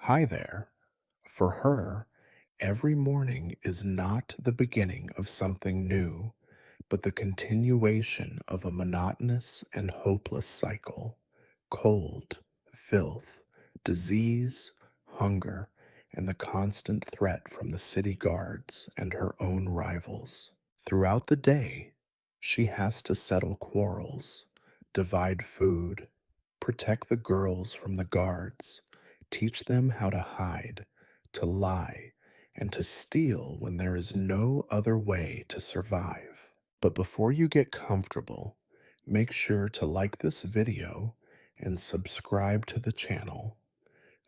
Hi there. For her, every morning is not the beginning of something new, but the continuation of a monotonous and hopeless cycle. Cold, filth, disease, hunger, and the constant threat from the city guards and her own rivals. Throughout the day, she has to settle quarrels, divide food, protect the girls from the guards, teach them how to hide, to lie, and to steal when there is no other way to survive. But before you get comfortable, make sure to like this video and subscribe to the channel.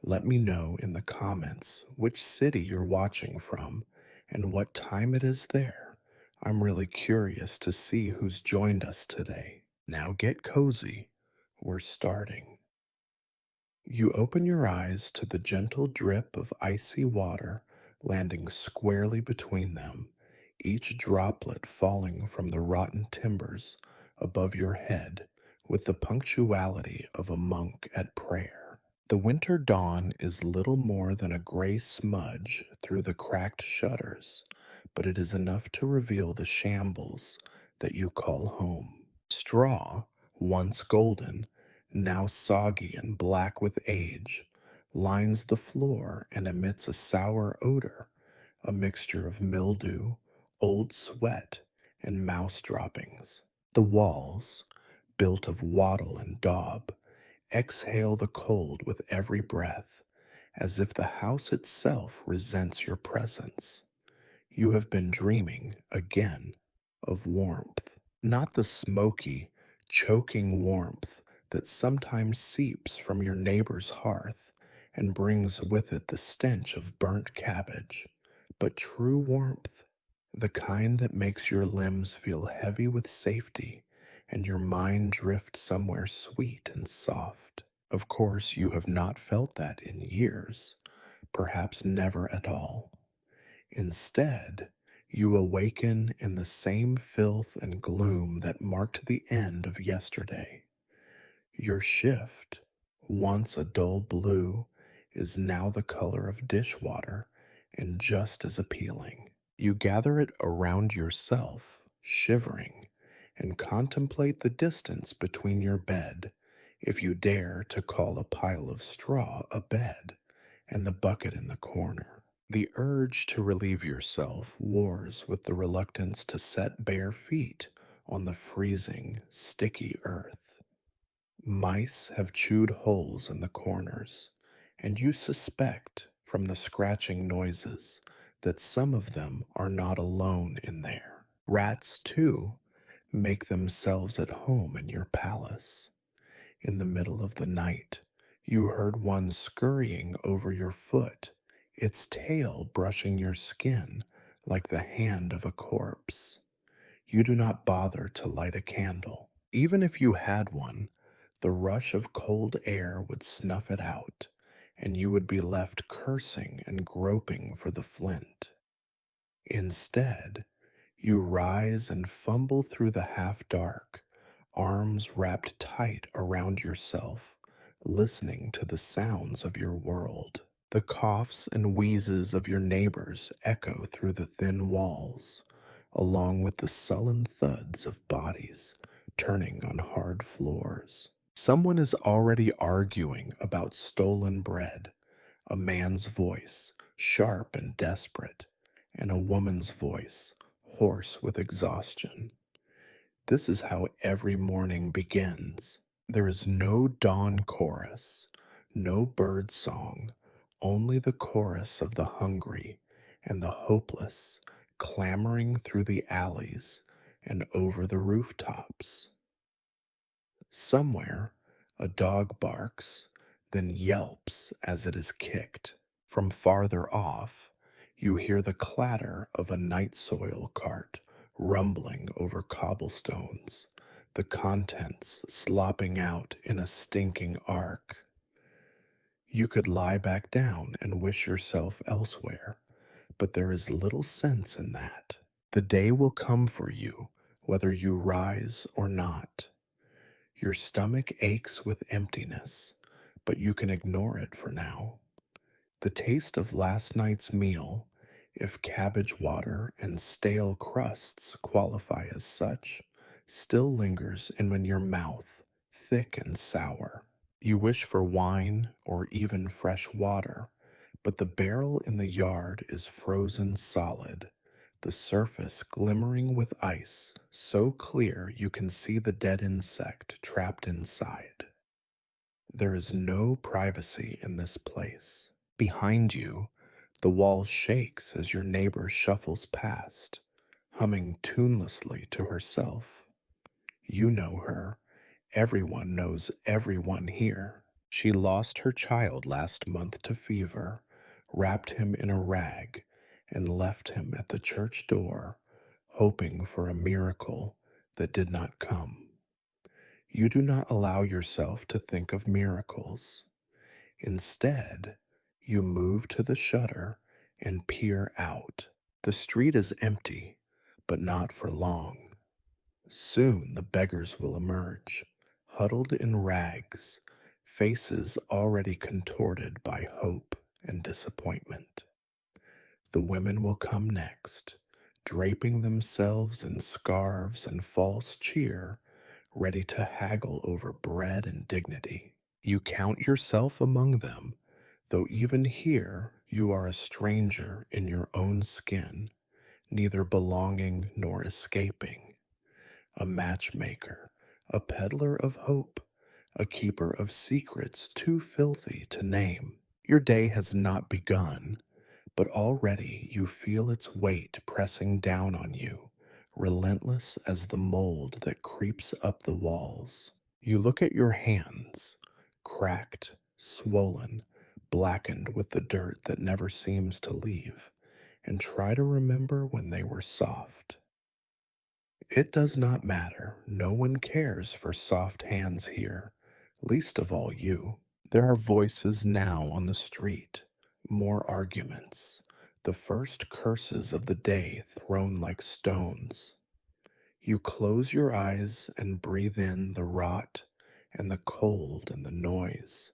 Let me know in the comments which city you're watching from and what time it is there. I'm really curious to see who's joined us today. Now get cozy. We're starting. You open your eyes to the gentle drip of icy water landing squarely between them, each droplet falling from the rotten timbers above your head with the punctuality of a monk at prayer. The winter dawn is little more than a gray smudge through the cracked shutters, but it is enough to reveal the shambles that you call home. Straw, once golden, now soggy and black with age, lines the floor and emits a sour odor, a mixture of mildew, old sweat, and mouse droppings. The walls, built of wattle and daub, exhale the cold with every breath, as if the house itself resents your presence. You have been dreaming, again, of warmth. Not the smoky, choking warmth that sometimes seeps from your neighbor's hearth and brings with it the stench of burnt cabbage, but true warmth, the kind that makes your limbs feel heavy with safety and your mind drift somewhere sweet and soft. Of course, you have not felt that in years, perhaps never at all. Instead, you awaken in the same filth and gloom that marked the end of yesterday. Your shift, once a dull blue, is now the color of dishwater and just as appealing. You gather it around yourself, shivering, and contemplate the distance between your bed, if you dare to call a pile of straw a bed, and the bucket in the corner. The urge to relieve yourself wars with the reluctance to set bare feet on the freezing, sticky earth. Mice have chewed holes in the corners, and you suspect from the scratching noises that some of them are not alone in there. Rats, too, make themselves at home in your palace. In the middle of the night, you heard one scurrying over your foot, its tail brushing your skin like the hand of a corpse. You do not bother to light a candle. Even if you had one, the rush of cold air would snuff it out, and you would be left cursing and groping for the flint. Instead, you rise and fumble through the half dark, arms wrapped tight around yourself, listening to the sounds of your world. The coughs and wheezes of your neighbors echo through the thin walls, along with the sullen thuds of bodies turning on hard floors. Someone is already arguing about stolen bread, a man's voice, sharp and desperate, and a woman's voice, hoarse with exhaustion. This is how every morning begins. There is no dawn chorus, no bird song, only the chorus of the hungry and the hopeless clamoring through the alleys and over the rooftops. Somewhere, a dog barks, then yelps as it is kicked. From farther off, you hear the clatter of a night soil cart rumbling over cobblestones, the contents slopping out in a stinking arc. You could lie back down and wish yourself elsewhere, but there is little sense in that. The day will come for you, whether you rise or not. Your stomach aches with emptiness, but you can ignore it for now. The taste of last night's meal, if cabbage water and stale crusts qualify as such, still lingers in your mouth, thick and sour. You wish for wine or even fresh water, but the barrel in the yard is frozen solid, the surface glimmering with ice, so clear you can see the dead insect trapped inside. There is no privacy in this place. Behind you, the wall shakes as your neighbor shuffles past, humming tunelessly to herself. You know her. Everyone knows everyone here. She lost her child last month to fever, wrapped him in a rag, and left him at the church door, hoping for a miracle that did not come. You do not allow yourself to think of miracles. Instead, you move to the shutter and peer out. The street is empty, but not for long. Soon the beggars will emerge, huddled in rags, faces already contorted by hope and disappointment. The women will come next, draping themselves in scarves and false cheer, ready to haggle over bread and dignity. You count yourself among them, though even here you are a stranger in your own skin, neither belonging nor escaping. A matchmaker, a peddler of hope, a keeper of secrets too filthy to name. Your day has not begun, but already you feel its weight pressing down on you, relentless as the mold that creeps up the walls. You look at your hands, cracked, swollen, blackened with the dirt that never seems to leave, and try to remember when they were soft. It does not matter. No one cares for soft hands here, least of all you. There are voices now on the street, more arguments, the first curses of the day thrown like stones. You close your eyes and breathe in the rot and the cold and the noise,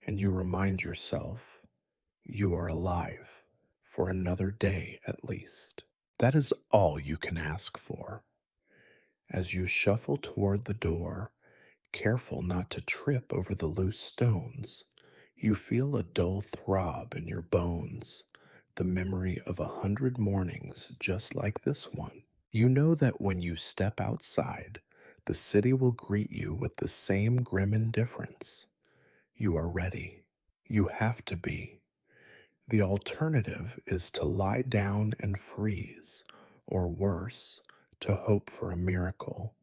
and you remind yourself you are alive for another day at least. That is all you can ask for. As you shuffle toward the door, careful not to trip over the loose stones, you feel a dull throb in your bones, the memory of 100 mornings just like this one. You know that when you step outside, the city will greet you with the same grim indifference. You are ready. You have to be. The alternative is to lie down and freeze, or worse, to hope for a miracle.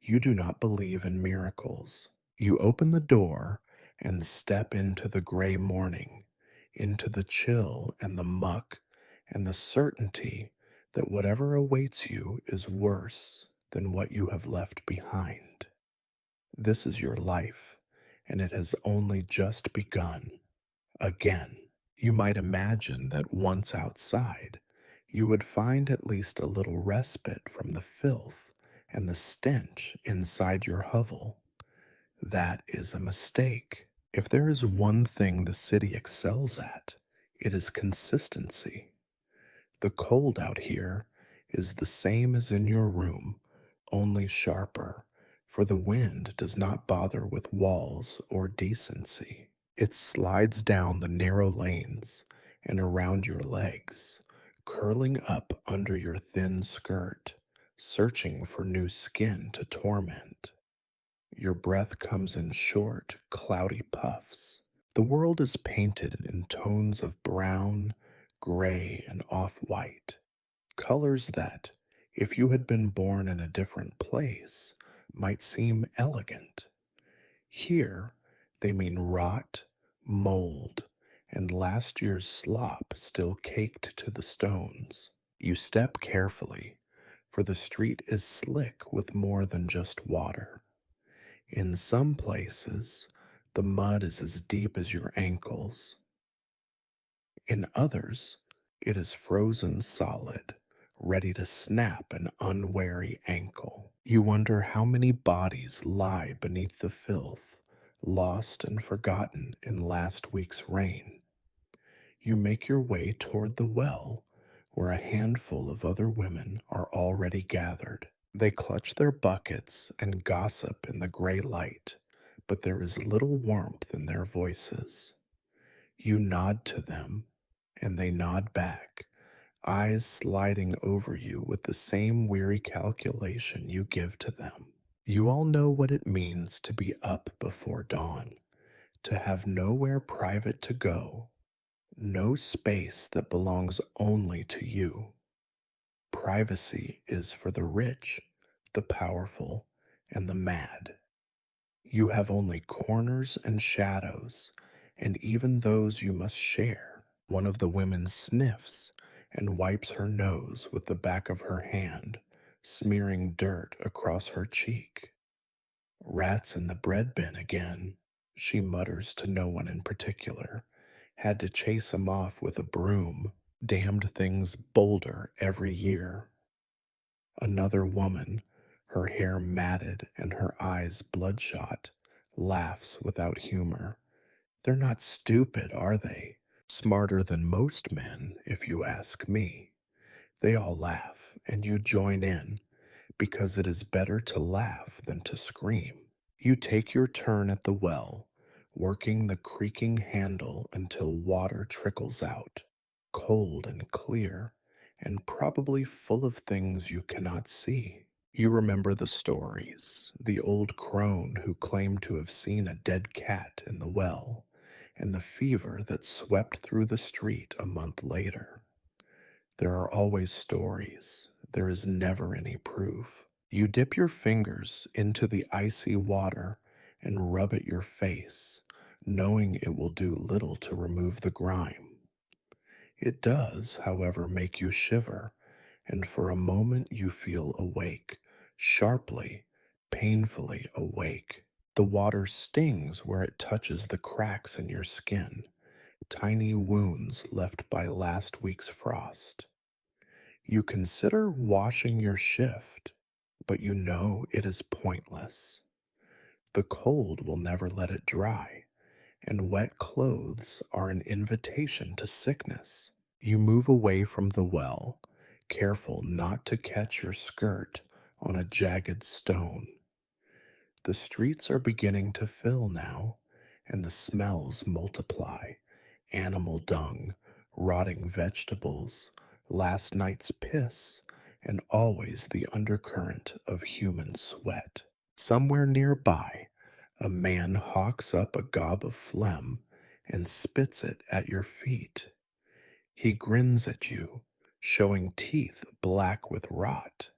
You do not believe in miracles. You open the door and step into the gray morning, into the chill and the muck and the certainty that whatever awaits you is worse than what you have left behind. This is your life, and it has only just begun. Again, you might imagine that once outside, you would find at least a little respite from the filth and the stench inside your hovel. That is a mistake. If there is one thing the city excels at, it is consistency. The cold out here is the same as in your room, only sharper, for the wind does not bother with walls or decency. It slides down the narrow lanes and around your legs, curling up under your thin skirt, searching for new skin to torment. Your breath comes in short, cloudy puffs. The world is painted in tones of brown, gray, and off-white, colors that, if you had been born in a different place, might seem elegant. Here, they mean rot, mold, and last year's slop still caked to the stones. You step carefully, for the street is slick with more than just water. In some places, the mud is as deep as your ankles. In others, it is frozen solid, ready to snap an unwary ankle. You wonder how many bodies lie beneath the filth, lost and forgotten in last week's rain. You make your way toward the well, where a handful of other women are already gathered. They clutch their buckets and gossip in the gray light, but there is little warmth in their voices. You nod to them, and they nod back, eyes sliding over you with the same weary calculation you give to them. You all know what it means to be up before dawn, to have nowhere private to go, no space that belongs only to you. Privacy is for the rich, the powerful, and the mad. You have only corners and shadows, and even those you must share. One of the women sniffs and wipes her nose with the back of her hand, smearing dirt across her cheek. Rats in the bread bin again, she mutters to no one in particular. Had to chase 'em off with a broom. Damned things bolder every year. Another woman, her hair matted and her eyes bloodshot, laughs without humor. They're not stupid, are they? Smarter than most men, if you ask me. They all laugh, and you join in, because it is better to laugh than to scream. You take your turn at the well, working the creaking handle until water trickles out, cold and clear, and probably full of things you cannot see. You remember the stories, the old crone who claimed to have seen a dead cat in the well, and the fever that swept through the street a month later. There are always stories. There is never any proof. You dip your fingers into the icy water and rub at your face, knowing it will do little to remove the grime. It does, however, make you shiver, and for a moment you feel awake, sharply, painfully awake. The water stings where it touches the cracks in your skin, tiny wounds left by last week's frost. You consider washing your shift, but you know it is pointless. The cold will never let it dry, and wet clothes are an invitation to sickness. You move away from the well, careful not to catch your skirt on a jagged stone. The streets are beginning to fill now, and the smells multiply: animal dung, rotting vegetables, last night's piss, and always the undercurrent of human sweat. Somewhere nearby, a man hawks up a gob of phlegm and spits it at your feet. He grins at you, showing teeth black with rot.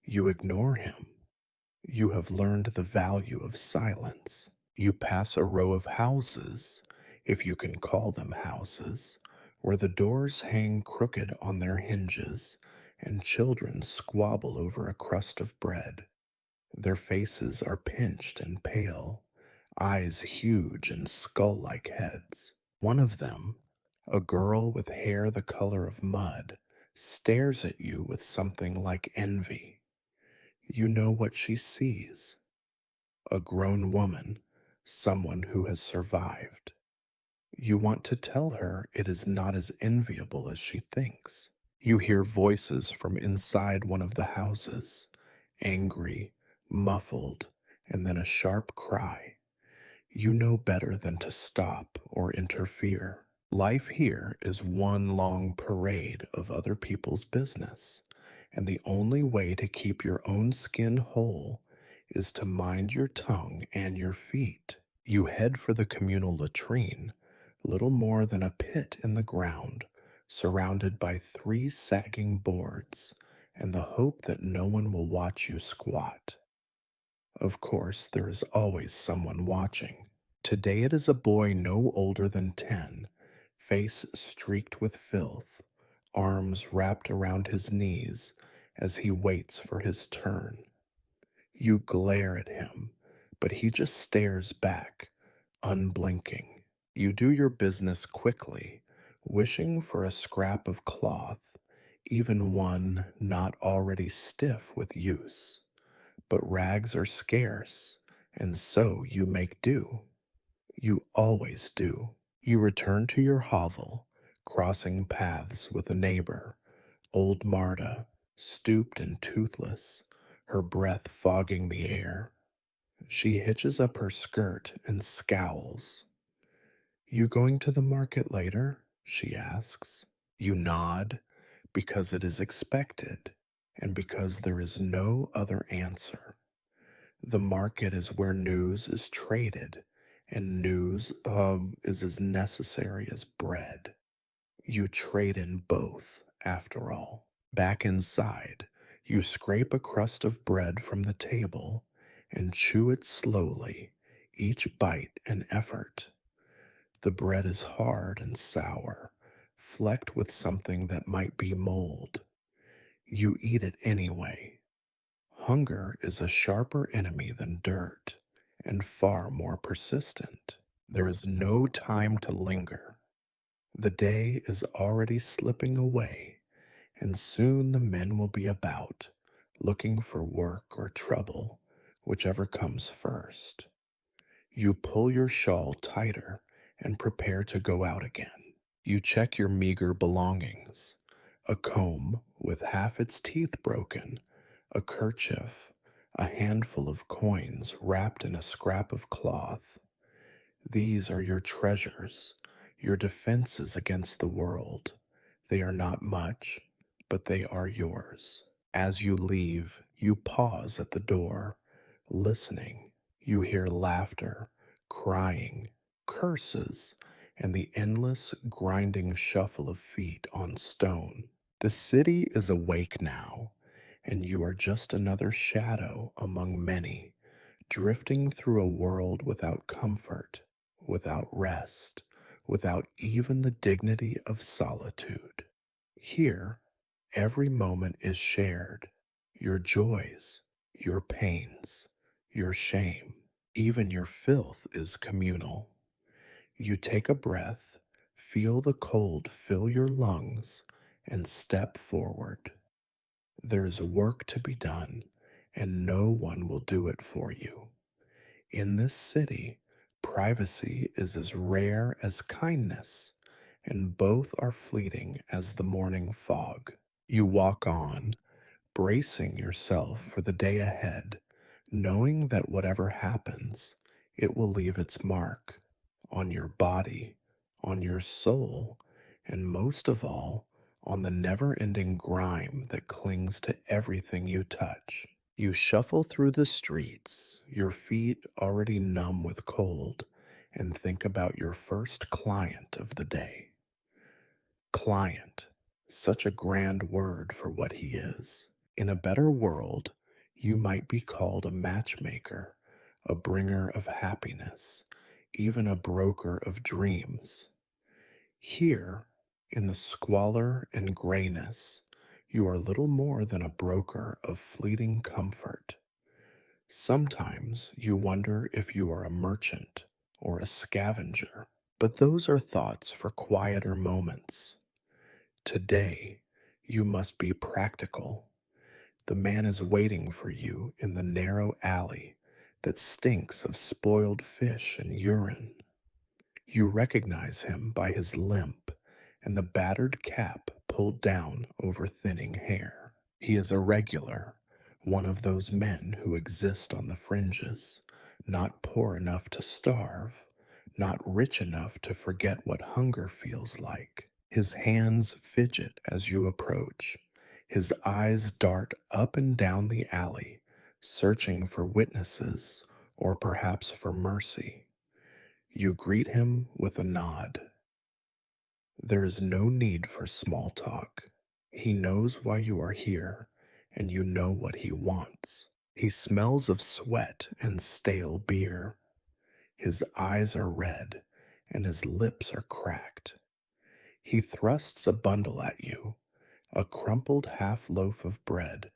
You ignore him. You have learned the value of silence. You pass a row of houses, if you can call them houses, where the doors hang crooked on their hinges and children squabble over a crust of bread. Their faces are pinched and pale, eyes huge and skull-like heads. One of them, a girl with hair the color of mud, stares at you with something like envy. You know what she sees: a grown woman, someone who has survived. You want to tell her it is not as enviable as she thinks. You hear voices from inside one of the houses, angry, muffled, and then a sharp cry. You know better than to stop or interfere. Life here is one long parade of other people's business, and the only way to keep your own skin whole is to mind your tongue and your feet. You head for the communal latrine, little more than a pit in the ground, surrounded by 3 sagging boards, and the hope that no one will watch you squat. Of course, there is always someone watching. Today it is a boy no older than 10, face streaked with filth, arms wrapped around his knees as he waits for his turn. You glare at him, but he just stares back, unblinking. You do your business quickly, wishing for a scrap of cloth, even one not already stiff with use. But rags are scarce, and so you make do. You always do. You return to your hovel, crossing paths with a neighbor, old Marta, stooped and toothless, her breath fogging the air. She hitches up her skirt and scowls. You going to the market later? She asks. You nod because it is expected and because there is no other answer. The market is where news is traded, and news is as necessary as bread. You trade in both, after all. Back inside, you scrape a crust of bread from the table and chew it slowly, each bite an effort. The bread is hard and sour, flecked with something that might be mold. You eat it anyway. Hunger is a sharper enemy than dirt, and far more persistent. There is no time to linger. The day is already slipping away, and soon the men will be about, looking for work or trouble, whichever comes first. You pull your shawl tighter and prepare to go out again. You check your meager belongings: a comb with half its teeth broken, a kerchief, a handful of coins wrapped in a scrap of cloth. These are your treasures, your defenses against the world. They are not much, but they are yours. As you leave, you pause at the door, listening. You hear laughter, crying, curses, and the endless grinding shuffle of feet on stone. The city is awake now, and you are just another shadow among many, drifting through a world without comfort, without rest, without even the dignity of solitude. Here, every moment is shared: your joys, your pains, your shame, even your filth is communal. You take a breath, feel the cold fill your lungs, and step forward. There is work to be done, and no one will do it for you. In this city, privacy is as rare as kindness, and both are fleeting as the morning fog. You walk on, bracing yourself for the day ahead, knowing that whatever happens, it will leave its mark on your body, on your soul, and most of all, on the never ending grime that clings to everything you touch. You shuffle through the streets, your feet already numb with cold, and think about your first client of the day. Client, such a grand word for what he is. In a better world, you might be called a matchmaker, a bringer of happiness, even a broker of dreams. Here, in the squalor and grayness, you are little more than a broker of fleeting comfort. Sometimes you wonder if you are a merchant or a scavenger, but those are thoughts for quieter moments. Today, you must be practical. The man is waiting for you in the narrow alley that stinks of spoiled fish and urine. You recognize him by his limp and the battered cap pulled down over thinning hair. He is a regular, one of those men who exist on the fringes, not poor enough to starve, not rich enough to forget what hunger feels like. His hands fidget as you approach. His eyes dart up and down the alley, searching for witnesses or perhaps for mercy. You greet him with a nod. There is no need for small talk. He knows why you are here, and you know what he wants. He smells of sweat and stale beer. His eyes are red, and his lips are cracked. He thrusts a bundle at you, a crumpled half loaf of bread,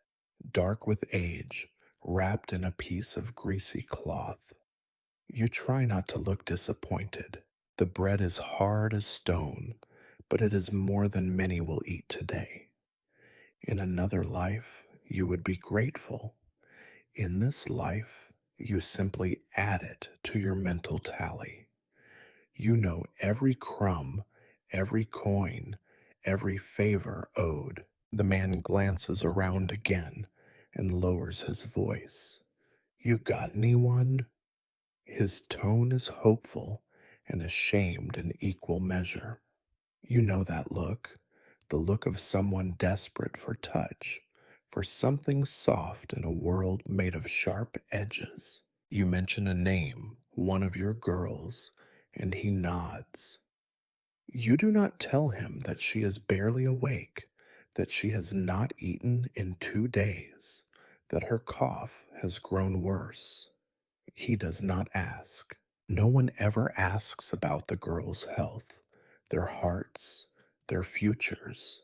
dark with age, wrapped in a piece of greasy cloth. You try not to look disappointed. The bread is hard as stone, but it is more than many will eat today. In another life, you would be grateful. In this life, you simply add it to your mental tally. You know every crumb, every coin, every favor owed. The man glances around again and lowers his voice. You got anyone? His tone is hopeful and ashamed in equal measure. You know that look, the look of someone desperate for touch, for something soft in a world made of sharp edges. You mention a name, one of your girls, and he nods. You do not tell him that she is barely awake, that she has not eaten in 2 days, that her cough has grown worse. He does not ask. No one ever asks about the girls' health, their hearts, their futures.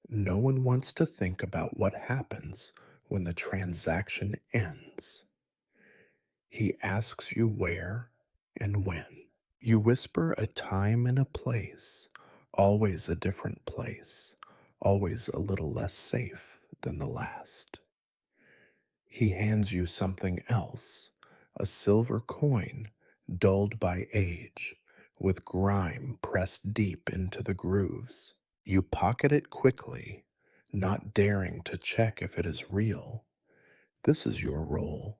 No one wants to think about what happens when the transaction ends. He asks you where and when. You whisper a time and a place, always a different place, always a little less safe than the last. He hands you something else, a silver coin, dulled by age, with grime pressed deep into the grooves. You pocket it quickly, not daring to check if it is real. This is your role,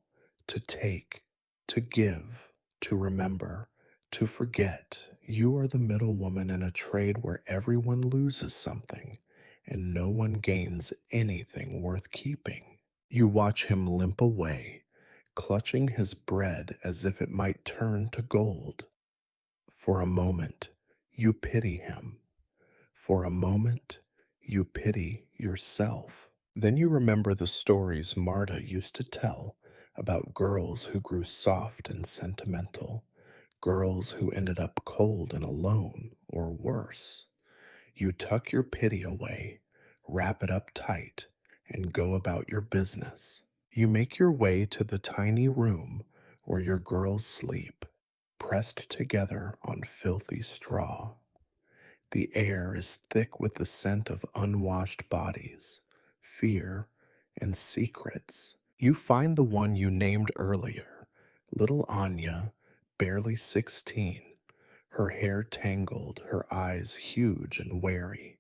to take, to give, to remember, to forget. You are the middle woman in a trade where everyone loses something and no one gains anything worth keeping. You watch him limp away, clutching his bread as if it might turn to gold. For a moment, you pity him. For a moment, you pity yourself. Then you remember the stories Marta used to tell about girls who grew soft and sentimental, girls who ended up cold and alone, or worse. You tuck your pity away, wrap it up tight, and go about your business. You make your way to the tiny room where your girls sleep, pressed together on filthy straw. The air is thick with the scent of unwashed bodies, fear, and secrets. You find the one you named earlier, little Anya, barely 16, her hair tangled, her eyes huge and wary.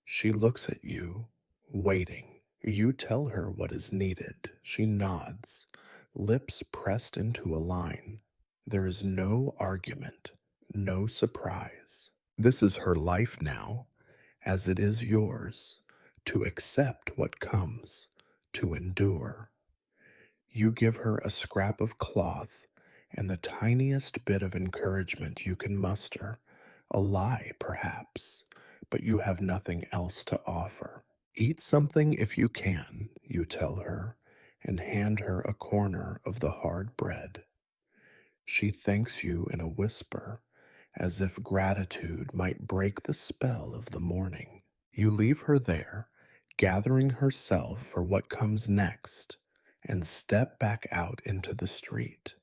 She looks at you, waiting. You tell her what is needed. She nods, lips pressed into a line. There is no argument, no surprise. This is her life now, as it is yours, to accept what comes, to endure. You give her a scrap of cloth and the tiniest bit of encouragement you can muster, a lie perhaps, but you have nothing else to offer. Eat something if you can, you tell her, and hand her a corner of the hard bread. She thanks you in a whisper, as if gratitude might break the spell of the morning. You leave her there, gathering herself for what comes next, and step back out into the street.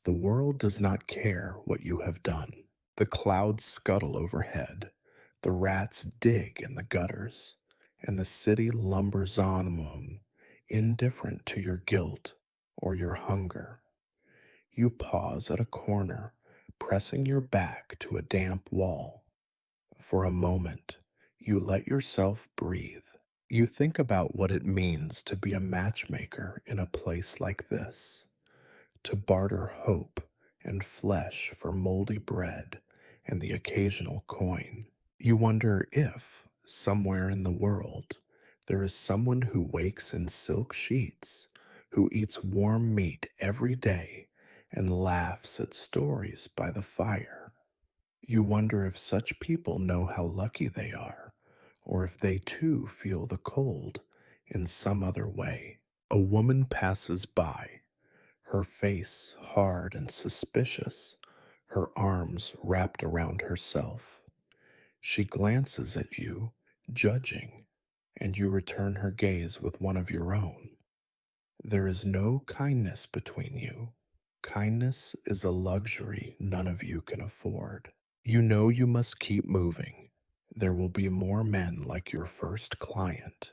The world does not care what you have done. The clouds scuttle overhead, the rats dig in the gutters, and the city lumbers on, indifferent to your guilt or your hunger. You pause at a corner, pressing your back to a damp wall. For a moment, you let yourself breathe. You think about what it means to be a matchmaker in a place like this, to barter hope and flesh for moldy bread and the occasional coin. You wonder if, somewhere in the world, there is someone who wakes in silk sheets, who eats warm meat every day and laughs at stories by the fire. You wonder if such people know how lucky they are, or if they too feel the cold in some other way. A woman passes by, her face hard and suspicious, her arms wrapped around herself. She glances at you, judging, and you return her gaze with one of your own. There is no kindness between you. Kindness is a luxury none of you can afford. You know you must keep moving. There will be more men like your first client.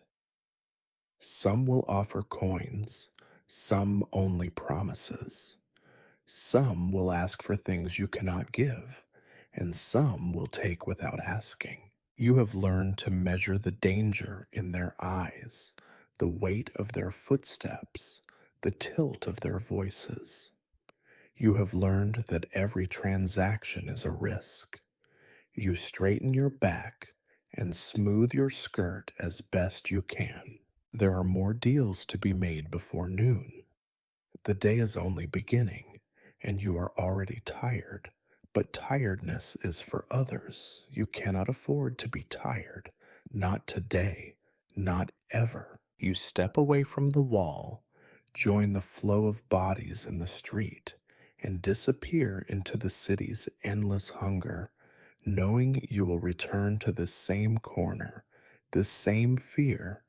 Some will offer coins, some only promises. Some will ask for things you cannot give, and some will take without asking. You have learned to measure the danger in their eyes, the weight of their footsteps, the tilt of their voices. You have learned that every transaction is a risk. You straighten your back and smooth your skirt as best you can. There are more deals to be made before noon. The day is only beginning, and you are already tired. But tiredness is for others. You cannot afford to be tired. Not today. Not ever. You step away from the wall, join the flow of bodies in the street, and disappear into the city's endless hunger, knowing you will return to this same corner, this same fear,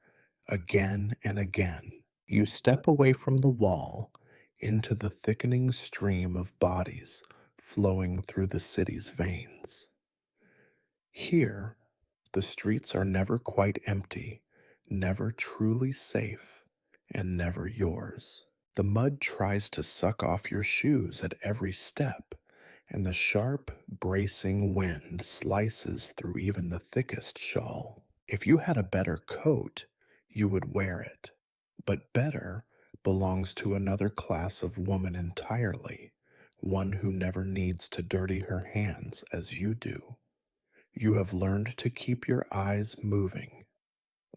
again and again. You step away from the wall into the thickening stream of bodies flowing through the city's veins. Here, the streets are never quite empty, never truly safe, and never yours. The mud tries to suck off your shoes at every step, and the sharp, bracing wind slices through even the thickest shawl. If you had a better coat, you would wear it. But better belongs to another class of woman entirely, one who never needs to dirty her hands as you do. You have learned to keep your eyes moving.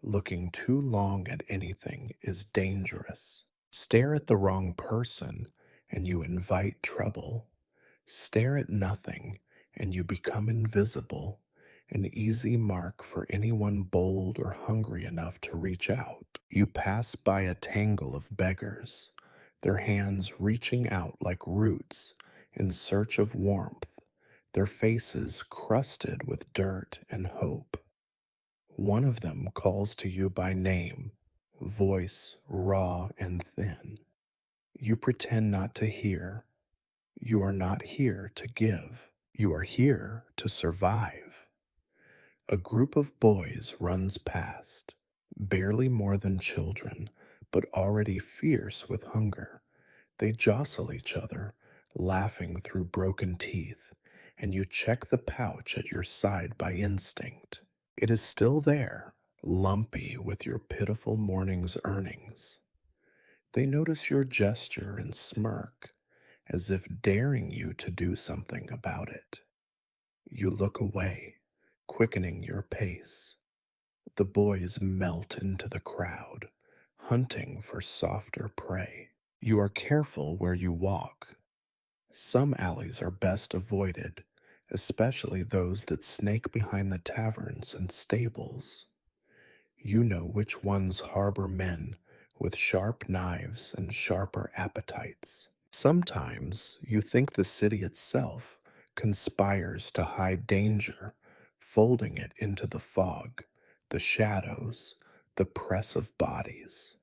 Looking too long at anything is dangerous. Stare at the wrong person and you invite trouble. Stare at nothing and you become invisible, an easy mark for anyone bold or hungry enough to reach out. You pass by a tangle of beggars, their hands reaching out like roots in search of warmth, their faces crusted with dirt and hope. One of them calls to you by name, voice raw and thin. You pretend not to hear. You are not here to give. You are here to survive. A group of boys runs past, barely more than children, but already fierce with hunger. They jostle each other, laughing through broken teeth, and you check the pouch at your side by instinct. It is still there, lumpy with your pitiful morning's earnings. They notice your gesture and smirk, as if daring you to do something about it. You look away, quickening your pace. The boys melt into the crowd, hunting for softer prey. You are careful where you walk. Some alleys are best avoided, especially those that snake behind the taverns and stables. You know which ones harbor men with sharp knives and sharper appetites. Sometimes you think the city itself conspires to hide danger, folding it into the fog, the shadows, the press of bodies.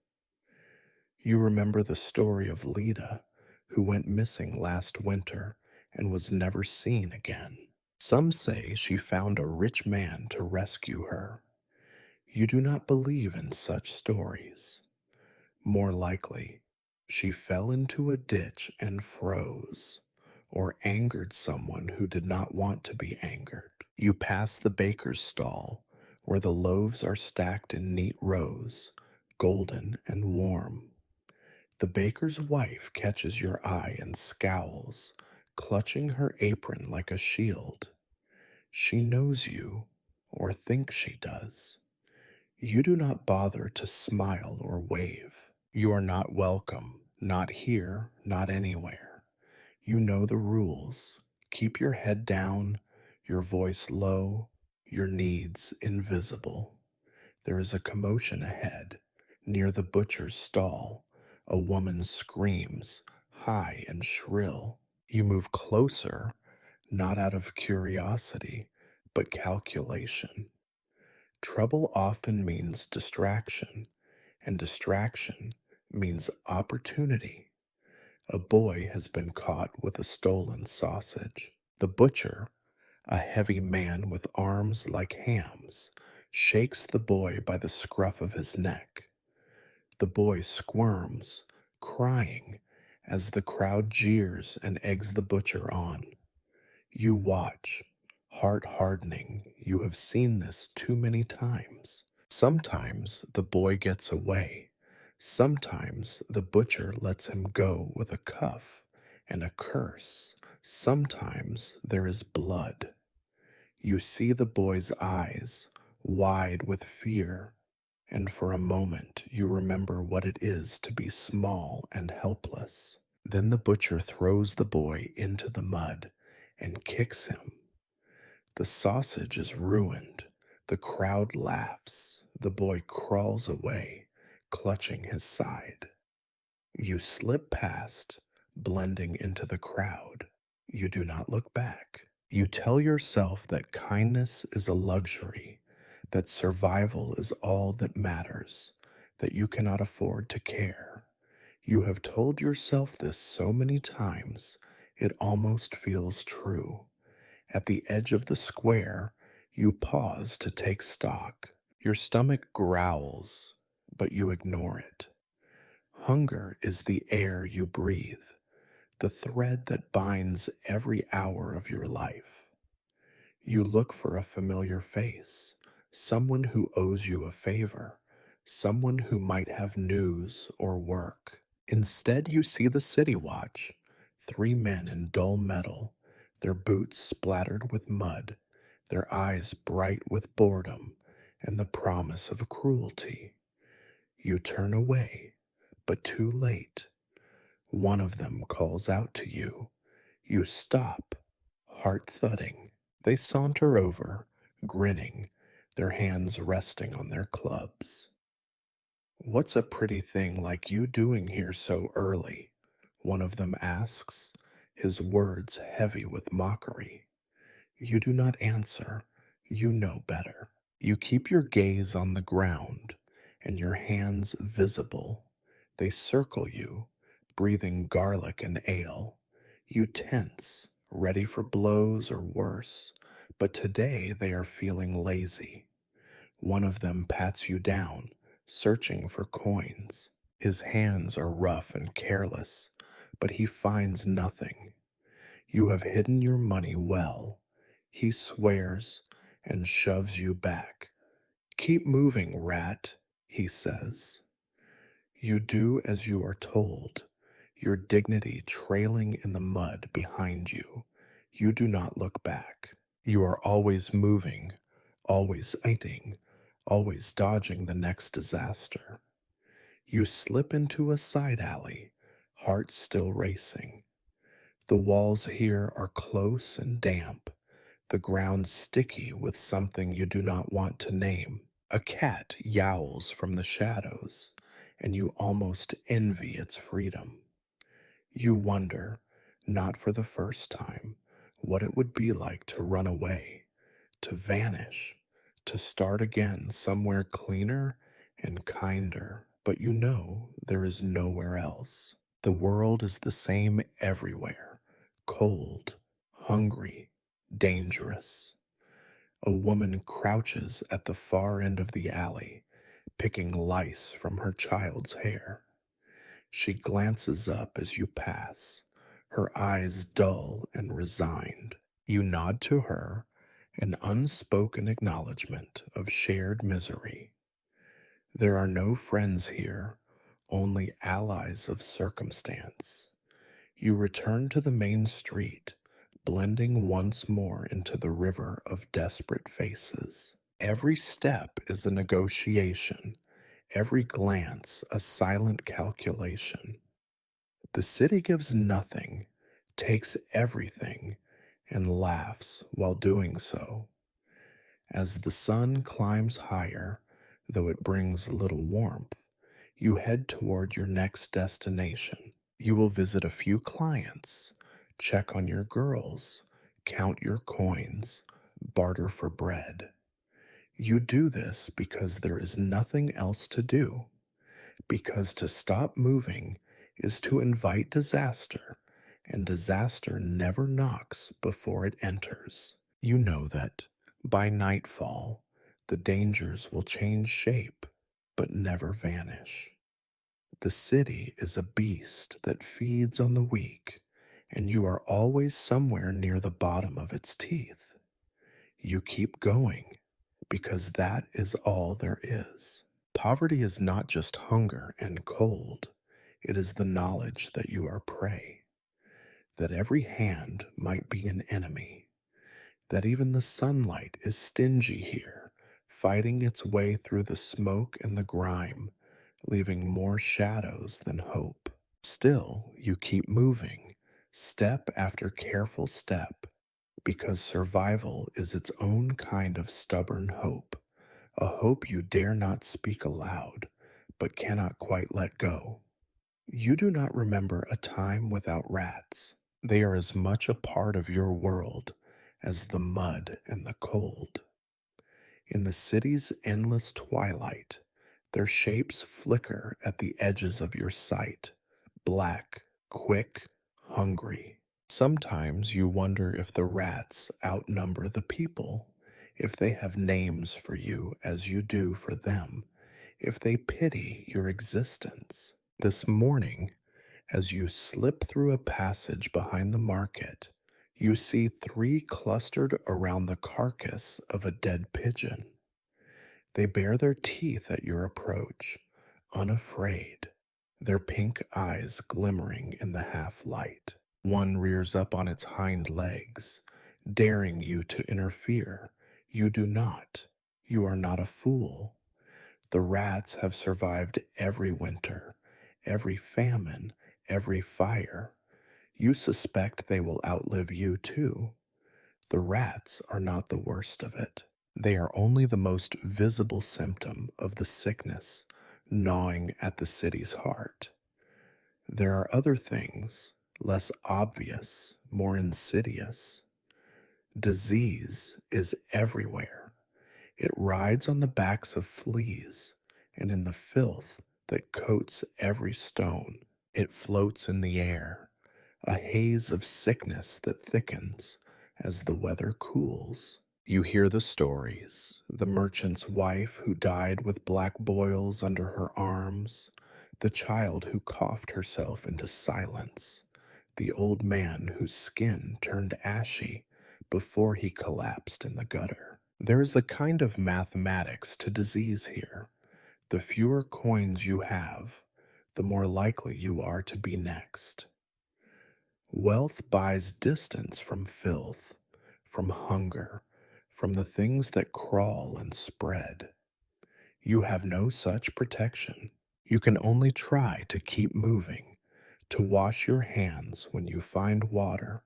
You remember the story of Leda, who went missing last winter and was never seen again. Some say she found a rich man to rescue her. You do not believe in such stories. More likely, she fell into a ditch and froze, or angered someone who did not want to be angered. You pass the baker's stall, where the loaves are stacked in neat rows, golden and warm. The baker's wife catches your eye and scowls, clutching her apron like a shield. She knows you, or thinks she does. You do not bother to smile or wave. You are not welcome, not here, not anywhere. You know the rules. Keep your head down, your voice low, your needs invisible. There is a commotion ahead. Near the butcher's stall, a woman screams, high and shrill. You move closer, not out of curiosity, but calculation. Trouble often means distraction, and distraction means opportunity. A boy has been caught with a stolen sausage. The butcher, a heavy man with arms like hams, shakes the boy by the scruff of his neck. The boy squirms, crying, as the crowd jeers and eggs the butcher on. You watch, Heart hardening, you have seen this too many times. Sometimes the boy gets away. Sometimes the butcher lets him go with a cuff and a curse. Sometimes there is blood. You see the boy's eyes, wide with fear, and for a moment you remember what it is to be small and helpless. Then the butcher throws the boy into the mud and kicks him. The sausage is ruined. The crowd laughs. The boy crawls away, clutching his side. You slip past, blending into the crowd. You do not look back. You tell yourself that kindness is a luxury, that survival is all that matters, that you cannot afford to care. You have told yourself this so many times, it almost feels true. At the edge of the square, you pause to take stock. Your stomach growls, but you ignore it. Hunger is the air you breathe, the thread that binds every hour of your life. You look for a familiar face, someone who owes you a favor, someone who might have news or work. Instead, you see the city watch, three men in dull metal, their boots splattered with mud, their eyes bright with boredom and the promise of cruelty. You turn away, but too late. One of them calls out to you. You stop, heart thudding. They saunter over, grinning, their hands resting on their clubs. "What's a pretty thing like you doing here so early?" one of them asks, his words heavy with mockery. You do not answer. You know better. You keep your gaze on the ground and your hands visible. They circle you, breathing garlic and ale. You tense, ready for blows or worse, but today they are feeling lazy. One of them pats you down, searching for coins. His hands are rough and careless, but he finds nothing. You have hidden your money well. He swears and shoves you back. "Keep moving, rat," he says. You do as you are told, your dignity trailing in the mud behind you. You do not look back. You are always moving, always fighting, always dodging the next disaster. You slip into a side alley, heart still racing. The walls here are close and damp, the ground sticky with something you do not want to name. A cat yowls from the shadows, and you almost envy its freedom. You wonder, not for the first time, what it would be like to run away, to vanish, to start again somewhere cleaner and kinder. But you know there is nowhere else. The world is the same everywhere, cold, hungry, dangerous. A woman crouches at the far end of the alley, picking lice from her child's hair. She glances up as you pass, her eyes dull and resigned. You nod to her, an unspoken acknowledgement of shared misery. There are no friends here, only allies of circumstance. You return to the main street, blending once more into the river of desperate faces. Every step is a negotiation, every glance a silent calculation. The city gives nothing, takes everything, and laughs while doing so. As the sun climbs higher, though it brings little warmth, you head toward your next destination. You will visit a few clients, check on your girls, count your coins, barter for bread. You do this because there is nothing else to do, because to stop moving is to invite disaster, and disaster never knocks before it enters. You know that by nightfall, the dangers will change shape, but never vanish. The city is a beast that feeds on the weak, and you are always somewhere near the bottom of its teeth. You keep going because that is all there is. Poverty is not just hunger and cold, it is the knowledge that you are prey, that every hand might be an enemy, that even the sunlight is stingy here, fighting its way through the smoke and the grime, leaving more shadows than hope. Still, you keep moving, step after careful step, because survival is its own kind of stubborn hope, a hope you dare not speak aloud, but cannot quite let go. You do not remember a time without rats. They are as much a part of your world as the mud and the cold. In the city's endless twilight, their shapes flicker at the edges of your sight, black, quick, hungry. Sometimes you wonder if the rats outnumber the people, if they have names for you as you do for them, if they pity your existence. This morning, as you slip through a passage behind the market, you see three clustered around the carcass of a dead pigeon. They bare their teeth at your approach, unafraid, their pink eyes glimmering in the half light. One rears up on its hind legs, daring you to interfere. You do not. You are not a fool. The rats have survived every winter, every famine, every fire. You suspect they will outlive you too. The rats are not the worst of it. They are only the most visible symptom of the sickness gnawing at the city's heart. There are other things, less obvious, more insidious. Disease is everywhere. It rides on the backs of fleas and in the filth that coats every stone. It floats in the air, a haze of sickness that thickens as the weather cools. You hear the stories, the merchant's wife who died with black boils under her arms, the child who coughed herself into silence, the old man whose skin turned ashy before he collapsed in the gutter. There is a kind of mathematics to disease here. The fewer coins you have, the more likely you are to be next. Wealth buys distance from filth, from hunger, from the things that crawl and spread. You have no such protection. You can only try to keep moving, to wash your hands when you find water,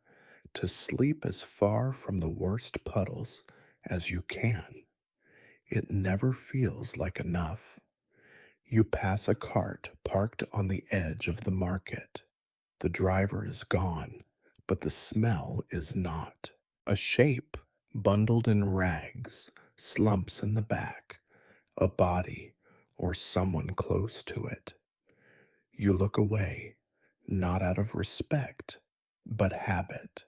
to sleep as far from the worst puddles as you can. It never feels like enough. You pass a cart parked on the edge of the market. The driver is gone, but the smell is not. A shape, bundled in rags, slumps in the back, a body or someone close to it. You look away, not out of respect, but habit.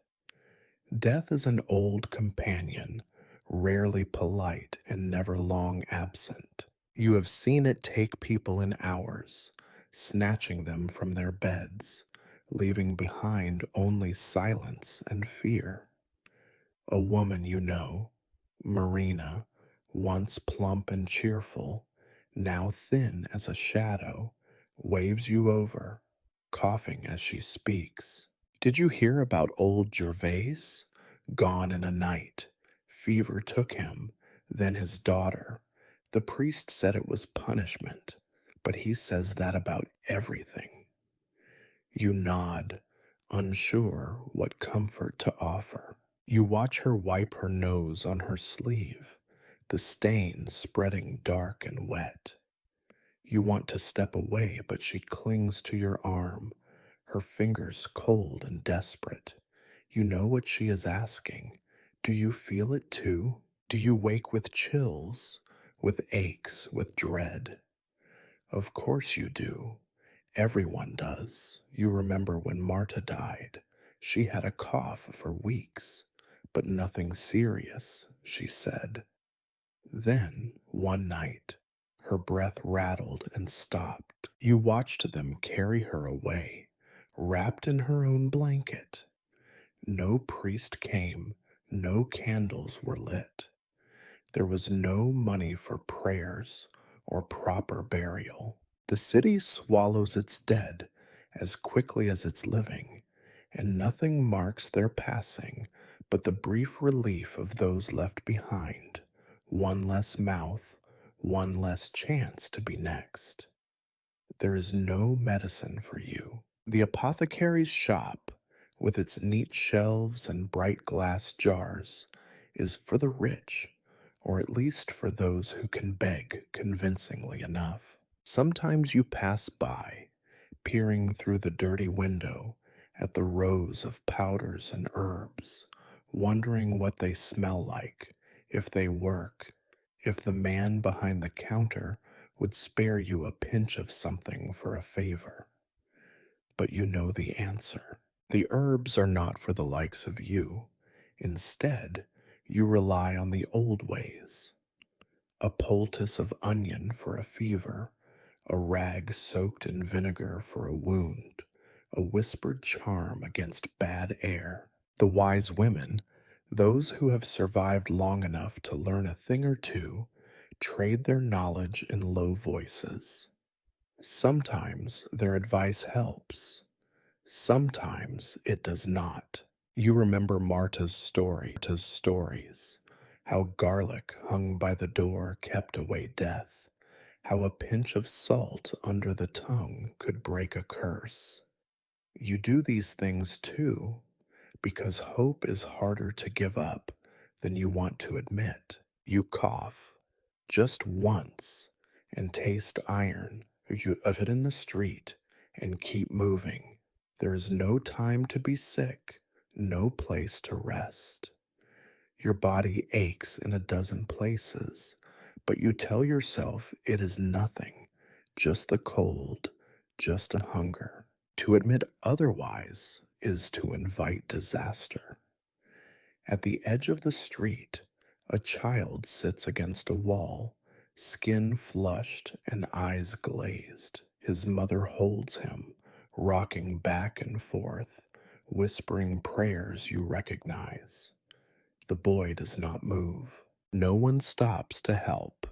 Death is an old companion, rarely polite and never long absent. You have seen it take people in hours, snatching them from their beds, leaving behind only silence and fear. A woman you know, Marina, once plump and cheerful, now thin as a shadow, waves you over, coughing as she speaks. Did you hear about old Gervais? Gone in a night. Fever took him, then his daughter. The priest said it was punishment, but he says that about everything. You nod, unsure what comfort to offer. You watch her wipe her nose on her sleeve, the stain spreading dark and wet. You want to step away, but she clings to your arm, her fingers cold and desperate. You know what she is asking. Do you feel it too? Do you wake with chills, with aches, with dread? Of course you do. Everyone does. You remember when Marta died. She had a cough for weeks, but nothing serious, she said. Then, one night, her breath rattled and stopped. You watched them carry her away, wrapped in her own blanket. No priest came, No candles were lit. There was no money for prayers or proper burial. The city swallows its dead as quickly as its living, and nothing marks their passing but the brief relief of those left behind. One less mouth, one less chance to be next. There is no medicine for you. The apothecary's shop, with its neat shelves and bright glass jars, is for the rich, or at least for those who can beg convincingly enough. Sometimes you pass by, peering through the dirty window at the rows of powders and herbs, wondering what they smell like, if they work, if the man behind the counter would spare you a pinch of something for a favor. But you know the answer. The herbs are not for the likes of you. Instead, you rely on the old ways. A poultice of onion for a fever, a rag soaked in vinegar for a wound, a whispered charm against bad air. The wise women, those who have survived long enough to learn a thing or two, trade their knowledge in low voices. Sometimes their advice helps, sometimes it does not. You remember Marta's stories, how garlic hung by the door kept away death, how a pinch of salt under the tongue could break a curse. You do these things too, because hope is harder to give up than you want to admit. You cough just once and taste iron of it in the street and keep moving. There is no time to be sick, no place to rest. Your body aches in a dozen places, but you tell yourself it is nothing, just the cold, just a hunger. To admit otherwise is to invite disaster. At the edge of the street, a child sits against a wall, skin flushed and eyes glazed. His mother holds him, rocking back and forth, whispering prayers you recognize. The boy does not move. No one stops to help.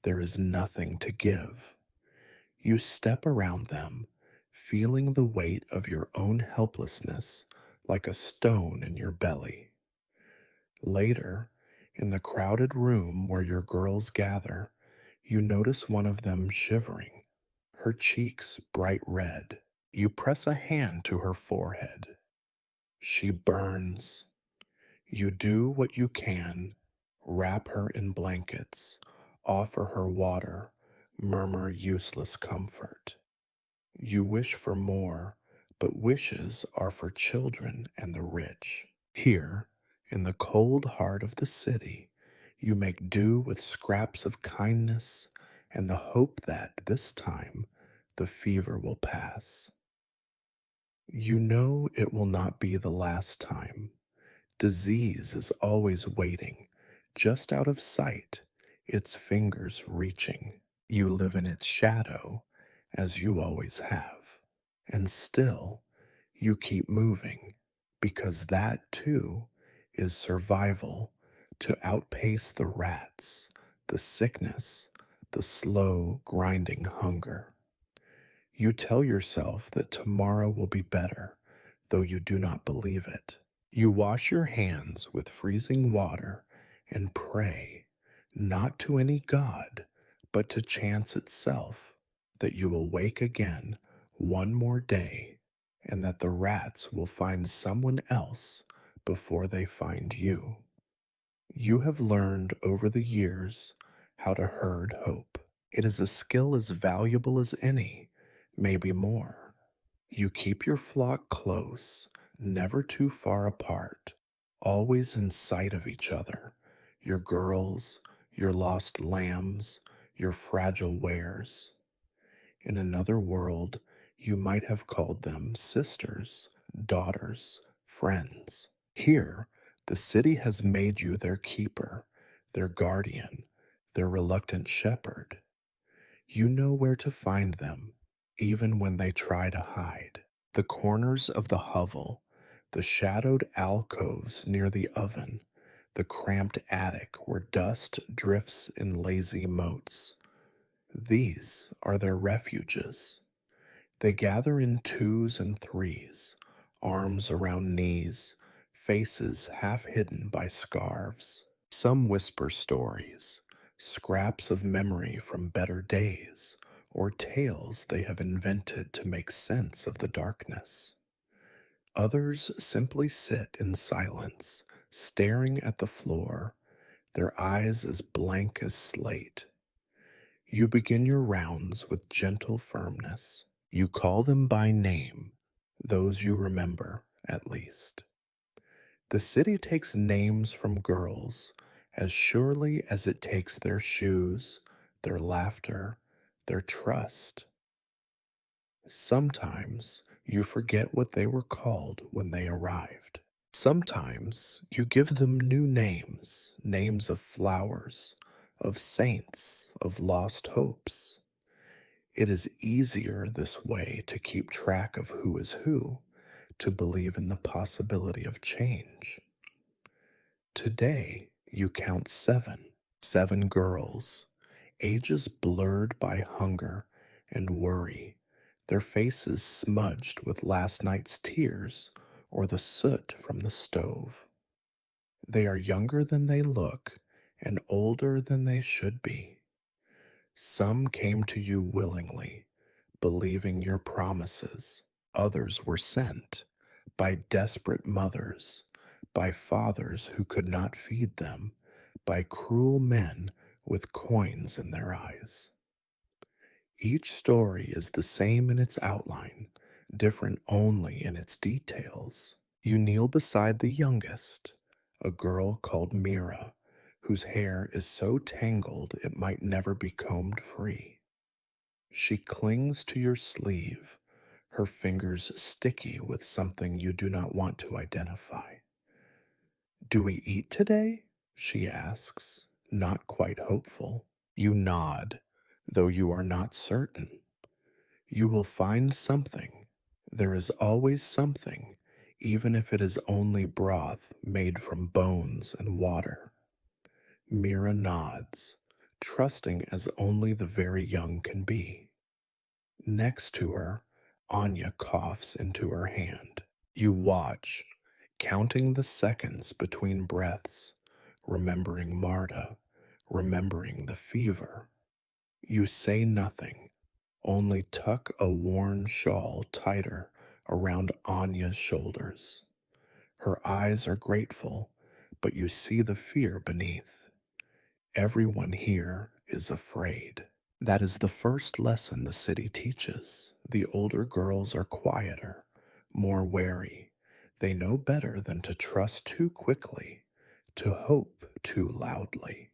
There is nothing to give. You step around them, feeling the weight of your own helplessness like a stone in your belly. Later, in the crowded room where your girls gather, you notice one of them shivering, her cheeks bright red. You press a hand to her forehead. She burns. You do what you can, wrap her in blankets, offer her water, murmur useless comfort. You wish for more, but wishes are for children and the rich. Here, in the cold heart of the city, you make do with scraps of kindness and the hope that this time the fever will pass. You know it will not be the last time. Disease is always waiting, just out of sight, its fingers reaching. You live in its shadow, as you always have. And still, you keep moving, because that too is survival to outpace the rats, the sickness, the slow, grinding hunger. You tell yourself that tomorrow will be better, though you do not believe it. You wash your hands with freezing water and pray, not to any god, but to chance itself, that you will wake again one more day, and that the rats will find someone else before they find you. You have learned over the years how to herd hope. It is a skill as valuable as any, maybe more. You keep your flock close, never too far apart, always in sight of each other. Your girls, your lost lambs, your fragile wares. In another world, you might have called them sisters, daughters, friends. Here, the city has made you their keeper, their guardian, their reluctant shepherd. You know where to find them, even when they try to hide. The corners of the hovel, the shadowed alcoves near the oven, the cramped attic where dust drifts in lazy motes. These are their refuges. They gather in twos and threes, arms around knees, faces half hidden by scarves. Some whisper stories, scraps of memory from better days, or tales they have invented to make sense of the darkness. Others simply sit in silence, staring at the floor, their eyes as blank as slate. You begin your rounds with gentle firmness. You call them by name, those you remember, at least. The city takes names from girls as surely as it takes their shoes, their laughter, their trust. Sometimes you forget what they were called when they arrived. Sometimes you give them new names, names of flowers, of saints, of lost hopes. It is easier this way to keep track of who is who, to believe in the possibility of change. Today, you count seven, seven girls, ages blurred by hunger and worry, their faces smudged with last night's tears or the soot from the stove. They are younger than they look and older than they should be. Some came to you willingly, believing your promises. Others were sent by desperate mothers, by fathers who could not feed them, by cruel men with coins in their eyes. Each story is the same in its outline, different only in its details. You kneel beside the youngest, a girl called Mira, whose hair is so tangled it might never be combed free. She clings to your sleeve, her fingers sticky with something you do not want to identify. Do we eat today? She asks, not quite hopeful. You nod, though you are not certain. You will find something. There is always something, even if it is only broth made from bones and water. Mira nods, trusting as only the very young can be. Next to her, Anya coughs into her hand. You watch, counting the seconds between breaths, remembering Marta, remembering the fever. You say nothing, only tuck a worn shawl tighter around Anya's shoulders. Her eyes are grateful, but you see the fear beneath. Everyone here is afraid. That is the first lesson the city teaches. The older girls are quieter, more wary. They know better than to trust too quickly, to hope too loudly.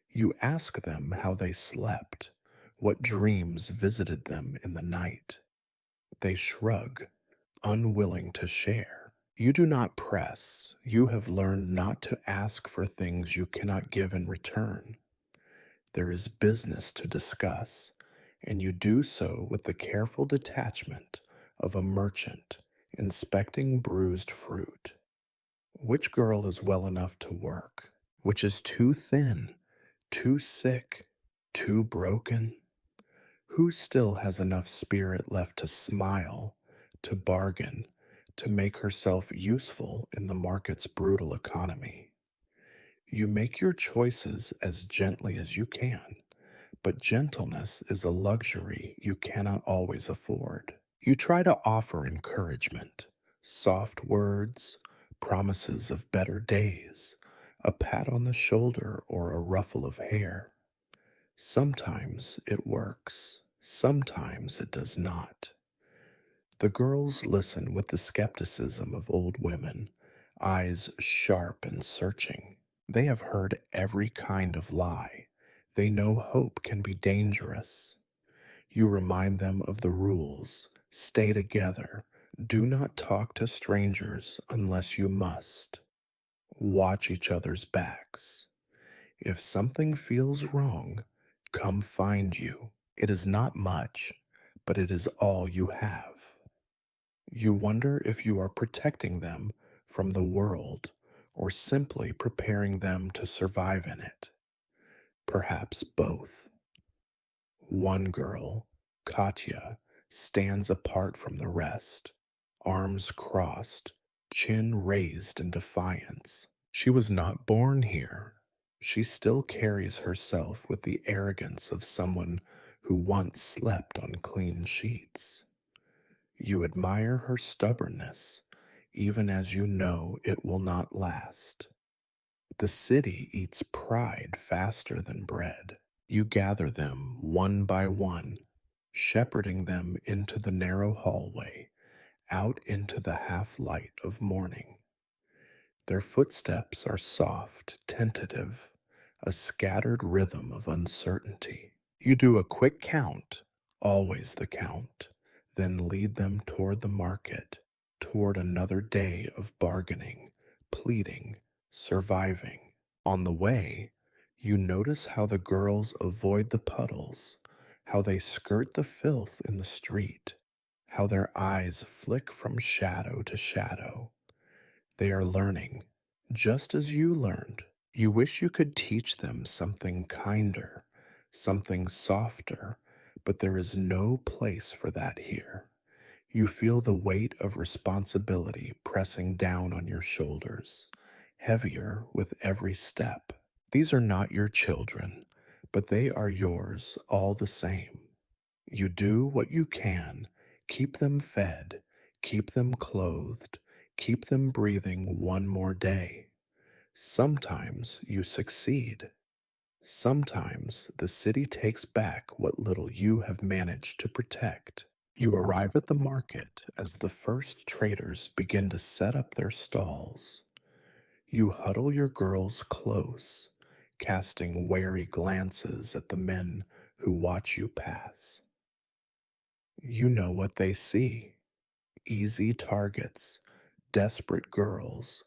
You ask them how they slept, what dreams visited them in the night. They shrug, unwilling to share. You do not press. You have learned not to ask for things you cannot give in return. There is business to discuss, and you do so with the careful detachment of a merchant inspecting bruised fruit. Which girl is well enough to work? Which is too thin, too sick, too broken? Who still has enough spirit left to smile, to bargain, to make herself useful in the market's brutal economy? You make your choices as gently as you can, but gentleness is a luxury you cannot always afford. You try to offer encouragement, soft words, promises of better days, a pat on the shoulder or a ruffle of hair. Sometimes it works, sometimes it does not. The girls listen with the skepticism of old women, eyes sharp and searching. They have heard every kind of lie. They know hope can be dangerous. You remind them of the rules. Stay together. Do not talk to strangers unless you must. Watch each other's backs. If something feels wrong, come find you. It is not much, but it is all you have. You wonder if you are protecting them from the world or simply preparing them to survive in it. Perhaps both. One girl, Katya, stands apart from the rest, arms crossed, chin raised in defiance. She was not born here. She still carries herself with the arrogance of someone who once slept on clean sheets. You admire her stubbornness, even as you know it will not last. The city eats pride faster than bread. You gather them one by one, shepherding them into the narrow hallway, out into the half light of morning. Their footsteps are soft, tentative, a scattered rhythm of uncertainty. You do a quick count, always the count, then lead them toward the market, toward another day of bargaining, pleading, surviving. On the way, you notice how the girls avoid the puddles, how they skirt the filth in the street, how their eyes flick from shadow to shadow. They are learning, just as you learned. You wish you could teach them something kinder, something softer, but there is no place for that here. You feel the weight of responsibility pressing down on your shoulders, heavier with every step. These are not your children, but they are yours all the same. You do what you can, keep them fed, keep them clothed, keep them breathing one more day. Sometimes you succeed. Sometimes the city takes back what little you have managed to protect. You arrive at the market as the first traders begin to set up their stalls. You huddle your girls close, casting wary glances at the men who watch you pass. You know what they see: easy targets, desperate girls,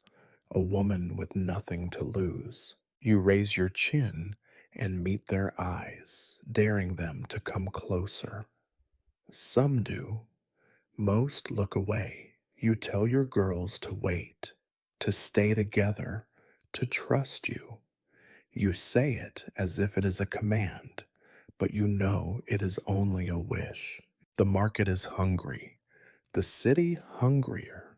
a woman with nothing to lose. You raise your chin and meet their eyes, daring them to come closer. Some do, most look away. You tell your girls to wait, to stay together, to trust you. You say it as if it is a command, but you know it is only a wish. The market is hungry, the city hungrier.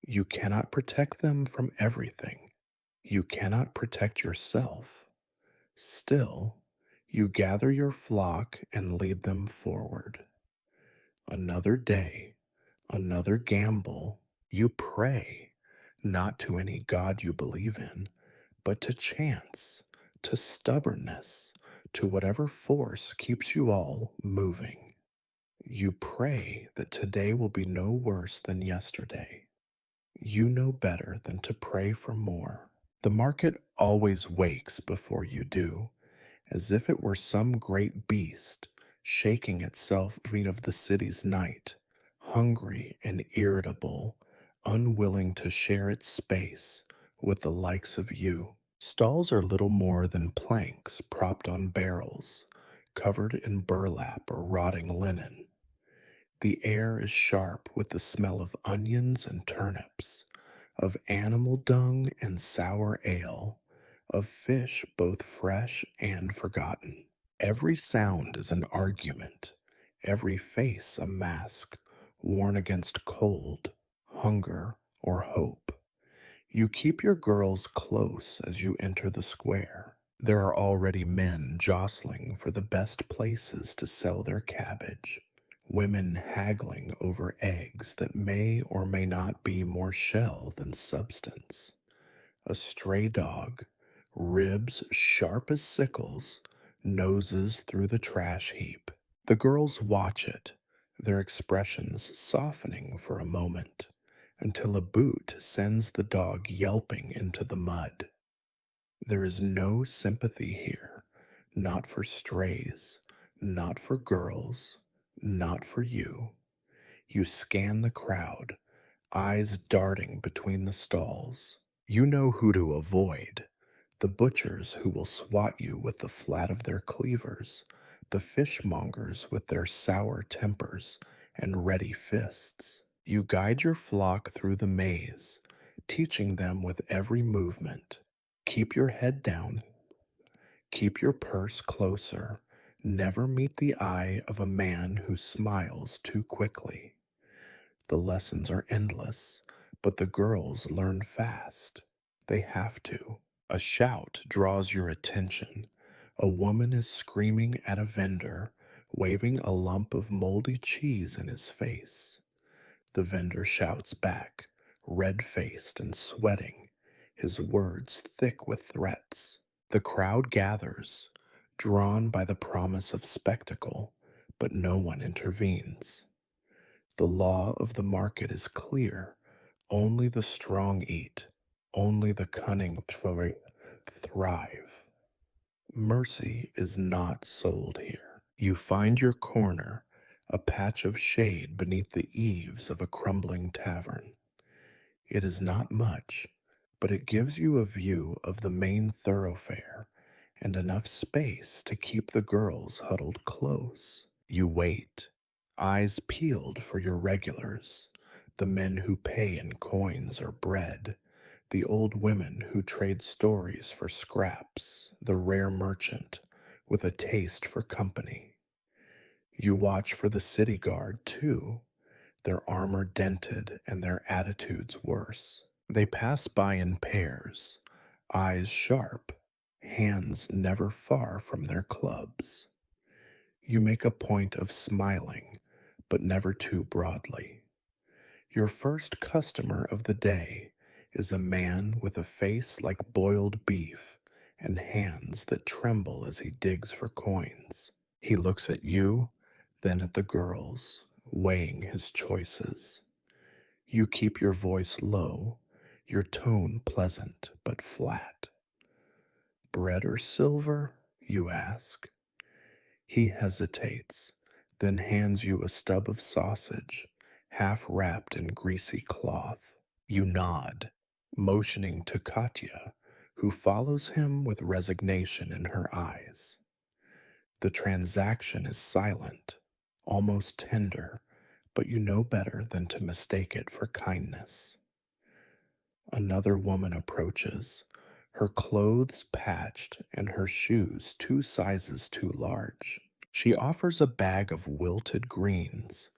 You cannot protect them from everything. You cannot protect yourself. Still, you gather your flock and lead them forward. Another day, another gamble. You pray, not to any God you believe in, but to chance, to stubbornness, to whatever force keeps you all moving. You pray that today will be no worse than yesterday. You know better than to pray for more. The market always wakes before you do, as if it were some great beast shaking itself free of the city's night, hungry and irritable, unwilling to share its space with the likes of you. Stalls are little more than planks propped on barrels, covered in burlap or rotting linen. The air is sharp with the smell of onions and turnips, of animal dung and sour ale, of fish both fresh and forgotten. Every sound is an argument, every face a mask worn against cold, hunger, or hope. You keep your girls close as you enter the square. There are already men jostling for the best places to sell their cabbage, women haggling over eggs that may or may not be more shell than substance. A stray dog, ribs sharp as sickles, noses through the trash heap. The girls watch it, their expressions softening for a moment, until a boot sends the dog yelping into the mud. There is no sympathy here, not for strays, not for girls, not for you. You scan the crowd, eyes darting between the stalls. You know who to avoid: the butchers who will swat you with the flat of their cleavers, the fishmongers with their sour tempers and ready fists. You guide your flock through the maze, teaching them with every movement. Keep your head down, keep your purse closer, never meet the eye of a man who smiles too quickly. The lessons are endless, but the girls learn fast. They have to. A shout draws your attention. A woman is screaming at a vendor, waving a lump of moldy cheese in his face. The vendor shouts back, red faced and sweating, his words thick with threats. The crowd gathers, drawn by the promise of spectacle, but no one intervenes. The law of the market is clear. Only the strong eat, only the cunning thrive. Mercy is not sold here. You find your corner, a patch of shade beneath the eaves of a crumbling tavern. It is not much, but it gives you a view of the main thoroughfare and enough space to keep the girls huddled close. You wait, eyes peeled for your regulars, the men who pay in coins or bread, the old women who trade stories for scraps, the rare merchant with a taste for company. You watch for the city guard, too, their armor dented and their attitudes worse. They pass by in pairs, eyes sharp, hands never far from their clubs. You make a point of smiling, but never too broadly. Your first customer of the day is a man with a face like boiled beef and hands that tremble as he digs for coins. He looks at you, then at the girls, weighing his choices. You keep your voice low, your tone pleasant but flat. Bread or silver? You ask. He hesitates, then hands you a stub of sausage, half wrapped in greasy cloth. You nod, motioning to Katya, who follows him with resignation in her eyes. The transaction is silent, almost tender, but you know better than to mistake it for kindness. Another woman approaches, her clothes patched and her shoes 2 sizes too large. She offers a bag of wilted greens,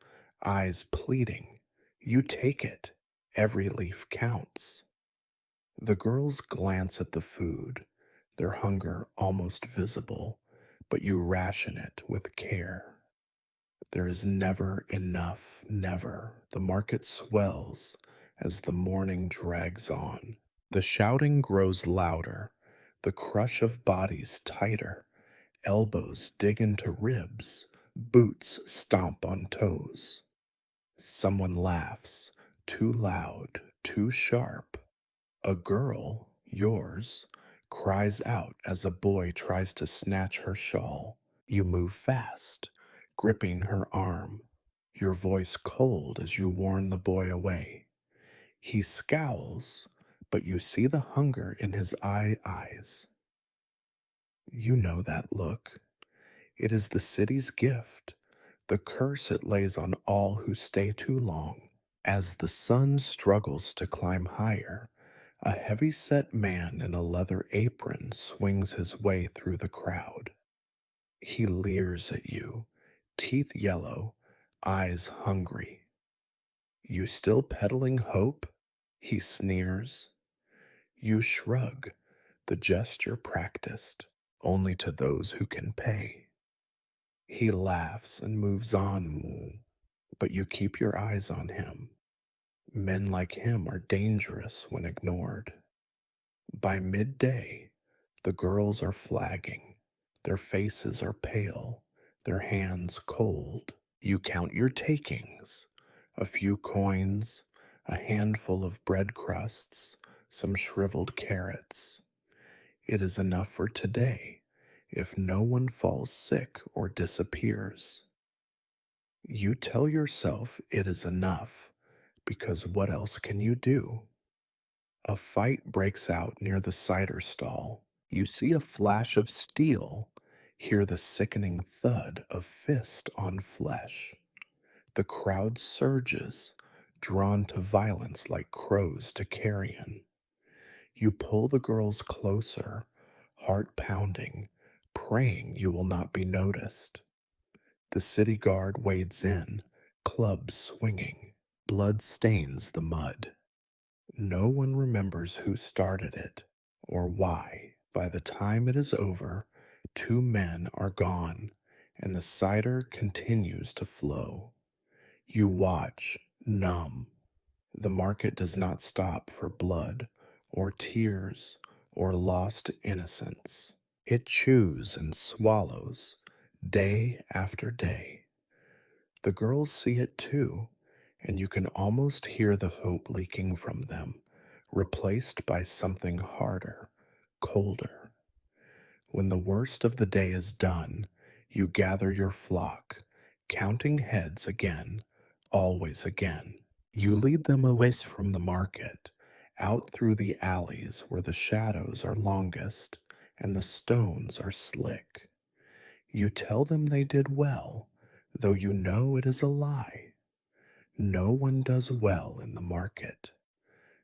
eyes pleading. You take it. Every leaf counts. The girls glance at the food, their hunger almost visible, but you ration it with care. There is never enough, never. The market swells as the morning drags on. The shouting grows louder, the crush of bodies tighter, elbows dig into ribs, boots stomp on toes. Someone laughs, too loud, too sharp. A girl, yours, cries out as a boy tries to snatch her shawl. You move fast, gripping her arm, your voice cold as you warn the boy away. He scowls, but you see the hunger in his eyes. You know that look. It is the city's gift, the curse it lays on all who stay too long. As the sun struggles to climb higher, a heavy-set man in a leather apron swings his way through the crowd. He leers at you, teeth yellow, eyes hungry. You still peddling hope? He sneers. You shrug, the gesture practiced, only to those who can pay. He laughs and moves on, but you keep your eyes on him. Men like him are dangerous when ignored. By midday, the girls are flagging. Their faces are pale, their hands cold. You count your takings, a few coins, a handful of bread crusts, some shriveled carrots. It is enough for today, if no one falls sick or disappears. You tell yourself it is enough, because what else can you do? A fight breaks out near the cider stall. You see a flash of steel, hear the sickening thud of fist on flesh. The crowd surges, drawn to violence like crows to carrion. You pull the girls closer, heart pounding, praying you will not be noticed. The city guard wades in, clubs swinging. Blood stains the mud. No one remembers who started it or why. By the time it is over, two men are gone, and the cider continues to flow. You watch, numb. The market does not stop for blood, or tears, or lost innocence. It chews and swallows, day after day. The girls see it too, and you can almost hear the hope leaking from them, replaced by something harder, colder. When the worst of the day is done, you gather your flock, counting heads again, always again. You lead them away from the market, out through the alleys where the shadows are longest and the stones are slick. You tell them they did well, though you know it is a lie. No one does well in the market.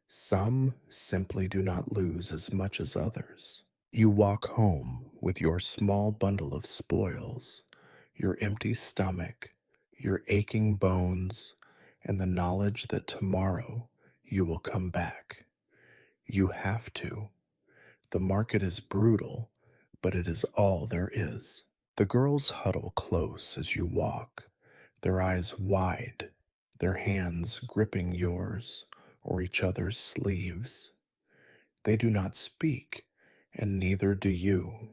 Some simply do not lose as much as others. You walk home with your small bundle of spoils, your empty stomach, your aching bones, and the knowledge that tomorrow you will come back. You have to. The market is brutal, but it is all there is. The girls huddle close as you walk, their eyes wide, their hands gripping yours or each other's sleeves. They do not speak, and neither do you.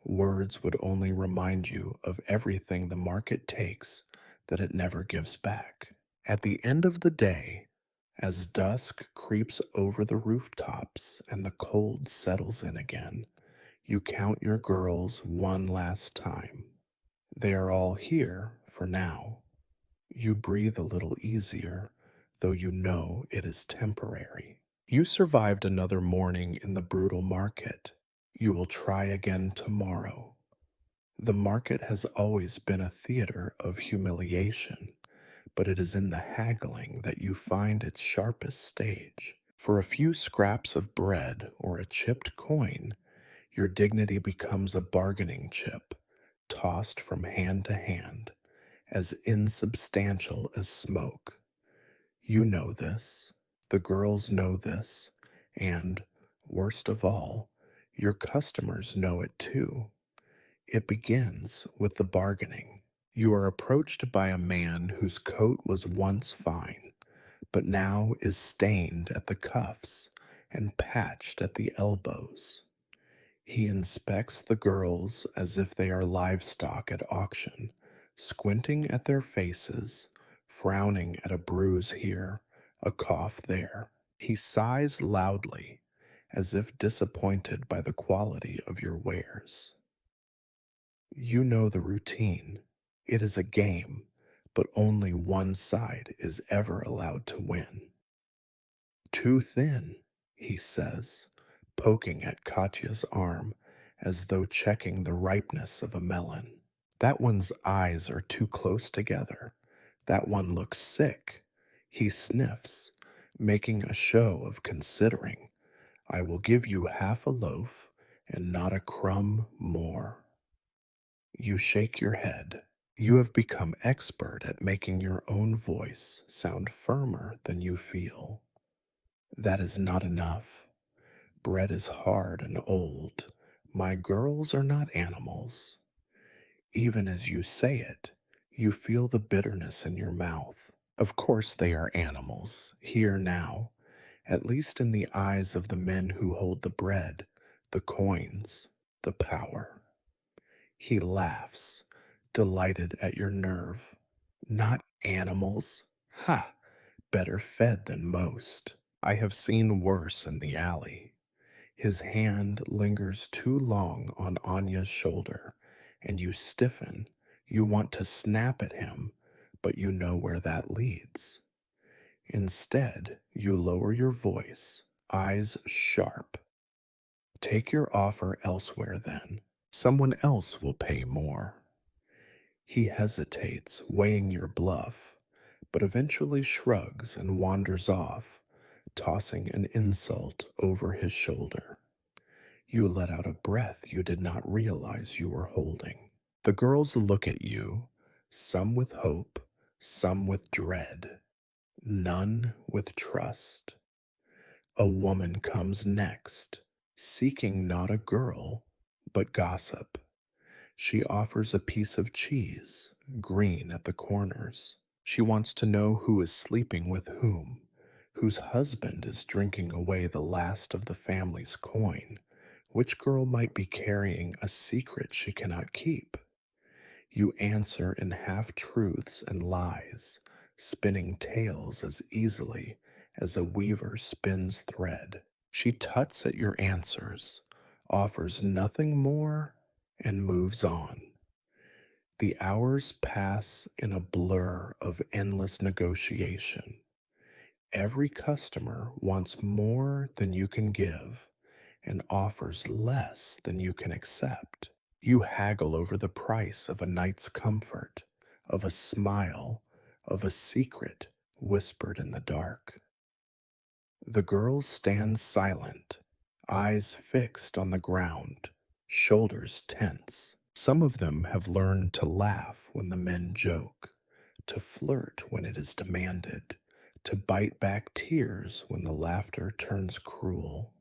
Words would only remind you of everything the market takes that it never gives back. At the end of the day, as dusk creeps over the rooftops and the cold settles in again, you count your girls one last time. They are all here for now. You breathe a little easier, though you know it is temporary. You survived another morning in the brutal market. You will try again tomorrow. The market has always been a theater of humiliation, but it is in the haggling that you find its sharpest stage. For a few scraps of bread or a chipped coin, your dignity becomes a bargaining chip, tossed from hand to hand, as insubstantial as smoke. You know this, the girls know this, and, worst of all, your customers know it too. It begins with the bargaining. You are approached by a man whose coat was once fine, but now is stained at the cuffs and patched at the elbows. He inspects the girls as if they are livestock at auction, squinting at their faces, frowning at a bruise here, a cough there. He sighs loudly, as if disappointed by the quality of your wares. You know the routine. It is a game, but only one side is ever allowed to win. Too thin, he says, poking at Katya's arm as though checking the ripeness of a melon. That one's eyes are too close together. That one looks sick. He sniffs, making a show of considering. I will give you half a loaf and not a crumb more. You shake your head. You have become expert at making your own voice sound firmer than you feel. That is not enough. Bread is hard and old. My girls are not animals. Even as you say it, you feel the bitterness in your mouth. Of course they are animals, here now, at least in the eyes of the men who hold the bread, the coins, the power. He laughs, delighted at your nerve. Not animals? Ha! Better fed than most. I have seen worse in the alley. His hand lingers too long on Anya's shoulder, and you stiffen. You want to snap at him, but you know where that leads. Instead, you lower your voice, eyes sharp. Take your offer elsewhere then. Someone else will pay more. He hesitates, weighing your bluff, but eventually shrugs and wanders off, tossing an insult over his shoulder. You let out a breath you did not realize you were holding. The girls look at you, some with hope, some with dread, none with trust. A woman comes next, seeking not a girl, but gossip. She offers a piece of cheese, green at the corners. She wants to know who is sleeping with whom, whose husband is drinking away the last of the family's coin, which girl might be carrying a secret she cannot keep. You answer in half truths and lies, spinning tales as easily as a weaver spins thread. She tuts at your answers, offers nothing more, and moves on. The hours pass in a blur of endless negotiation. Every customer wants more than you can give and offers less than you can accept. You haggle over the price of a night's comfort, of a smile, of a secret whispered in the dark. The girls stand silent, eyes fixed on the ground, shoulders tense. Some of them have learned to laugh when the men joke, to flirt when it is demanded, to bite back tears when the laughter turns cruel.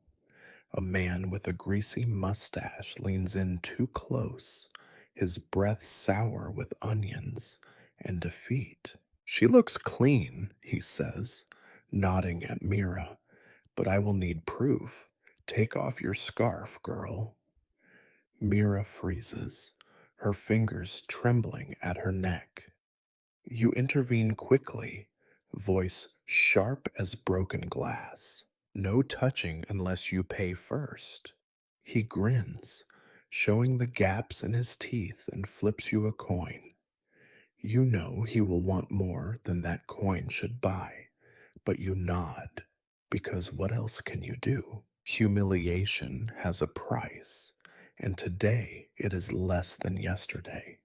A man with a greasy mustache leans in too close, his breath sour with onions and defeat. She looks clean, he says, nodding at Mira, but I will need proof. Take off your scarf, girl. Mira freezes, her fingers trembling at her neck. You intervene quickly, voice sharp as broken glass. No touching unless you pay first. He grins, showing the gaps in his teeth, and flips you a coin. You know he will want more than that coin should buy, but you nod, because what else can you do? Humiliation has a price, and today it is less than yesterday.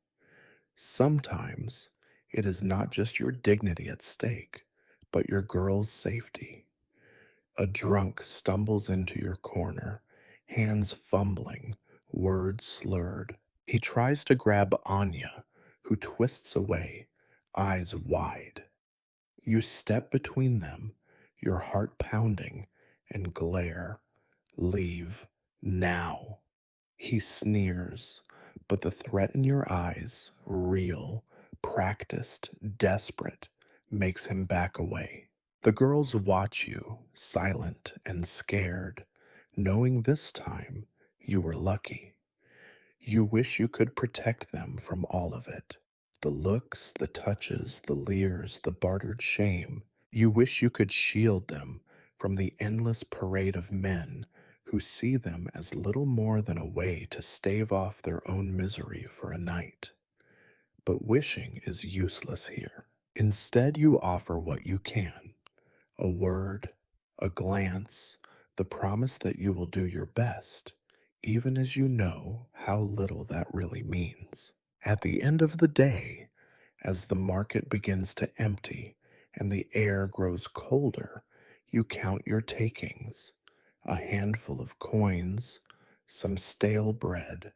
Sometimes it is not just your dignity at stake, but your girl's safety. A drunk stumbles into your corner, hands fumbling, words slurred. He tries to grab Anya, who twists away, eyes wide. You step between them, your heart pounding, and glare. Leave now. He sneers, but the threat in your eyes, real, practiced, desperate, makes him back away. The girls watch you, silent and scared, knowing this time you were lucky. You wish you could protect them from all of it. The looks, the touches, the leers, the bartered shame. You wish you could shield them from the endless parade of men who see them as little more than a way to stave off their own misery for a night. But wishing is useless here. Instead, you offer what you can: a word, a glance, the promise that you will do your best, even as you know how little that really means. At the end of the day, as the market begins to empty and the air grows colder, you count your takings: a handful of coins, some stale bread,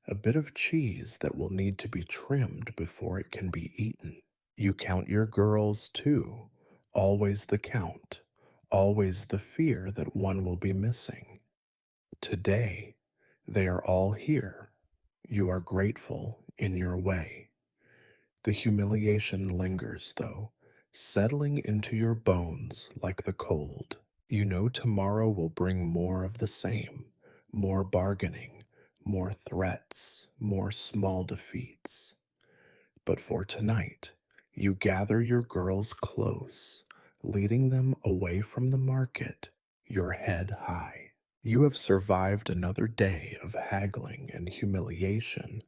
a bit of cheese that will need to be trimmed before it can be eaten. You count your girls too, always the count, always the fear that one will be missing. Today, they are all here. You are grateful in your way. The humiliation lingers, though, settling into your bones like the cold. You know tomorrow will bring more of the same: more bargaining, more threats, more small defeats. But for tonight, you gather your girls close, leading them away from the market, your head high. You have survived another day of haggling and humiliation,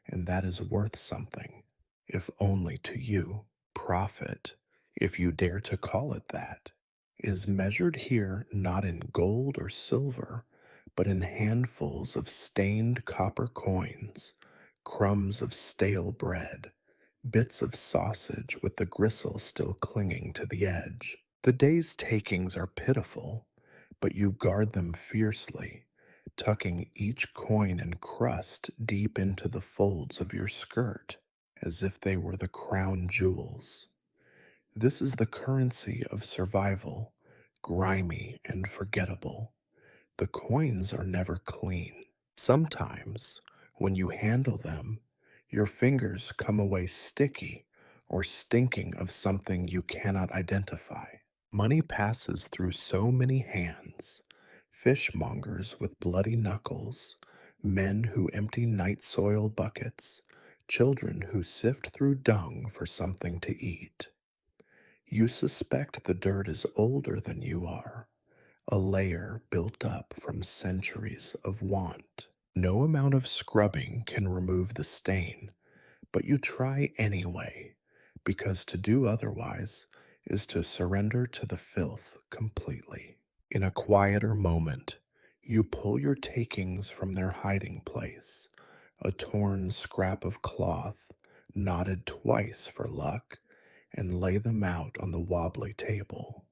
and that is worth something, if only to you. Profit, if you dare to call it that, is measured here not in gold or silver, but in handfuls of stained copper coins, crumbs of stale bread, bits of sausage with the gristle still clinging to the edge. The day's takings are pitiful, but you guard them fiercely, tucking each coin and crust deep into the folds of your skirt as if they were the crown jewels. This is the currency of survival, grimy and forgettable. The coins are never clean. Sometimes, when you handle them, your fingers come away sticky or stinking of something you cannot identify. Money passes through so many hands: fishmongers with bloody knuckles, men who empty night soil buckets, children who sift through dung for something to eat. You suspect the dirt is older than you are, a layer built up from centuries of want. No amount of scrubbing can remove the stain, but you try anyway, because to do otherwise is to surrender to the filth completely. In a quieter moment, you pull your takings from their hiding place, a torn scrap of cloth, knotted twice for luck, and lay them out on the wobbly table.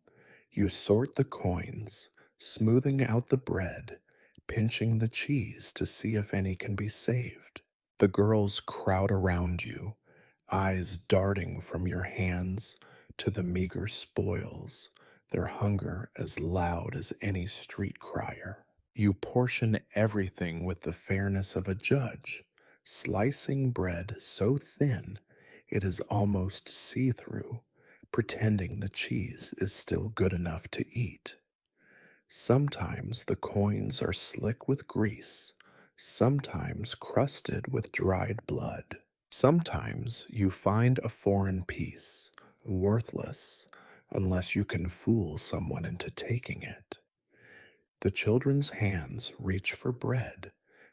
You sort the coins, smoothing out the bread, pinching the cheese to see if any can be saved. The girls crowd around you, eyes darting from your hands to the meager spoils, their hunger as loud as any street crier. You portion everything with the fairness of a judge, slicing bread so thin it is almost see through, pretending the cheese is still good enough to eat. Sometimes the coins are slick with grease, sometimes crusted with dried blood. Sometimes you find a foreign piece, worthless, unless you can fool someone into taking it. The children's hands reach for bread,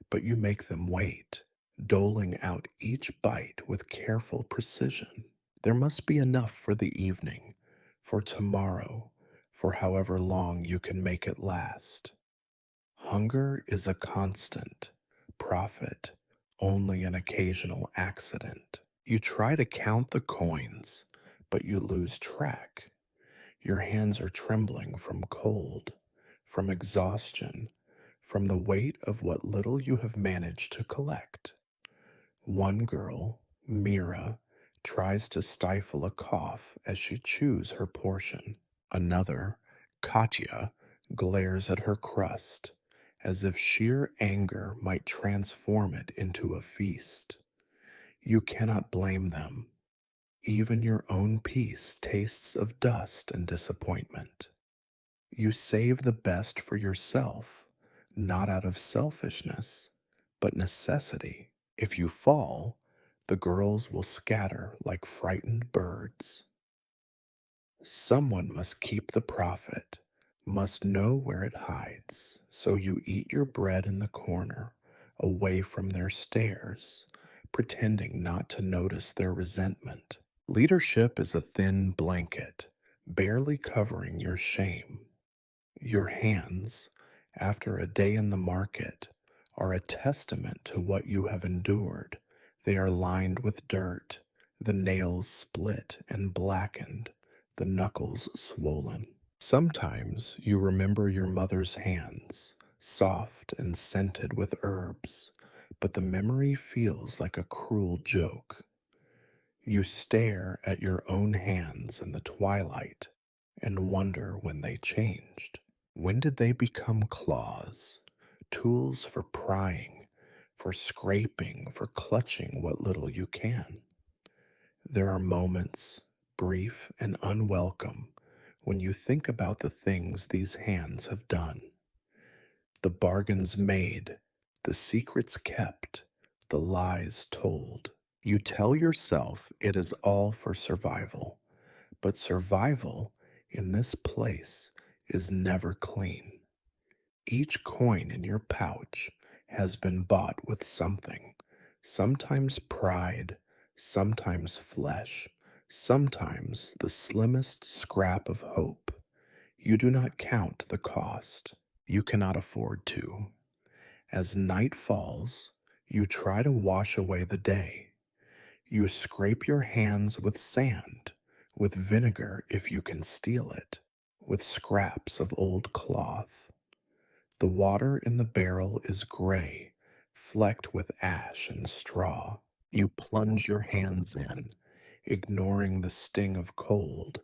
but you make them wait, doling out each bite with careful precision. There must be enough for the evening, for tomorrow, for however long you can make it last. Hunger is a constant, profit only an occasional accident. You try to count the coins, but you lose track. Your hands are trembling from cold, from exhaustion, from the weight of what little you have managed to collect. One girl, Mira, tries to stifle a cough as she chews her portion. Another, Katya, glares at her crust, as if sheer anger might transform it into a feast. You cannot blame them. Even your own peace tastes of dust and disappointment. You save the best for yourself, not out of selfishness, but necessity. If you fall, the girls will scatter like frightened birds. Someone must keep the profit, must know where it hides, so you eat your bread in the corner, away from their stares, pretending not to notice their resentment. Leadership is a thin blanket, barely covering your shame. Your hands, after a day in the market, are a testament to what you have endured. They are lined with dirt, the nails split and blackened, the knuckles swollen. Sometimes you remember your mother's hands, soft and scented with herbs, but the memory feels like a cruel joke. You stare at your own hands in the twilight and wonder when they changed. When did they become claws, tools for prying, for scraping, for clutching what little you can? There are moments, brief and unwelcome, when you think about the things these hands have done. The bargains made, the secrets kept, the lies told. You tell yourself it is all for survival, but survival in this place is never clean. Each coin in your pouch has been bought with something, sometimes pride, sometimes flesh, sometimes the slimmest scrap of hope. You do not count the cost. You cannot afford to. As night falls, you try to wash away the day. You scrape your hands with sand, with vinegar if you can steal it, with scraps of old cloth. The water in the barrel is gray, flecked with ash and straw. You plunge your hands in, ignoring the sting of cold,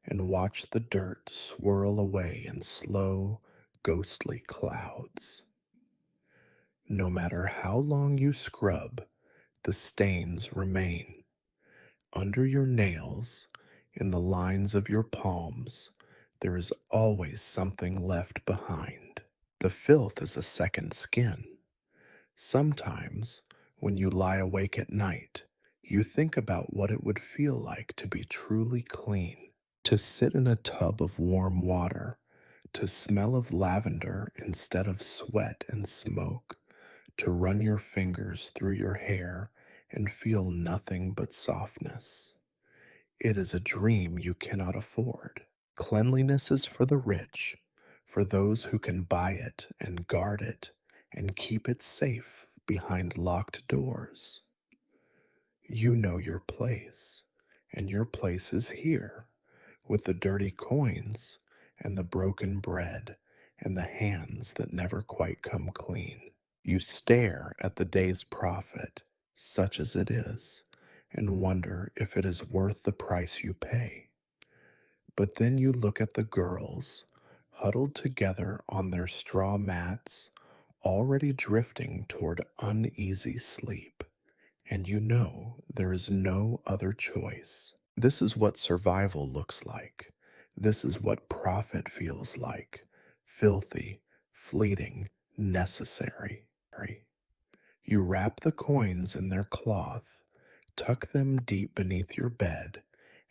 and watch the dirt swirl away in slow, ghostly clouds. No matter how long you scrub, the stains remain. Under your nails, in the lines of your palms, there is always something left behind. The filth is a second skin. Sometimes, when you lie awake at night, you think about what it would feel like to be truly clean, to sit in a tub of warm water, to smell of lavender instead of sweat and smoke, to run your fingers through your hair and feel nothing but softness. It is a dream you cannot afford. Cleanliness is for the rich, for those who can buy it and guard it and keep it safe behind locked doors. You know your place, and your place is here, with the dirty coins and the broken bread and the hands that never quite come clean. You stare at the day's profit, such as it is, and wonder if it is worth the price you pay. But then you look at the girls, huddled together on their straw mats, already drifting toward uneasy sleep, and you know there is no other choice. This is what survival looks like. This is what profit feels like: filthy, fleeting, necessary. You wrap the coins in their cloth, tuck them deep beneath your bed,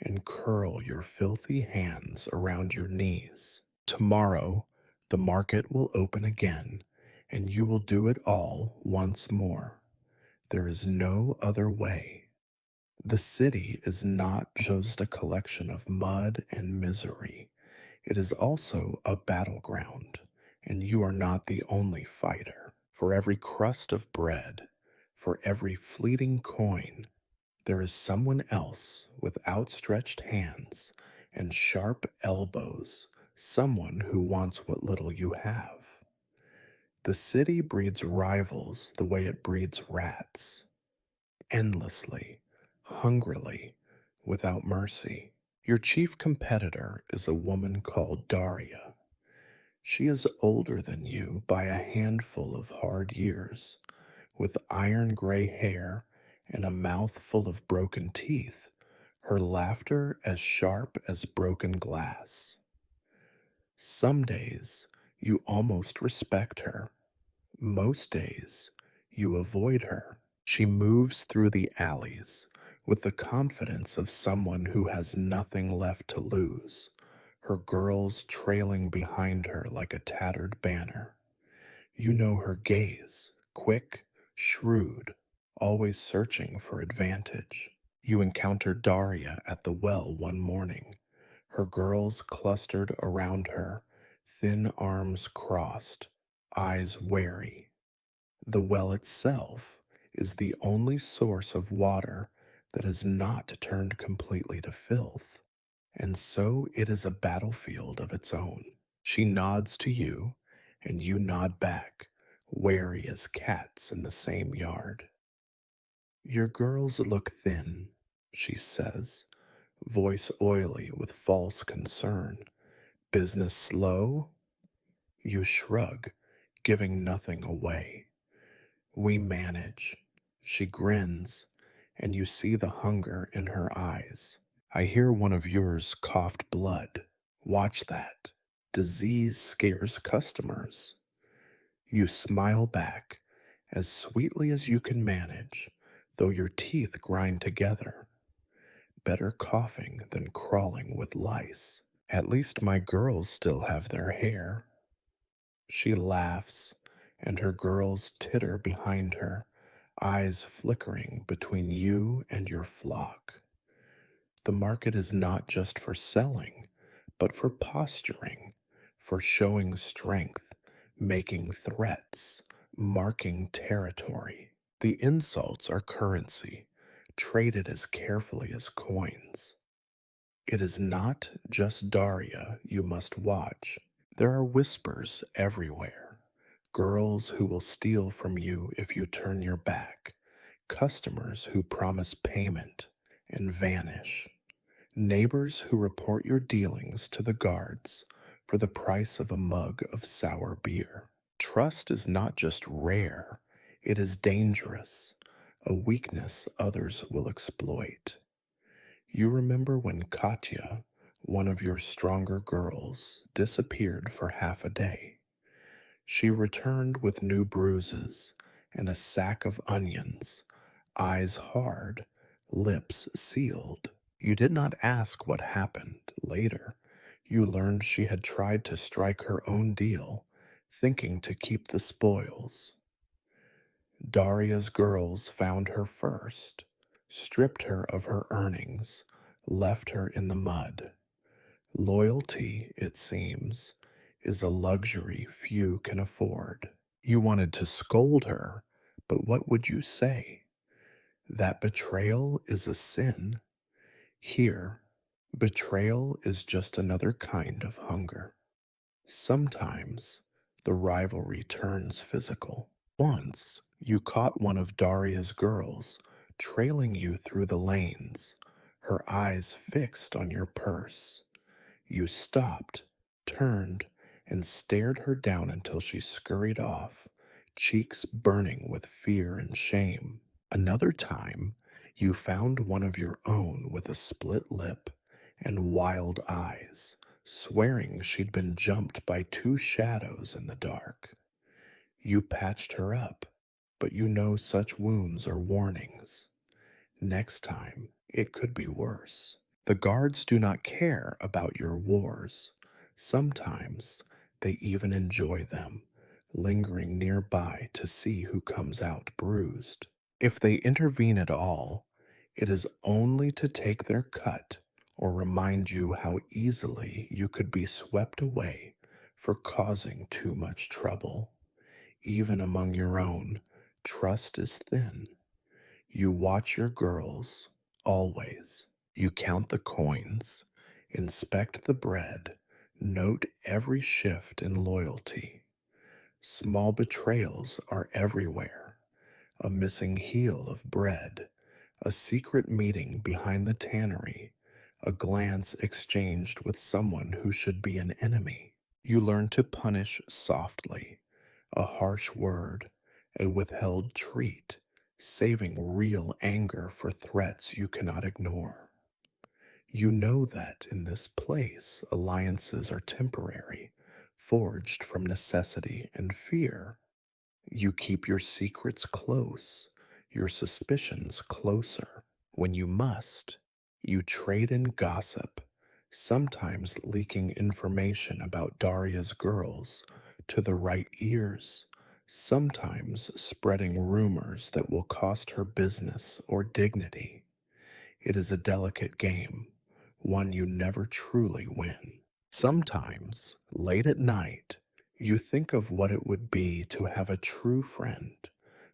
and curl your filthy hands around your knees. Tomorrow, the market will open again, and you will do it all once more. There is no other way. The city is not just a collection of mud and misery. It is also a battleground, and you are not the only fighter. For every crust of bread, for every fleeting coin, there is someone else with outstretched hands and sharp elbows, someone who wants what little you have. The city breeds rivals the way it breeds rats, endlessly, hungrily, without mercy. Your chief competitor is a woman called Daria. She is older than you by a handful of hard years, with iron gray hair and a mouth full of broken teeth, her laughter as sharp as broken glass. Some days you almost respect her. Most days you avoid her. She moves through the alleys with the confidence of someone who has nothing left to lose, her girls trailing behind her like a tattered banner. You know her gaze, quick, shrewd, always searching for advantage. You encounter Daria at the well one morning, her girls clustered around her, thin arms crossed, eyes wary. The well itself is the only source of water that has not turned completely to filth, and so it is a battlefield of its own. She nods to you, and you nod back, wary as cats in the same yard. Your girls look thin, she says, voice oily with false concern. Business slow? You shrug, giving nothing away. We manage. She grins, and you see the hunger in her eyes. I hear one of yours coughed blood. Watch that. Disease scares customers. You smile back, as sweetly as you can manage, though your teeth grind together. Better coughing than crawling with lice. At least my girls still have their hair. She laughs, and her girls titter behind her, eyes flickering between you and your flock. The market is not just for selling, but for posturing, for showing strength, making threats, marking territory. The insults are currency, traded as carefully as coins. It is not just Daria you must watch. There are whispers everywhere. Girls who will steal from you if you turn your back. Customers who promise payment and vanish. Neighbors who report your dealings to the guards for the price of a mug of sour beer. Trust is not just rare, it is dangerous, a weakness others will exploit. You remember when Katya, one of your stronger girls, disappeared for half a day. She returned with new bruises and a sack of onions, eyes hard, lips sealed. You did not ask what happened later. You learned she had tried to strike her own deal, thinking to keep the spoils. Daria's girls found her first, stripped her of her earnings, left her in the mud. Loyalty, it seems, is a luxury few can afford. You wanted to scold her, but what would you say? That betrayal is a sin. Here, betrayal is just another kind of hunger. Sometimes the rivalry turns physical. Once you caught one of Daria's girls trailing you through the lanes, her eyes fixed on your purse. You stopped, turned, and stared her down until she scurried off, cheeks burning with fear and shame. Another time, you found one of your own with a split lip and wild eyes, swearing she'd been jumped by two shadows in the dark. You patched her up, but you know such wounds are warnings. Next time, it could be worse. The guards do not care about your wars. Sometimes they even enjoy them, lingering nearby to see who comes out bruised. If they intervene at all, it is only to take their cut or remind you how easily you could be swept away for causing too much trouble. Even among your own, trust is thin. You watch your girls, always. You count the coins, inspect the bread, note every shift in loyalty. Small betrayals are everywhere. A missing heel of bread, a secret meeting behind the tannery, a glance exchanged with someone who should be an enemy. You learn to punish softly, a harsh word, a withheld treat, saving real anger for threats you cannot ignore. You know that in this place alliances are temporary, forged from necessity and fear. You keep your secrets close, your suspicions closer. When you must, you trade in gossip, sometimes leaking information about Daria's girls to the right ears, sometimes spreading rumors that will cost her business or dignity. It is a delicate game, one you never truly win. Sometimes, late at night, you think of what it would be to have a true friend,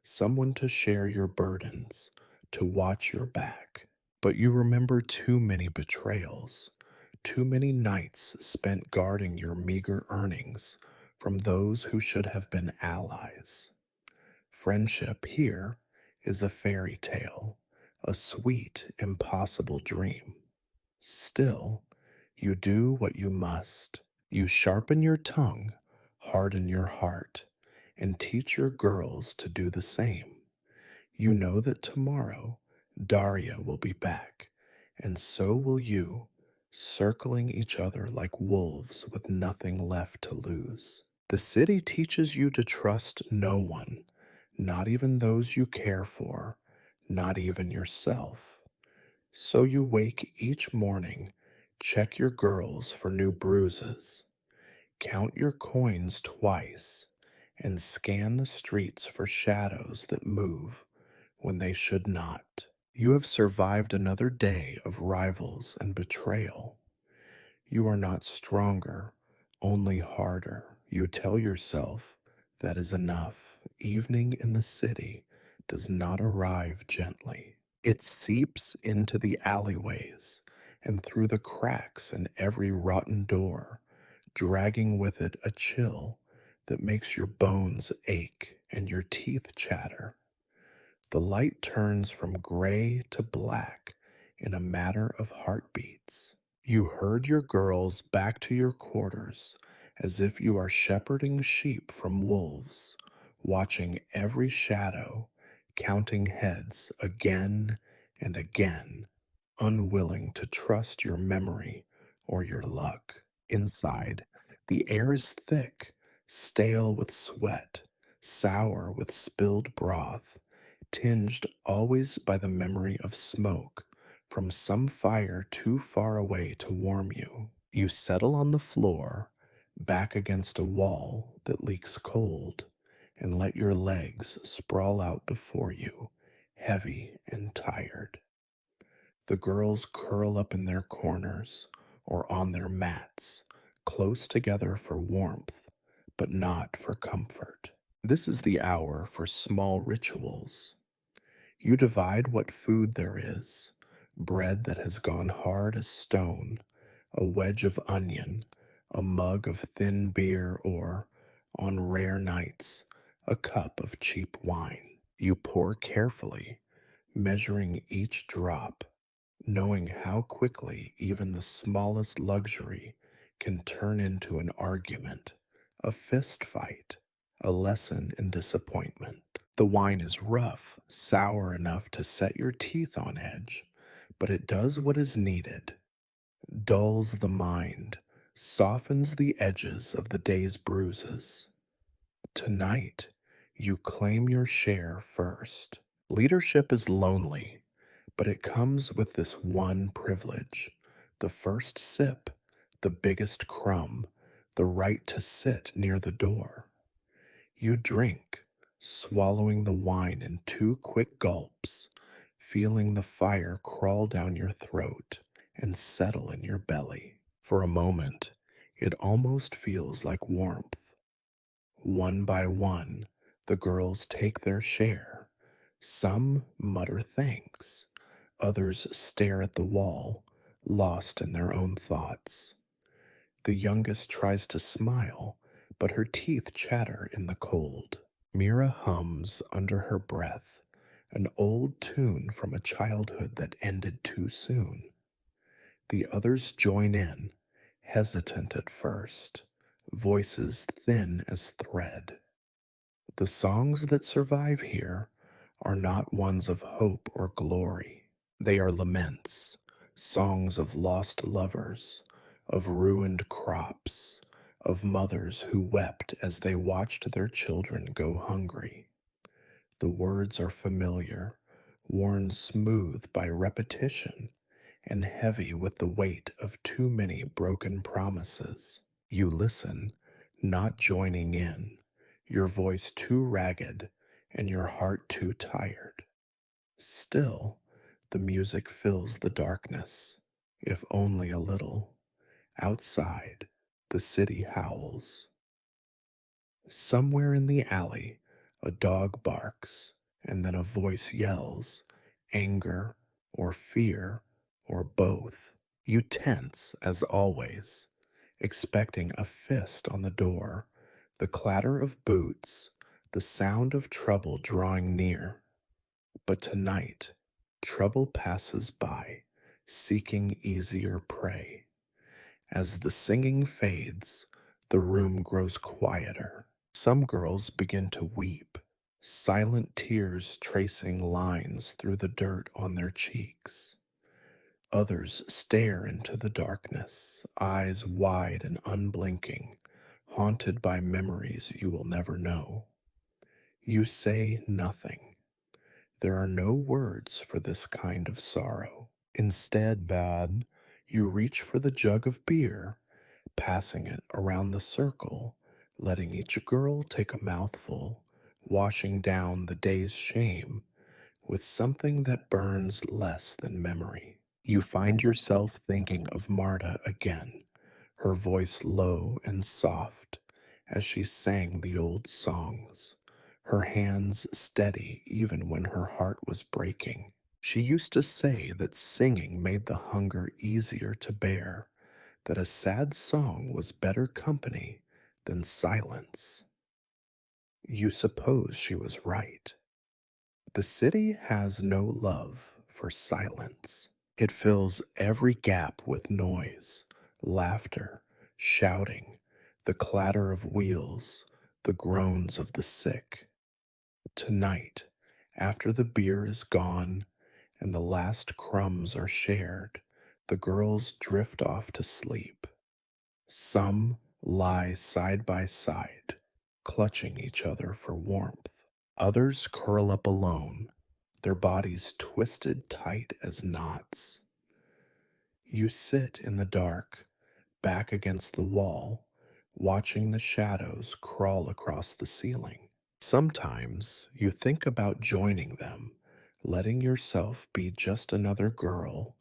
someone to share your burdens, to watch your back. But you remember too many betrayals, too many nights spent guarding your meager earnings from those who should have been allies. Friendship here is a fairy tale, a sweet, impossible dream. Still, you do what you must. You sharpen your tongue, harden your heart, and teach your girls to do the same. You know that tomorrow Daria will be back, and so will you, circling each other like wolves with nothing left to lose. The city teaches you to trust no one, not even those you care for, not even yourself. So you wake each morning, check your girls for new bruises, count your coins twice, and scan the streets for shadows that move when they should not. You have survived another day of rivals and betrayal. You are not stronger, only harder. You tell yourself that is enough. Evening in the city does not arrive gently. It seeps into the alleyways and through the cracks in every rotten door, dragging with it a chill that makes your bones ache and your teeth chatter. The light turns from gray to black in a matter of heartbeats. You herd your girls back to your quarters as if you are shepherding sheep from wolves, watching every shadow, counting heads again and again, unwilling to trust your memory or your luck. Inside, the air is thick, stale with sweat, sour with spilled broth, tinged always by the memory of smoke from some fire too far away to warm you. You settle on the floor, back against a wall that leaks cold, and let your legs sprawl out before you, heavy and tired. The girls curl up in their corners or on their mats, close together for warmth, but not for comfort. This is the hour for small rituals. You divide what food there is: bread that has gone hard as stone, a wedge of onion, a mug of thin beer, or, on rare nights, a cup of cheap wine. You pour carefully, measuring each drop, knowing how quickly even the smallest luxury can turn into an argument, a fist fight, a lesson in disappointment. The wine is rough, sour enough to set your teeth on edge, but it does what is needed: dulls the mind, softens the edges of the day's bruises. Tonight, you claim your share first. Leadership is lonely, but it comes with this one privilege: the first sip, the biggest crumb, the right to sit near the door. You drink, swallowing the wine in two quick gulps, feeling the fire crawl down your throat and settle in your belly. For a moment, it almost feels like warmth. One by one, the girls take their share. Some mutter thanks, others stare at the wall, lost in their own thoughts. The youngest tries to smile, but her teeth chatter in the cold. Mira hums under her breath, an old tune from a childhood that ended too soon. The others join in, hesitant at first, voices thin as thread. The songs that survive here are not ones of hope or glory. They are laments, songs of lost lovers, of ruined crops, of mothers who wept as they watched their children go hungry. The words are familiar, worn smooth by repetition, and heavy with the weight of too many broken promises. You listen, not joining in, your voice too ragged and your heart too tired. Still, the music fills the darkness, if only a little. Outside, the city howls. Somewhere in the alley, a dog barks, and then a voice yells, anger or fear or both. You tense as always, expecting a fist on the door, the clatter of boots, the sound of trouble drawing near. But tonight, trouble passes by, seeking easier prey. As the singing fades, the room grows quieter. Some girls begin to weep, silent tears tracing lines through the dirt on their cheeks. Others stare into the darkness, eyes wide and unblinking, haunted by memories you will never know. You say nothing. There are no words for this kind of sorrow. Instead, bad, you reach for the jug of beer, passing it around the circle, letting each girl take a mouthful, washing down the day's shame with something that burns less than memory. You find yourself thinking of Marta again, her voice low and soft as she sang the old songs, her hands steady even when her heart was breaking. She used to say that singing made the hunger easier to bear, that a sad song was better company than silence. You suppose she was right. The city has no love for silence. It fills every gap with noise, laughter, shouting, the clatter of wheels, the groans of the sick. Tonight, after the beer is gone and the last crumbs are shared, the girls drift off to sleep. Some lie side by side, clutching each other for warmth. Others curl up alone, their bodies twisted tight as knots. You sit in the dark, back against the wall, watching the shadows crawl across the ceiling. Sometimes you think about joining them, letting yourself be just another girl,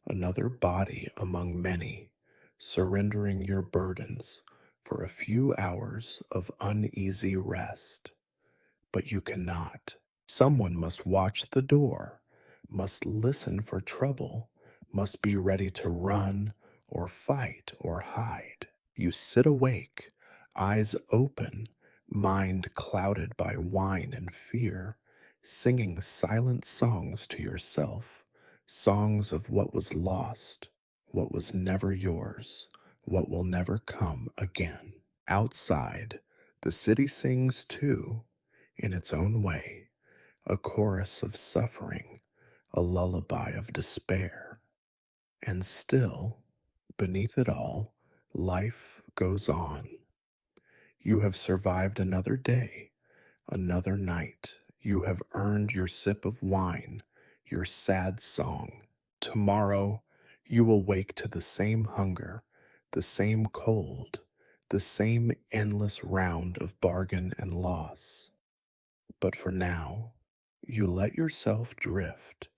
another body among many, surrendering your burdens for a few hours of uneasy rest. But you cannot. Someone must watch the door, must listen for trouble, must be ready to run or fight or hide. You sit awake, eyes open, mind clouded by wine and fear, singing silent songs to yourself, songs of what was lost, what was never yours, what will never come again. Outside, the city sings too, in its own way, a chorus of suffering, a lullaby of despair. And still, beneath it all, life goes on. You have survived another day, another night. You have earned your sip of wine, your sad song. Tomorrow, you will wake to the same hunger, the same cold, the same endless round of bargain and loss. But for now, you let yourself drift,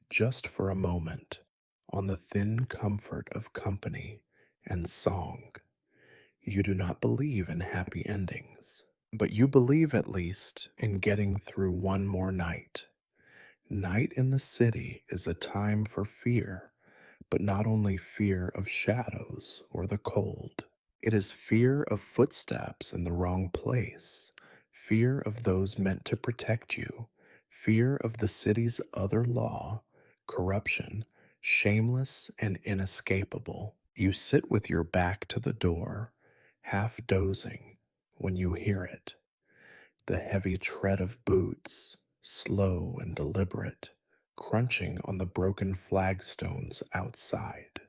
just for a moment, on the thin comfort of company and song. You do not believe in happy endings, but you believe at least in getting through one more night. Night in the city is a time for fear, but not only fear of shadows or the cold. It is fear of footsteps in the wrong place, fear of those meant to protect you, fear of the city's other law, corruption, shameless and inescapable. You sit with your back to the door, half dozing, when you hear it, the heavy tread of boots, slow and deliberate, crunching on the broken flagstones outside.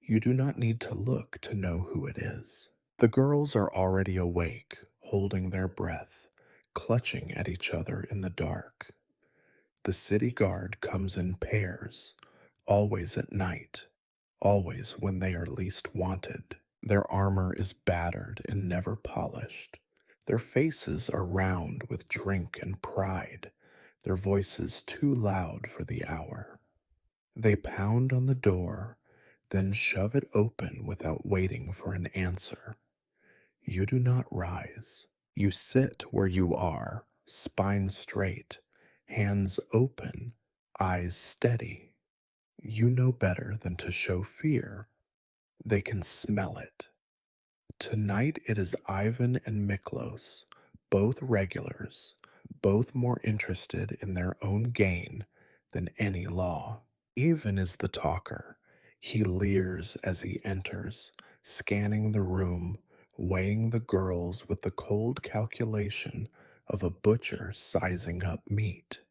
You do not need to look to know who it is. The girls are already awake, holding their breath, clutching at each other in the dark. The city guard comes in pairs, always at night, always when they are least wanted. Their armor is battered and never polished. Their faces are round with drink and pride, their voices too loud for the hour. They pound on the door, then shove it open without waiting for an answer. You do not rise. You sit where you are, spine straight, hands open, eyes steady. You know better than to show fear. They can smell it. Tonight it is Ivan and Miklos, both regulars, both more interested in their own gain than any law. Ivan is the talker. He leers as he enters, scanning the room, weighing the girls with the cold calculation of a butcher sizing up meat.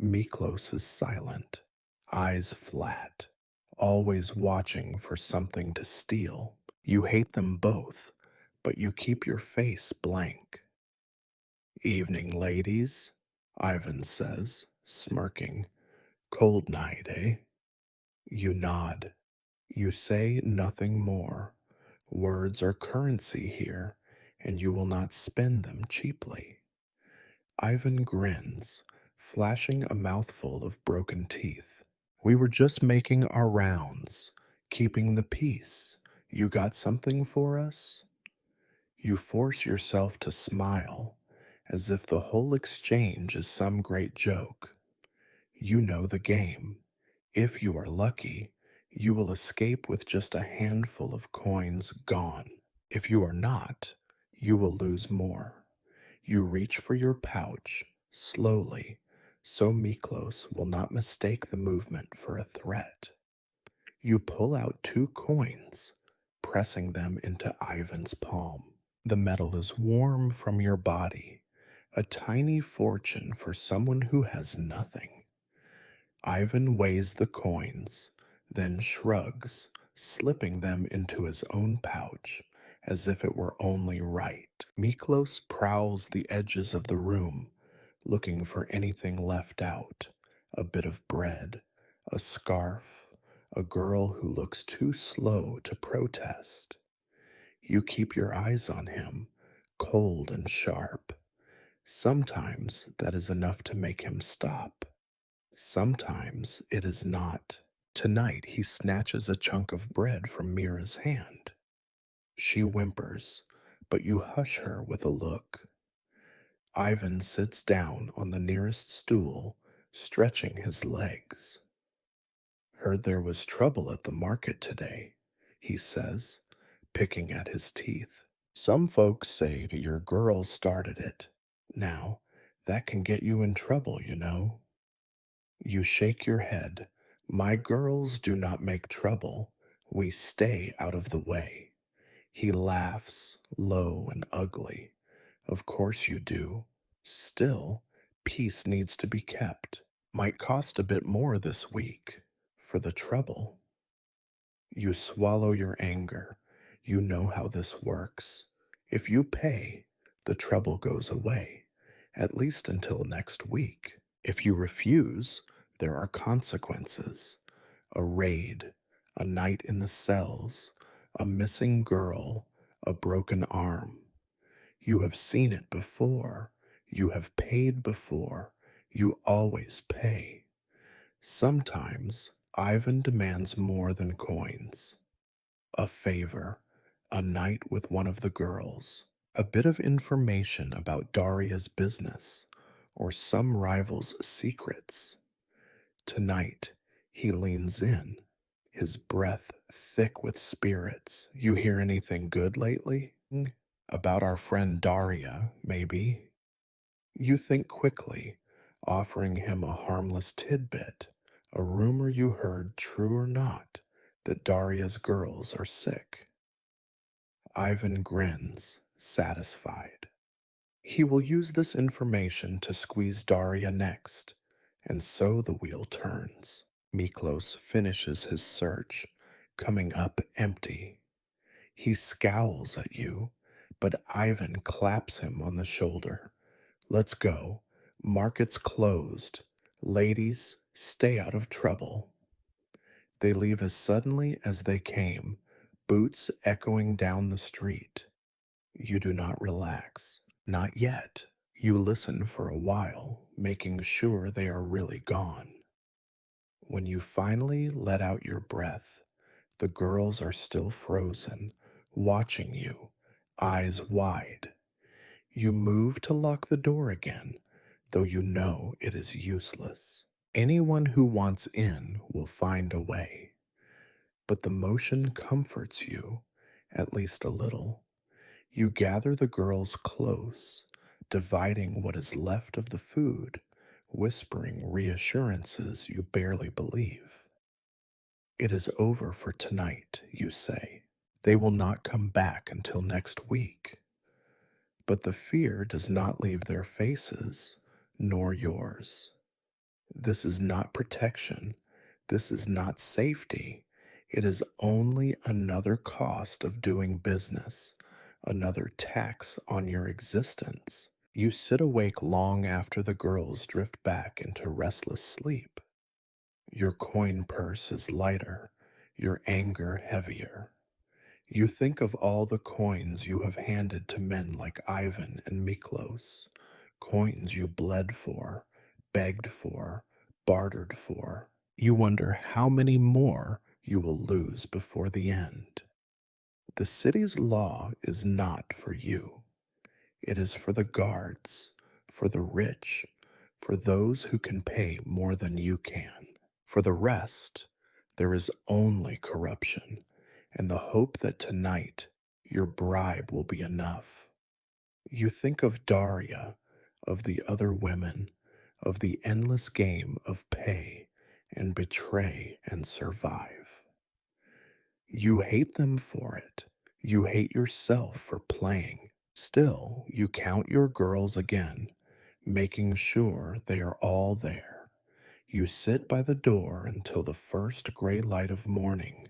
Miklos is silent, eyes flat, always watching for something to steal. You hate them both, but you keep your face blank. Evening, ladies, Ivan says, smirking. Cold night, eh? You nod. You say nothing more. Words are currency here, and you will not spend them cheaply. Ivan grins, flashing a mouthful of broken teeth. We were just making our rounds, keeping the peace. You got something for us? You force yourself to smile, as if the whole exchange is some great joke. You know the game. If you are lucky, you will escape with just a handful of coins gone. If you are not, you will lose more. You reach for your pouch slowly, so Miklos will not mistake the movement for a threat. You pull out two coins, pressing them into Ivan's palm. The metal is warm from your body, a tiny fortune for someone who has nothing. Ivan weighs the coins, then shrugs, slipping them into his own pouch as if it were only right. Miklos prowls the edges of the room, looking for anything left out: a bit of bread, a scarf, a girl who looks too slow to protest. You keep your eyes on him, cold and sharp. Sometimes that is enough to make him stop. Sometimes it is not. Tonight he snatches a chunk of bread from Mira's hand. She whimpers, but you hush her with a look. Ivan sits down on the nearest stool, stretching his legs. Heard there was trouble at the market today, he says, picking at his teeth. Some folks say that your girl started it. Now, that can get you in trouble, you know. You shake your head. My girls do not make trouble. We stay out of the way. He laughs, low and ugly. Of course you do. Still, peace needs to be kept. Might cost a bit more this week for the trouble. You swallow your anger. You know how this works. If you pay, the trouble goes away, at least until next week. If you refuse, there are consequences: a raid, a night in the cells, a missing girl, a broken arm. You have seen it before. You have paid before. You always pay. Sometimes Ivan demands more than coins: a favor, a night with one of the girls, a bit of information about Daria's business, or some rival's secrets. Tonight, he leans in, his breath thick with spirits. You hear anything good lately? About our friend Daria, maybe? You think quickly, offering him a harmless tidbit, a rumor you heard, true or not, that Daria's girls are sick. Ivan grins, satisfied. He will use this information to squeeze Daria next, and so the wheel turns. Miklos finishes his search, coming up empty. He scowls at you, but Ivan claps him on the shoulder. Let's go. Market's closed. Ladies, stay out of trouble. They leave as suddenly as they came, boots echoing down the street. You do not relax. Not yet. You listen for a while, making sure they are really gone. When you finally let out your breath, the girls are still frozen, watching you, eyes wide. You move to lock the door again, though you know it is useless. Anyone who wants in will find a way. But the motion comforts you, at least a little. You gather the girls close, dividing what is left of the food, whispering reassurances you barely believe. It is over for tonight, you say. They will not come back until next week. But the fear does not leave their faces, nor yours. This is not protection. This is not safety. It is only another cost of doing business, another tax on your existence. You sit awake long after the girls drift back into restless sleep. Your coin purse is lighter, your anger heavier. You think of all the coins you have handed to men like Ivan and Miklos, coins you bled for, begged for, bartered for. You wonder how many more you will lose before the end. The city's law is not for you. It is for the guards, for the rich, for those who can pay more than you can. For the rest, there is only corruption and the hope that tonight your bribe will be enough. You think of Daria, of the other women, of the endless game of pay and betray and survive. You hate them for it. You hate yourself for playing. Still, you count your girls again, making sure they are all there. You sit by the door until the first gray light of morning,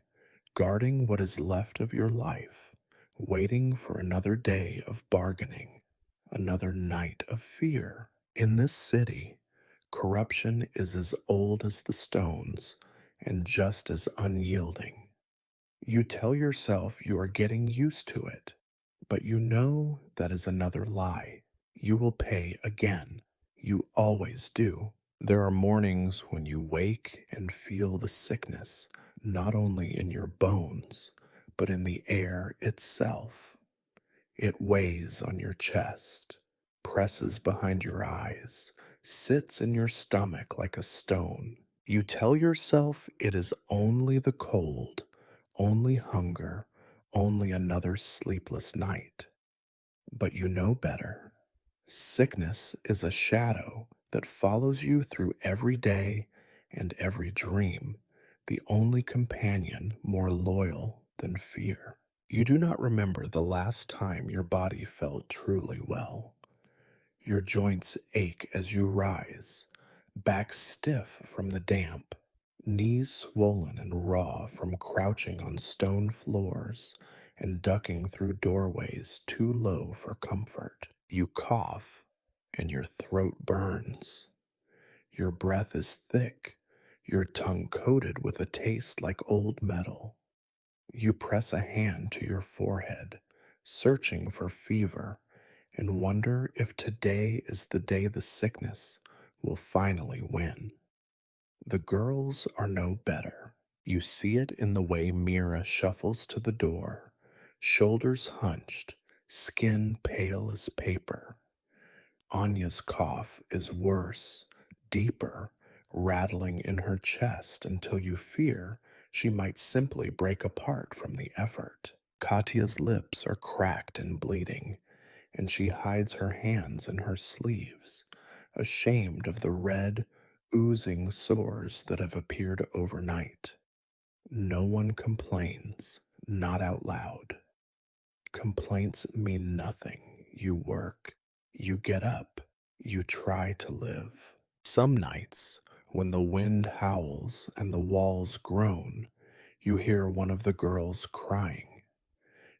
guarding what is left of your life, waiting for another day of bargaining, another night of fear. In this city, corruption is as old as the stones and just as unyielding. You tell yourself you are getting used to it, but you know that is another lie. You will pay again. You always do. There are mornings when you wake and feel the sickness, not only in your bones, but in the air itself. It weighs on your chest, presses behind your eyes, sits in your stomach like a stone. You tell yourself it is only the cold, only hunger, only another sleepless night. But you know better. Sickness is a shadow that follows you through every day and every dream, the only companion more loyal than fear. You do not remember the last time your body felt truly well. Your joints ache as you rise, back stiff from the damp, knees swollen and raw from crouching on stone floors and ducking through doorways too low for comfort. You cough, and your throat burns. Your breath is thick, your tongue coated with a taste like old metal. You press a hand to your forehead, searching for fever, and wonder if today is the day the sickness will finally win. The girls are no better. You see it in the way Mira shuffles to the door, shoulders hunched, skin pale as paper. Anya's cough is worse, deeper, rattling in her chest until you fear she might simply break apart from the effort. Katya's lips are cracked and bleeding, and she hides her hands in her sleeves, ashamed of the red, oozing sores that have appeared overnight. No one complains, not out loud. Complaints mean nothing. You work, you get up, you try to live. Some nights, when the wind howls and the walls groan, you hear one of the girls crying.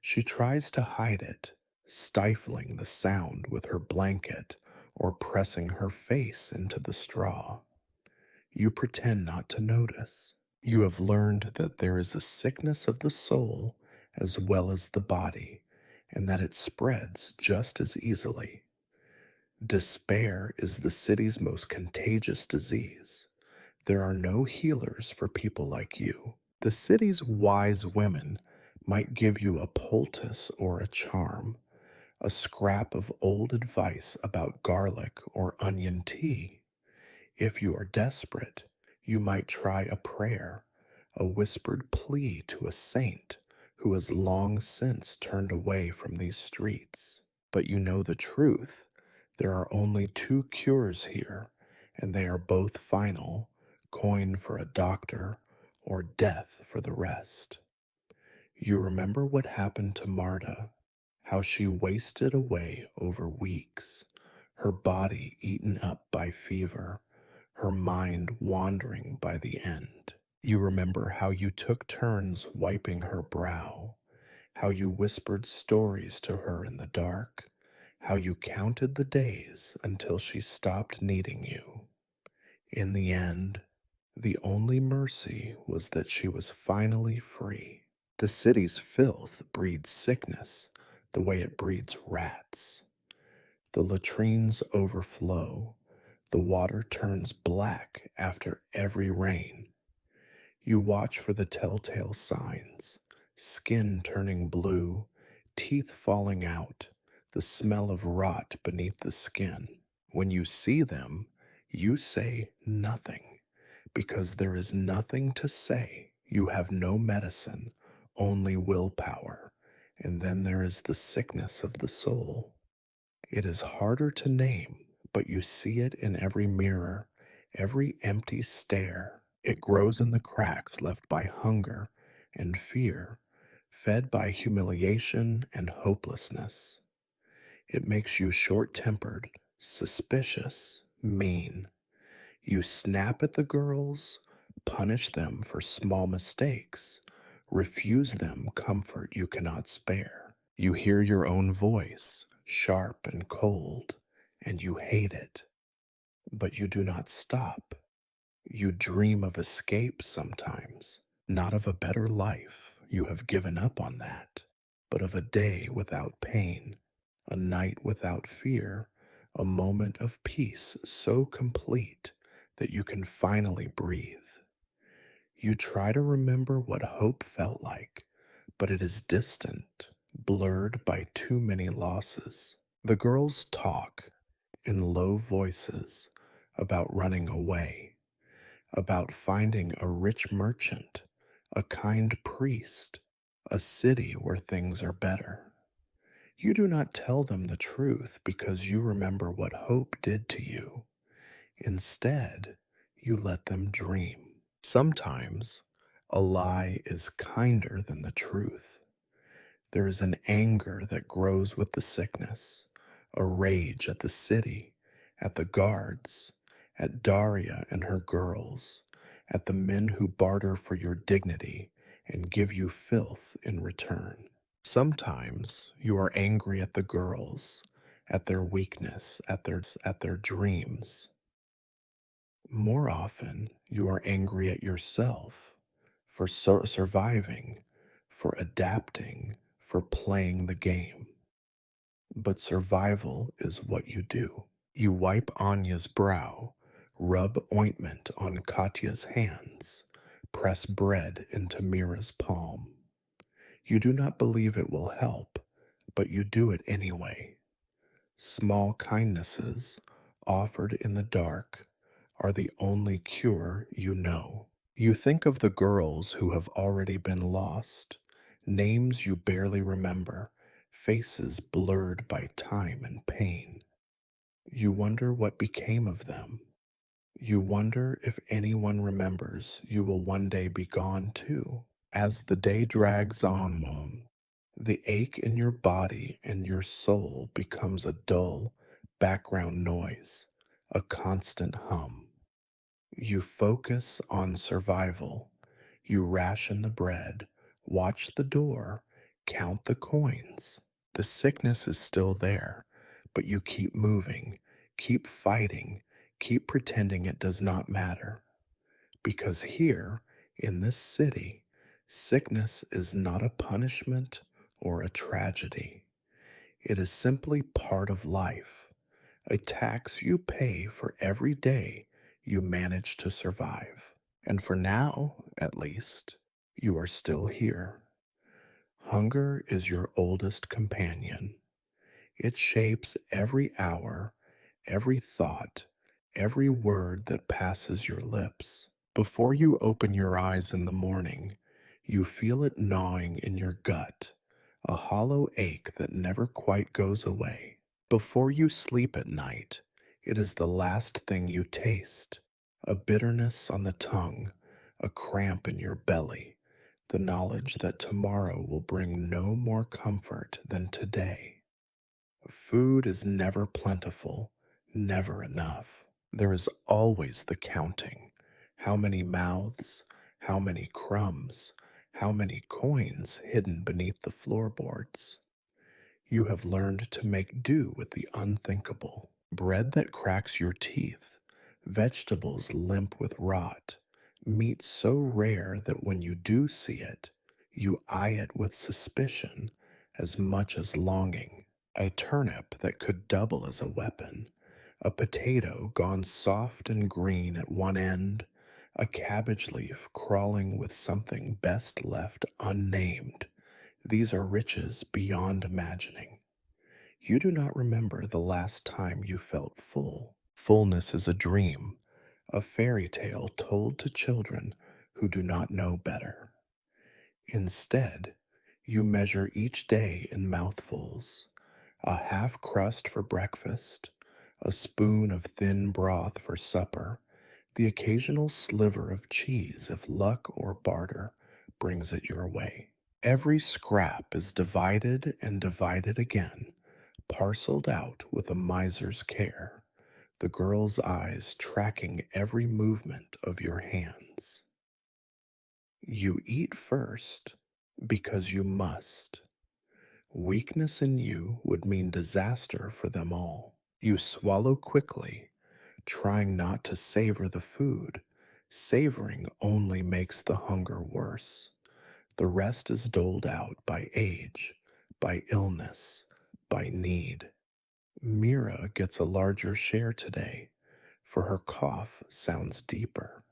She tries to hide it, stifling the sound with her blanket or pressing her face into the straw. You pretend not to notice. You have learned that there is a sickness of the soul as well as the body, and that it spreads just as easily. Despair is the city's most contagious disease. There are no healers for people like you. The city's wise women might give you a poultice or a charm, a scrap of old advice about garlic or onion tea. If you are desperate, you might try a prayer, a whispered plea to a saint who has long since turned away from these streets. But you know the truth. There are only two cures here, and they are both final, coin for a doctor or death for the rest. You remember what happened to Marta, how she wasted away over weeks, her body eaten up by fever, her mind wandering by the end. You remember how you took turns wiping her brow, how you whispered stories to her in the dark, how you counted the days until she stopped needing you. In the end, the only mercy was that she was finally free. The city's filth breeds sickness the way it breeds rats. The latrines overflow. The water turns black after every rain. You watch for the telltale signs: skin turning blue, teeth falling out, the smell of rot beneath the skin. When you see them, You say nothing because there is nothing to say. You have no medicine, only willpower. And then there is the sickness of the soul. It is harder to name, but you see it in every mirror, every empty stare. It grows in the cracks left by hunger and fear, fed by humiliation and hopelessness. It makes you short tempered, suspicious, mean. You snap at the girls, punish them for small mistakes, refuse them comfort you cannot spare. You hear your own voice, sharp and cold, and you hate it. But you do not stop. You dream of escape sometimes, not of a better life. You have given up on that, but of a day without pain, a night without fear, a moment of peace so complete that you can finally breathe. You try to remember what hope felt like, but it is distant, blurred by too many losses. The girls talk in low voices about running away, about finding a rich merchant, a kind priest, a city where things are better. You do not tell them the truth because you remember what hope did to you. Instead, you let them dream. Sometimes a lie is kinder than the truth. There is an anger that grows with the sickness, a rage at the city, at the guards, at Daria and her girls, at the men who barter for your dignity and give you filth in return. Sometimes you are angry at the girls, at their weakness, at their dreams. More often, you are angry at yourself for surviving, for adapting, for playing the game. But survival is what you do. You wipe Anya's brow, rub ointment on Katya's hands, press bread into Mira's palm. You do not believe it will help, but you do it anyway. Small kindnesses, offered in the dark, are the only cure you know. You think of the girls who have already been lost, names you barely remember, faces blurred by time and pain. You wonder what became of them. You wonder if anyone remembers you will one day be gone too. As the day drags on, Mom, the ache in your body and your soul becomes a dull background noise, a constant hum. You focus on survival. You ration the bread, watch the door, count the coins. The sickness is still there, but you keep moving, keep fighting, keep pretending it does not matter. Because here, in this city, sickness is not a punishment or a tragedy. It is simply part of life, a tax you pay for every day you manage to survive. And for now, at least, you are still here. Hunger is your oldest companion. It shapes every hour, every thought, every word that passes your lips. Before you open your eyes in the morning, you feel it gnawing in your gut, a hollow ache that never quite goes away. Before you sleep at night, it is the last thing you taste, a bitterness on the tongue, a cramp in your belly, the knowledge that tomorrow will bring no more comfort than today. Food is never plentiful, never enough. There is always the counting. How many mouths, how many crumbs, how many coins hidden beneath the floorboards. You have learned to make do with the unthinkable. Bread that cracks your teeth, vegetables limp with rot, meat so rare that when you do see it, you eye it with suspicion as much as longing. A turnip that could double as a weapon, a potato gone soft and green at one end, a cabbage leaf crawling with something best left unnamed. These are riches beyond imagining. You do not remember the last time you felt full. Fullness is a dream, a fairy tale told to children who do not know better. Instead, you measure each day in mouthfuls, a half crust for breakfast, a spoon of thin broth for supper, the occasional sliver of cheese if luck or barter brings it your way. Every scrap is divided and divided again, parceled out with a miser's care, the girl's eyes tracking every movement of your hands. You eat first because you must. Weakness in you would mean disaster for them all. You swallow quickly, trying not to savor the food. Savoring only makes the hunger worse. The rest is doled out by age, by illness, by need. Mira gets a larger share today, for her cough sounds deeper.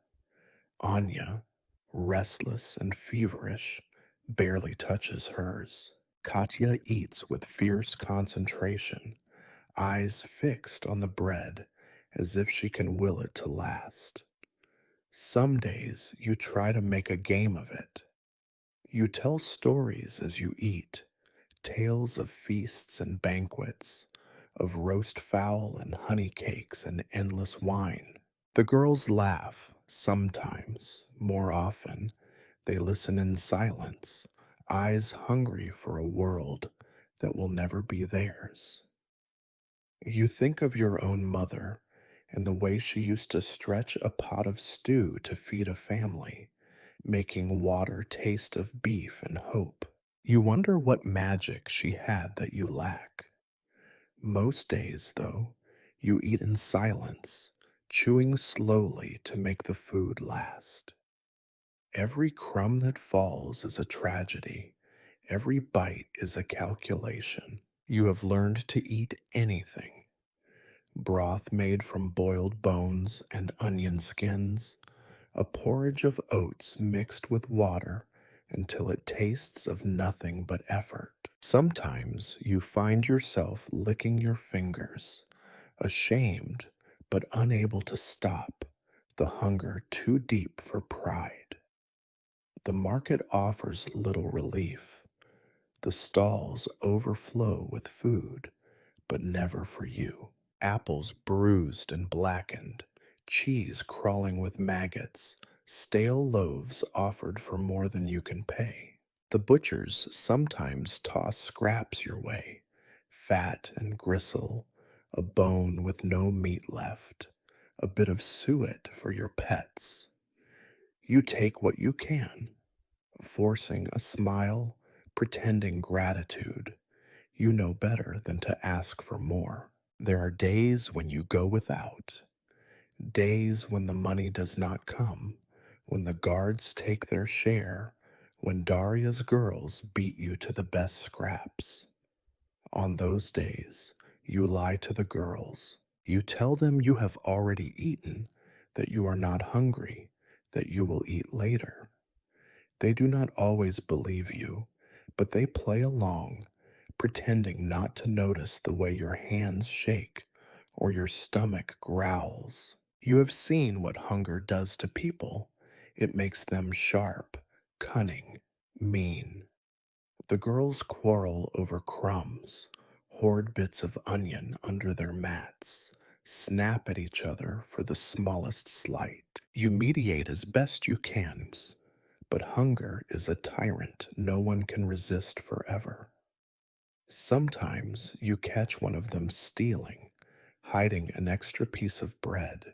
Anya, restless and feverish, barely touches hers. Katya eats with fierce concentration, eyes fixed on the bread as if she can will it to last. Some days you try to make a game of it. You tell stories as you eat, tales of feasts and banquets, of roast fowl and honey cakes and endless wine. The girls laugh, sometimes, more often. They listen in silence, eyes hungry for a world that will never be theirs. You think of your own mother and the way she used to stretch a pot of stew to feed a family, making water taste of beef and hope. You wonder what magic she had that you lack. Most days, though, you eat in silence, chewing slowly to make the food last. Every crumb that falls is a tragedy. Every bite is a calculation. You have learned to eat anything. Broth made from boiled bones and onion skins, a porridge of oats mixed with water until it tastes of nothing but effort. Sometimes you find yourself licking your fingers, ashamed but unable to stop, the hunger too deep for pride. The market offers little relief. The stalls overflow with food, but never for you. Apples bruised and blackened, cheese crawling with maggots, stale loaves offered for more than you can pay. The butchers sometimes toss scraps your way, fat and gristle, a bone with no meat left, a bit of suet for your pets. You take what you can, forcing a smile, pretending gratitude. You know better than to ask for more. There are days when you go without, days when the money does not come, when the guards take their share, when Daria's girls beat you to the best scraps. On those days, you lie to the girls. You tell them you have already eaten, that you are not hungry, that you will eat later. They do not always believe you, but they play along, pretending not to notice the way your hands shake or your stomach growls. You have seen what hunger does to people. It makes them sharp, cunning, mean. The girls quarrel over crumbs, hoard bits of onion under their mats, snap at each other for the smallest slight. You mediate as best you can, but hunger is a tyrant no one can resist forever. Sometimes you catch one of them stealing, hiding an extra piece of bread.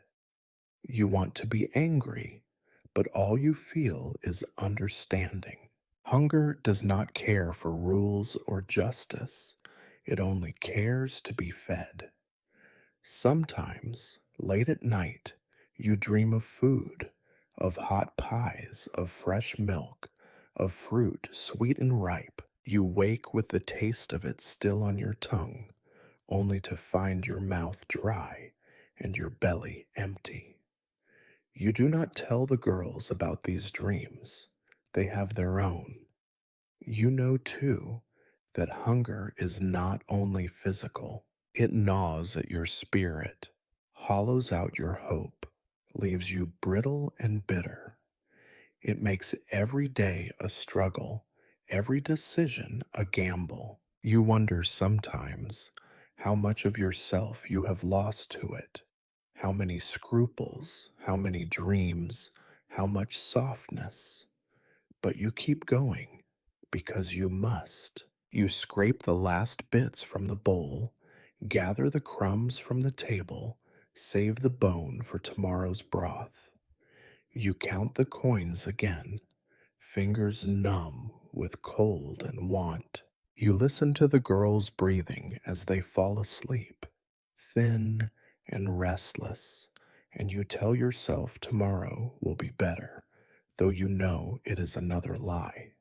You want to be angry, but all you feel is understanding. Hunger does not care for rules or justice, it only cares to be fed. Sometimes, late at night, you dream of food, of hot pies, of fresh milk, of fruit sweet and ripe. You wake with the taste of it still on your tongue, only to find your mouth dry and your belly empty. You do not tell the girls about these dreams. They have their own. You know, too, that hunger is not only physical, it gnaws at your spirit. hollows out your hope, leaves you brittle and bitter. It makes every day a struggle, every decision a gamble. You wonder sometimes how much of yourself you have lost to it, how many scruples, how many dreams, how much softness. But you keep going because you must. You scrape the last bits from the bowl, gather the crumbs from the table, save the bone for tomorrow's broth. You count the coins again, fingers numb with cold and want. You listen to the girls breathing as they fall asleep, thin and restless, and you tell yourself tomorrow will be better, though you know it is another lie.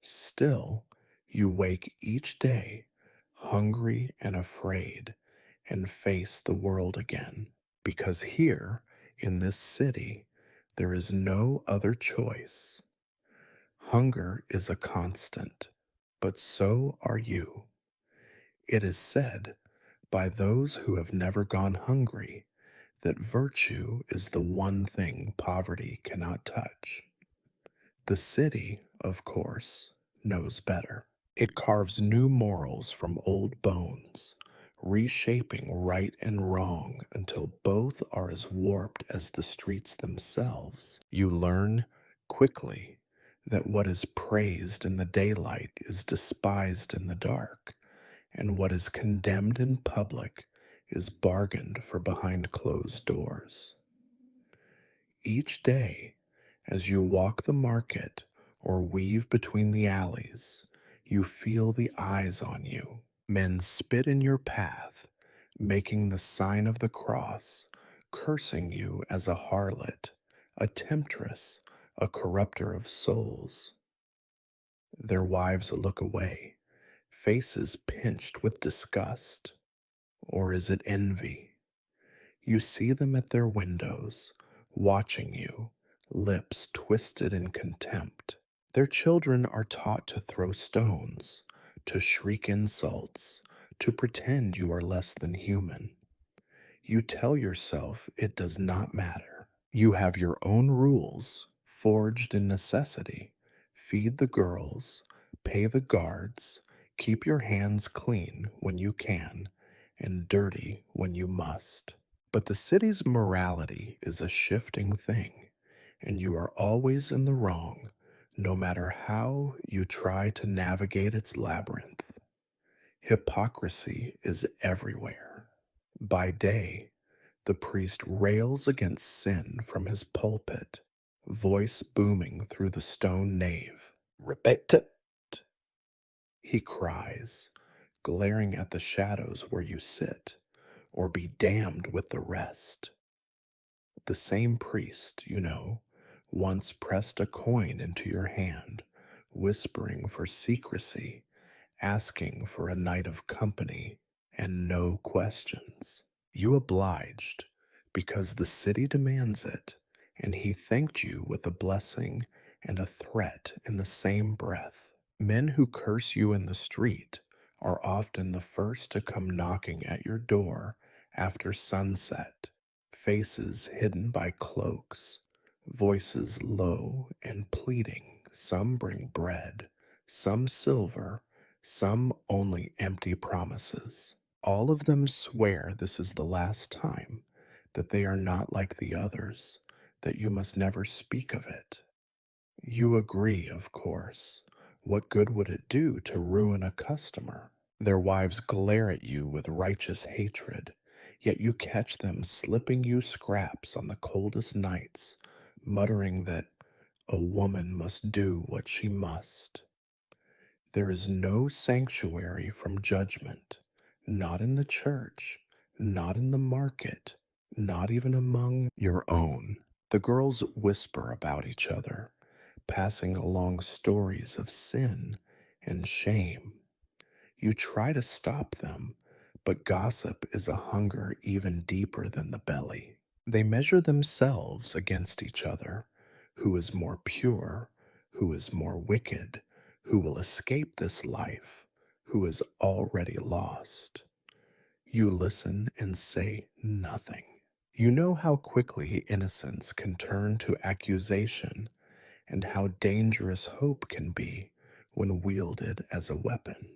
Still, you wake each day, hungry and afraid, and face the world again, because here, in this city, there is no other choice. Hunger is a constant, but so are you. It is said by those who have never gone hungry that virtue is the one thing poverty cannot touch. The city, of course, knows better. It carves new morals from old bones, reshaping right and wrong until both are as warped as the streets themselves. You learn quickly that what is praised in the daylight is despised in the dark, and what is condemned in public is bargained for behind closed doors. Each day, as you walk the market or weave between the alleys, you feel the eyes on you. Men spit in your path, making the sign of the cross, cursing you as a harlot, a temptress, a corrupter of souls. Their wives look away, faces pinched with disgust. Or is it envy? You see them at their windows, watching you, lips twisted in contempt. Their children are taught to throw stones, to shriek insults, to pretend you are less than human. You tell yourself it does not matter. You have your own rules, forged in necessity. Feed the girls, pay the guards, keep your hands clean when you can, and dirty when you must. But the city's morality is a shifting thing, and you are always in the wrong, no matter how you try to navigate its labyrinth. Hypocrisy is everywhere. By day, the priest rails against sin from his pulpit, voice booming through the stone nave. Repent it, he cries, glaring at the shadows where you sit, or be damned with the rest. The same priest, you know, once pressed a coin into your hand, whispering for secrecy, asking for a night of company and no questions. You obliged because the city demands it, and he thanked you with a blessing and a threat in the same breath. Men who curse you in the street are often the first to come knocking at your door after sunset, faces hidden by cloaks, voices low and pleading. Some bring bread, some silver, some only empty promises. All of them swear this is the last time, that they are not like the others, that you must never speak of it. You agree, of course. What good would it do to ruin a customer? Their wives glare at you with righteous hatred, yet you catch them slipping you scraps on the coldest nights, muttering that a woman must do what she must. There is no sanctuary from judgment, not in the church, not in the market, not even among your own. The girls whisper about each other, passing along stories of sin and shame. You try to stop them, but gossip is a hunger even deeper than the belly. They measure themselves against each other. Who is more pure? Who is more wicked? Who will escape this life? Who is already lost? You listen and say nothing. You know how quickly innocence can turn to accusation and how dangerous hope can be when wielded as a weapon.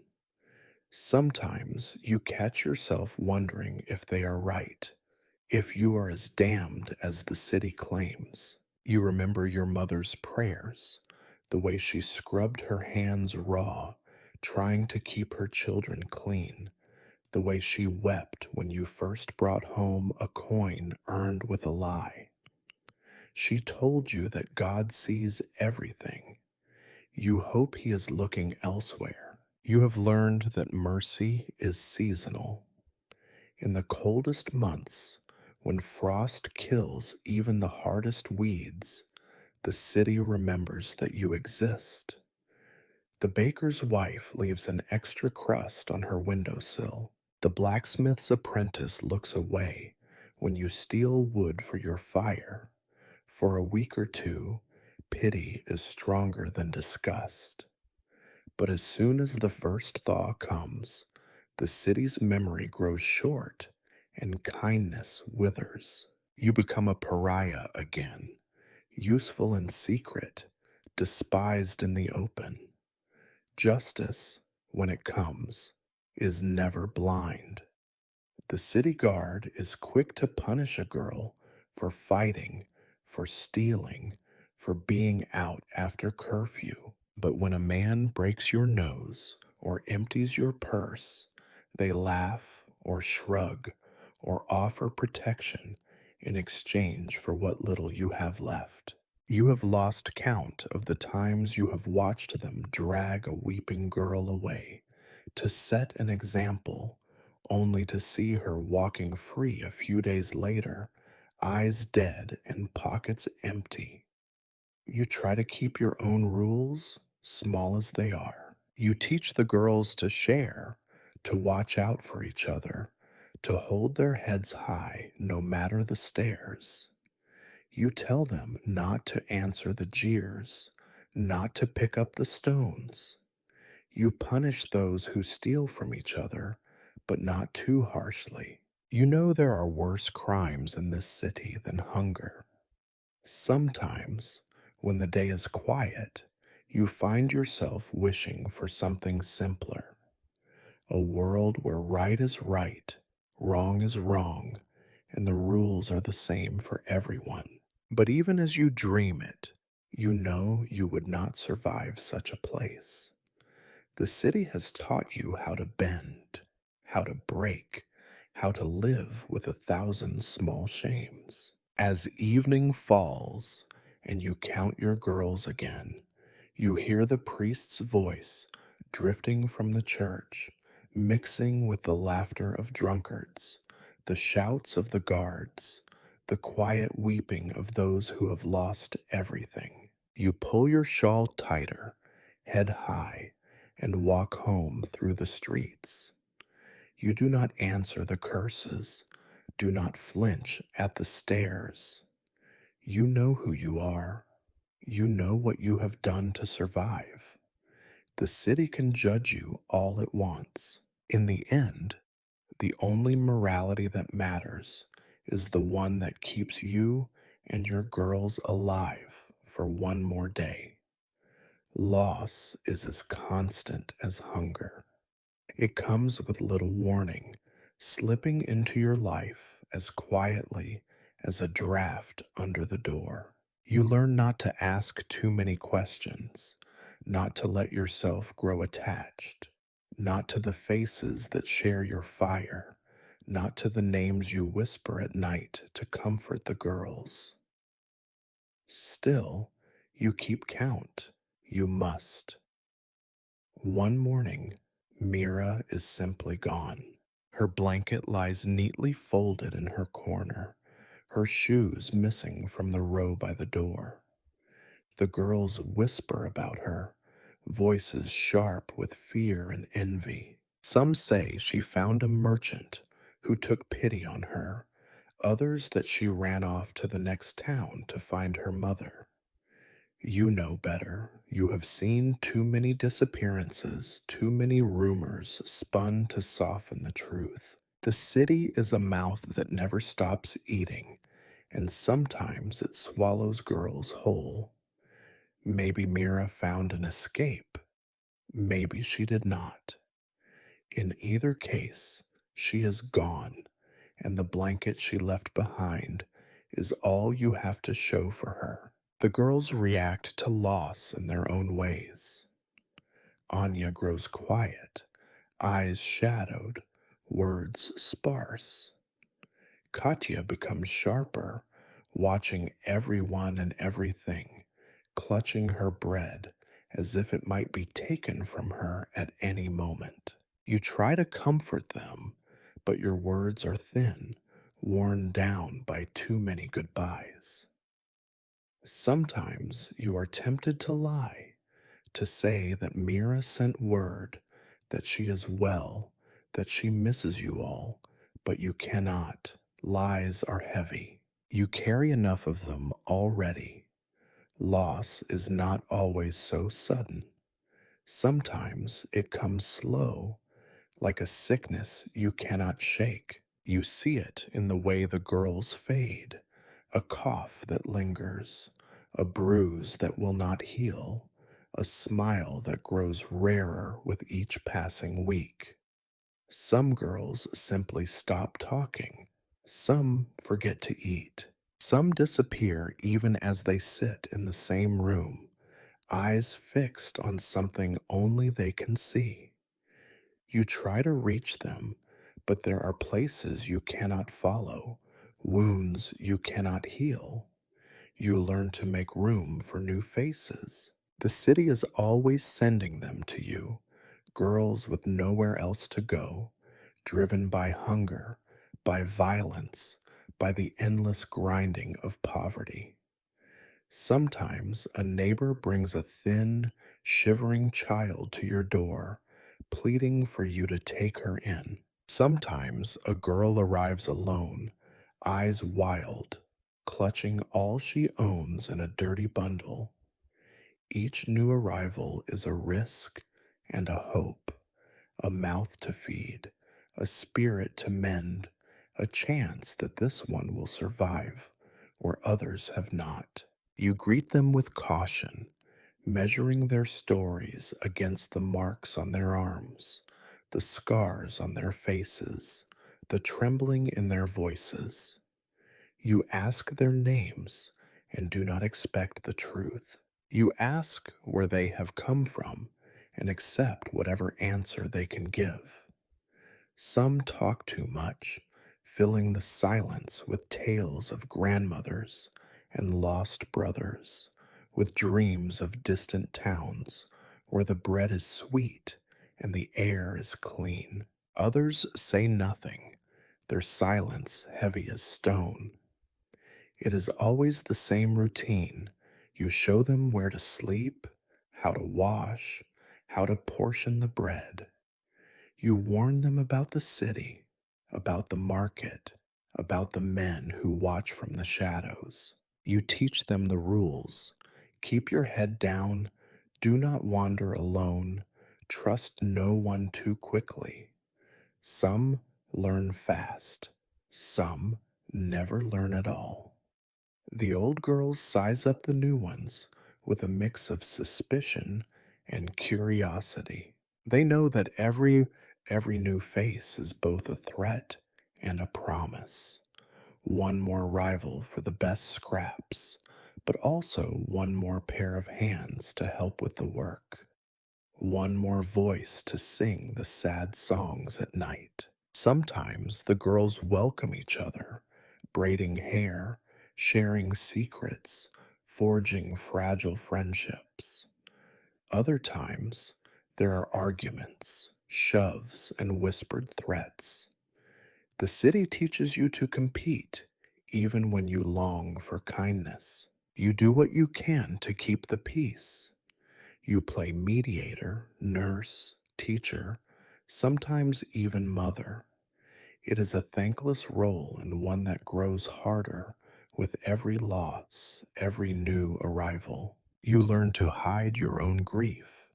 Sometimes you catch yourself wondering if they are right, if you are as damned as the city claims. You remember your mother's prayers, the way she scrubbed her hands raw, trying to keep her children clean, the way she wept when you first brought home a coin earned with a lie. She told you that God sees everything. You hope He is looking elsewhere. You have learned that mercy is seasonal. In the coldest months, when frost kills even the hardest weeds, the city remembers that you exist. The baker's wife leaves an extra crust on her windowsill. The blacksmith's apprentice looks away when you steal wood for your fire. For a week or two, pity is stronger than disgust. But as soon as the first thaw comes, the city's memory grows short and kindness withers. You become a pariah again, useful in secret, despised in the open. Justice, when it comes, is never blind. The city guard is quick to punish a girl for fighting, for stealing, for being out after curfew. But when a man breaks your nose or empties your purse, they laugh or shrug or offer protection in exchange for what little you have left. You have lost count of the times you have watched them drag a weeping girl away to set an example, only to see her walking free a few days later, eyes dead and pockets empty. You try to keep your own rules, small as they are. You teach the girls to share, to watch out for each other, to hold their heads high no matter the stares. You tell them not to answer the jeers, not to pick up the stones. You punish those who steal from each other, but not too harshly. You know there are worse crimes in this city than hunger. Sometimes, when the day is quiet, you find yourself wishing for something simpler. A world where right is right, wrong is wrong, and the rules are the same for everyone. But even as you dream it, you know you would not survive such a place. The city has taught you how to bend, how to break, how to live with 1,000 small shames. As evening falls and you count your girls again, you hear the priest's voice drifting from the church, mixing with the laughter of drunkards, the shouts of the guards, the quiet weeping of those who have lost everything. You pull your shawl tighter, head high, and walk home through the streets. You do not answer the curses, do not flinch at the stares. You know who you are. You know what you have done to survive. The city can judge you all it wants. In the end, the only morality that matters is the one that keeps you and your girls alive for one more day. Loss is as constant as hunger. It comes with little warning, slipping into your life as quietly as a draft under the door. You learn not to ask too many questions, not to let yourself grow attached, not to the faces that share your fire, not to the names you whisper at night to comfort the girls. Still, you keep count. You must. One morning, Mira is simply gone. Her blanket lies neatly folded in her corner, her shoes missing from the row by the door. The girls whisper about her, voices sharp with fear and envy. Some say she found a merchant who took pity on her, others that she ran off to the next town to find her mother. You know better. You have seen too many disappearances, too many rumors spun to soften the truth. The city is a mouth that never stops eating, and sometimes it swallows girls whole. Maybe Mira found an escape. Maybe she did not. In either case, she is gone, and the blanket she left behind is all you have to show for her. The girls react to loss in their own ways. Anya grows quiet, eyes shadowed, words sparse. Katya becomes sharper, watching everyone and everything, clutching her bread as if it might be taken from her at any moment. You try to comfort them, but your words are thin, worn down by too many goodbyes. Sometimes you are tempted to lie, to say that Mira sent word, that she is well, that she misses you all, but you cannot. Lies are heavy. You carry enough of them already. Loss is not always so sudden. Sometimes it comes slow, like a sickness you cannot shake. You see it in the way the girls fade, a cough that lingers, a bruise that will not heal, a smile that grows rarer with each passing week. Some girls simply stop talking. Some forget to eat. Some disappear even as they sit in the same room, eyes fixed on something only they can see. You try to reach them, but there are places you cannot follow, wounds you cannot heal. You learn to make room for new faces. The city is always sending them to you, girls with nowhere else to go, driven by hunger, by violence, by the endless grinding of poverty. Sometimes a neighbor brings a thin, shivering child to your door, pleading for you to take her in. Sometimes a girl arrives alone, eyes wild, clutching all she owns in a dirty bundle. Each new arrival is a risk and a hope, a mouth to feed, a spirit to mend, a chance that this one will survive where others have not. You greet them with caution, measuring their stories against the marks on their arms, the scars on their faces, the trembling in their voices. You ask their names and do not expect the truth. You ask where they have come from and accept whatever answer they can give. Some talk too much, filling the silence with tales of grandmothers and lost brothers, with dreams of distant towns where the bread is sweet and the air is clean. Others say nothing, their silence heavy as stone. It is always the same routine. You show them where to sleep, how to wash, how to portion the bread. You warn them about the city, about the market, about the men who watch from the shadows. You teach them the rules. Keep your head down. Do not wander alone. Trust no one too quickly. Some learn fast. Some never learn at all. The old girls size up the new ones with a mix of suspicion and curiosity. They know that every new face is both a threat and a promise. One more rival for the best scraps, but also one more pair of hands to help with the work. One more voice to sing the sad songs at night. Sometimes the girls welcome each other, braiding hair, sharing secrets, forging fragile friendships. Other times, there are arguments, shoves, and whispered threats. The city teaches you to compete, even when you long for kindness. You do what you can to keep the peace. You play mediator, nurse, teacher, sometimes even mother. It is a thankless role and one that grows harder with every loss, every new arrival. You learn to hide your own grief,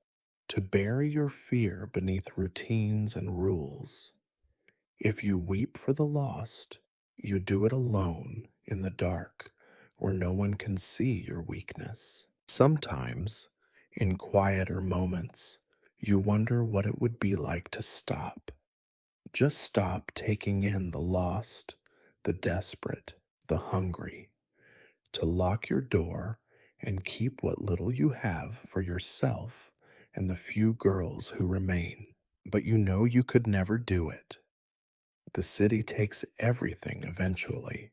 to bury your fear beneath routines and rules. If you weep for the lost, you do it alone in the dark where no one can see your weakness. Sometimes, in quieter moments, you wonder what it would be like to stop. Just stop taking in the lost, the desperate, the hungry, to lock your door and keep what little you have for yourself and the few girls who remain. But you know you could never do it. The city takes everything eventually,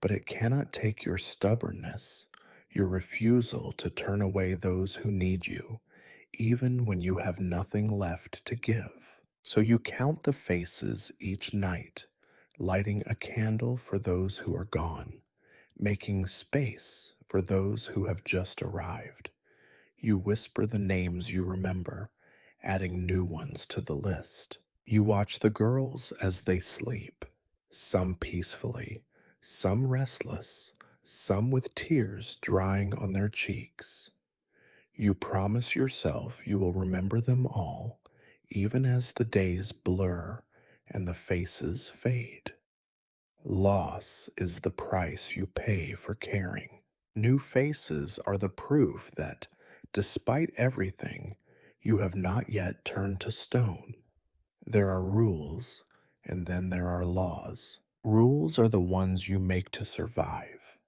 but it cannot take your stubbornness, your refusal to turn away those who need you, even when you have nothing left to give. So you count the faces each night, lighting a candle for those who are gone, making space for those who have just arrived. You whisper the names you remember, adding new ones to the list. You watch the girls as they sleep, some peacefully, some restless, some with tears drying on their cheeks. You promise yourself you will remember them all, even as the days blur and the faces fade. Loss is the price you pay for caring. New faces are the proof that, despite everything, you have not yet turned to stone. There are rules, and then there are laws. Rules are the ones you make to survive.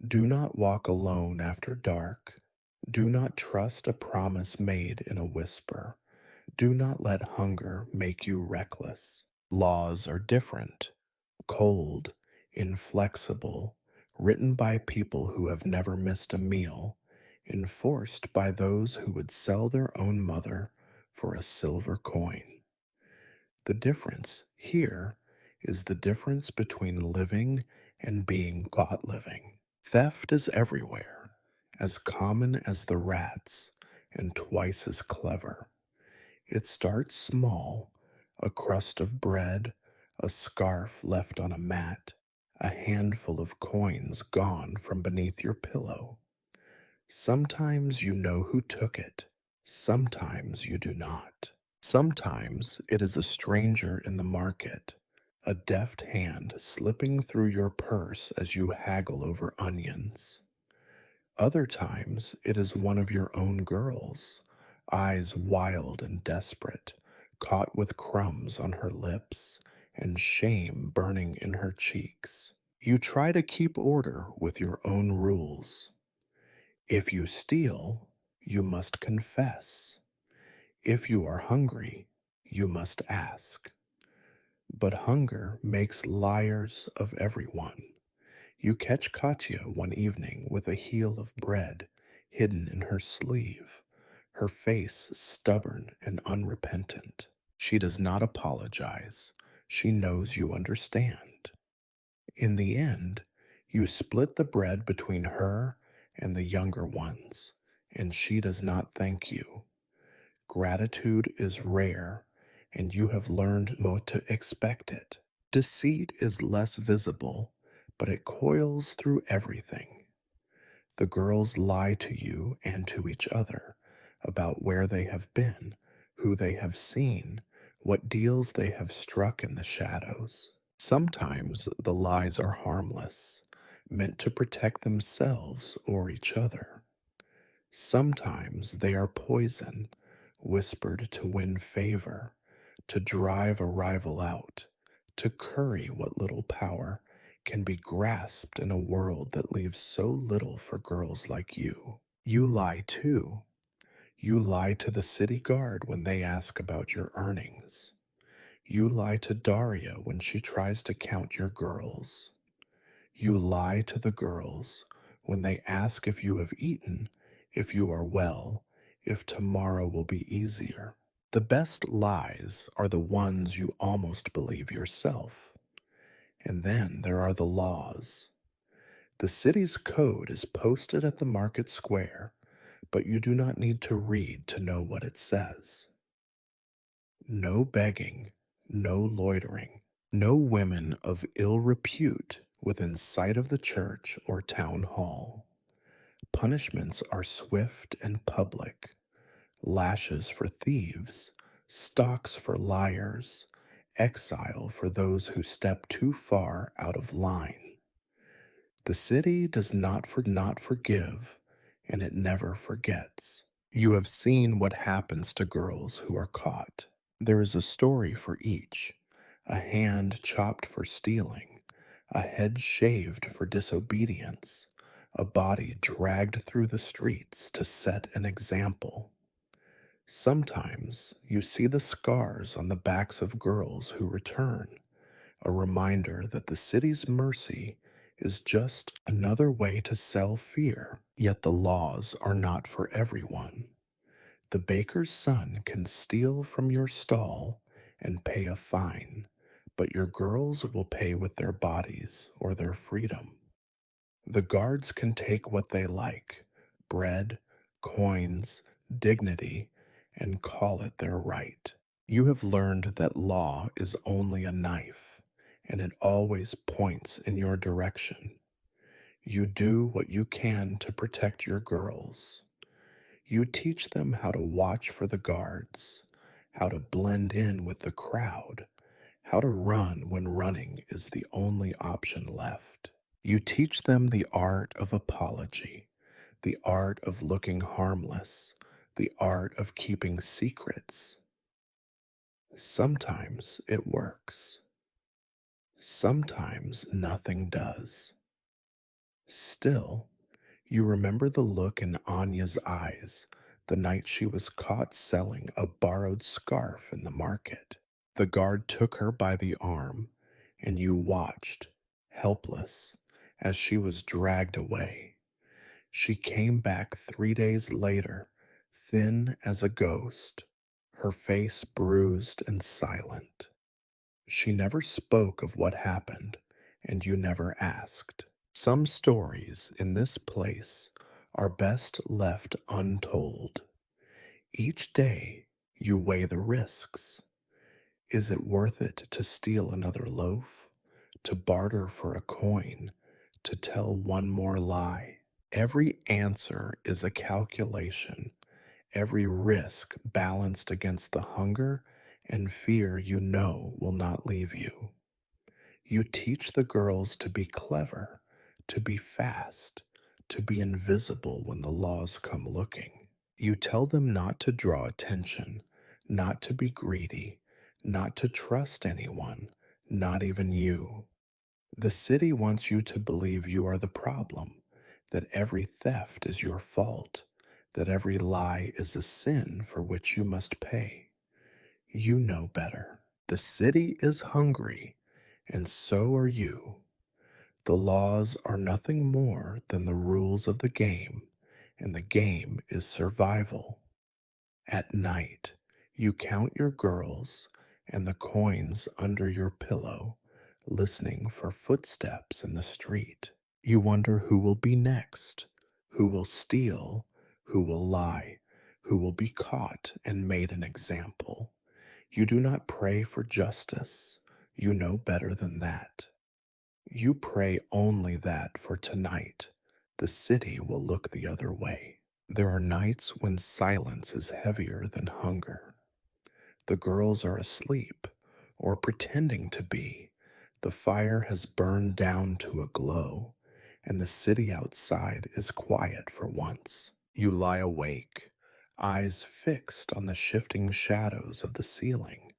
Do not walk alone after dark. Do not trust a promise made in a whisper. Do not let hunger make you reckless. Laws are different, cold, inflexible, written by people who have never missed a meal, enforced by those who would sell their own mother for a silver coin. The difference here is the difference between living and being caught living. Theft is everywhere, as common as the rats, and twice as clever. It starts small, a crust of bread, a scarf left on a mat, a handful of coins gone from beneath your pillow. Sometimes you know who took it, sometimes you do not. Sometimes it is a stranger in the market, a deft hand slipping through your purse as you haggle over onions. Other times it is one of your own girls, eyes wild and desperate, caught with crumbs on her lips and shame burning in her cheeks. You try to keep order with your own rules. If you steal, you must confess. If you are hungry, you must ask. But hunger makes liars of everyone. You catch Katya one evening with a heel of bread hidden in her sleeve, her face stubborn and unrepentant. She does not apologize. She knows you understand. In the end, you split the bread between her and the younger ones, and she does not thank you. Gratitude is rare, and you have learned not to expect it. Deceit is less visible, but it coils through everything. The girls lie to you and to each other about where they have been, who they have seen, what deals they have struck in the shadows. Sometimes the lies are harmless, meant to protect themselves or each other. Sometimes they are poison, whispered to win favor, to drive a rival out, to curry what little power can be grasped in a world that leaves so little for girls like you. You lie too. You lie to the city guard when they ask about your earnings. You lie to Daria when she tries to count your girls. You lie to the girls when they ask if you have eaten, if you are well, if tomorrow will be easier. The best lies are the ones you almost believe yourself. And then there are the laws. The city's code is posted at the market square, but you do not need to read to know what it says. No begging, no loitering, no women of ill repute within sight of the church or town hall. Punishments are swift and public. Lashes for thieves, stocks for liars, exile for those who step too far out of line. The city does not forgive, and it never forgets. You have seen what happens to girls who are caught. There is a story for each: a hand chopped for stealing, a head shaved for disobedience, a body dragged through the streets to set an example. Sometimes you see the scars on the backs of girls who return, a reminder that the city's mercy is just another way to sell fear. Yet the laws are not for everyone. The baker's son can steal from your stall and pay a fine, but your girls will pay with their bodies or their freedom. The guards can take what they like: bread, coins, dignity, and call it their right. You have learned that law is only a knife, and it always points in your direction. You do what you can to protect your girls. You teach them how to watch for the guards, how to blend in with the crowd, how to run when running is the only option left. You teach them the art of apology, the art of looking harmless, the art of keeping secrets. Sometimes it works. Sometimes nothing does. Still, you remember the look in Anya's eyes the night she was caught selling a borrowed scarf in the market. The guard took her by the arm, and you watched, helpless, as she was dragged away. She came back 3 days later, thin as a ghost, her face bruised and silent. She never spoke of what happened, and you never asked. Some stories in this place are best left untold. Each day you weigh the risks. Is it worth it to steal another loaf, to barter for a coin, to tell one more lie? Every answer is a calculation, every risk balanced against the hunger and fear you know will not leave you. You teach the girls to be clever, to be fast, to be invisible when the laws come looking. You tell them not to draw attention, not to be greedy, not to trust anyone, not even you. The city wants you to believe you are the problem, that every theft is your fault, that every lie is a sin for which you must pay. You know better. The city is hungry, and so are you. The laws are nothing more than the rules of the game, and the game is survival. At night, you count your girls and the coins under your pillow, listening for footsteps in the street. You wonder who will be next, who will steal, who will lie, who will be caught and made an example. You do not pray for justice. You know better than that. You pray only that for tonight the city will look the other way. There are nights when silence is heavier than hunger. The girls are asleep, or pretending to be. The fire has burned down to a glow, and the city outside is quiet for once. You lie awake, eyes fixed on the shifting shadows of the ceiling,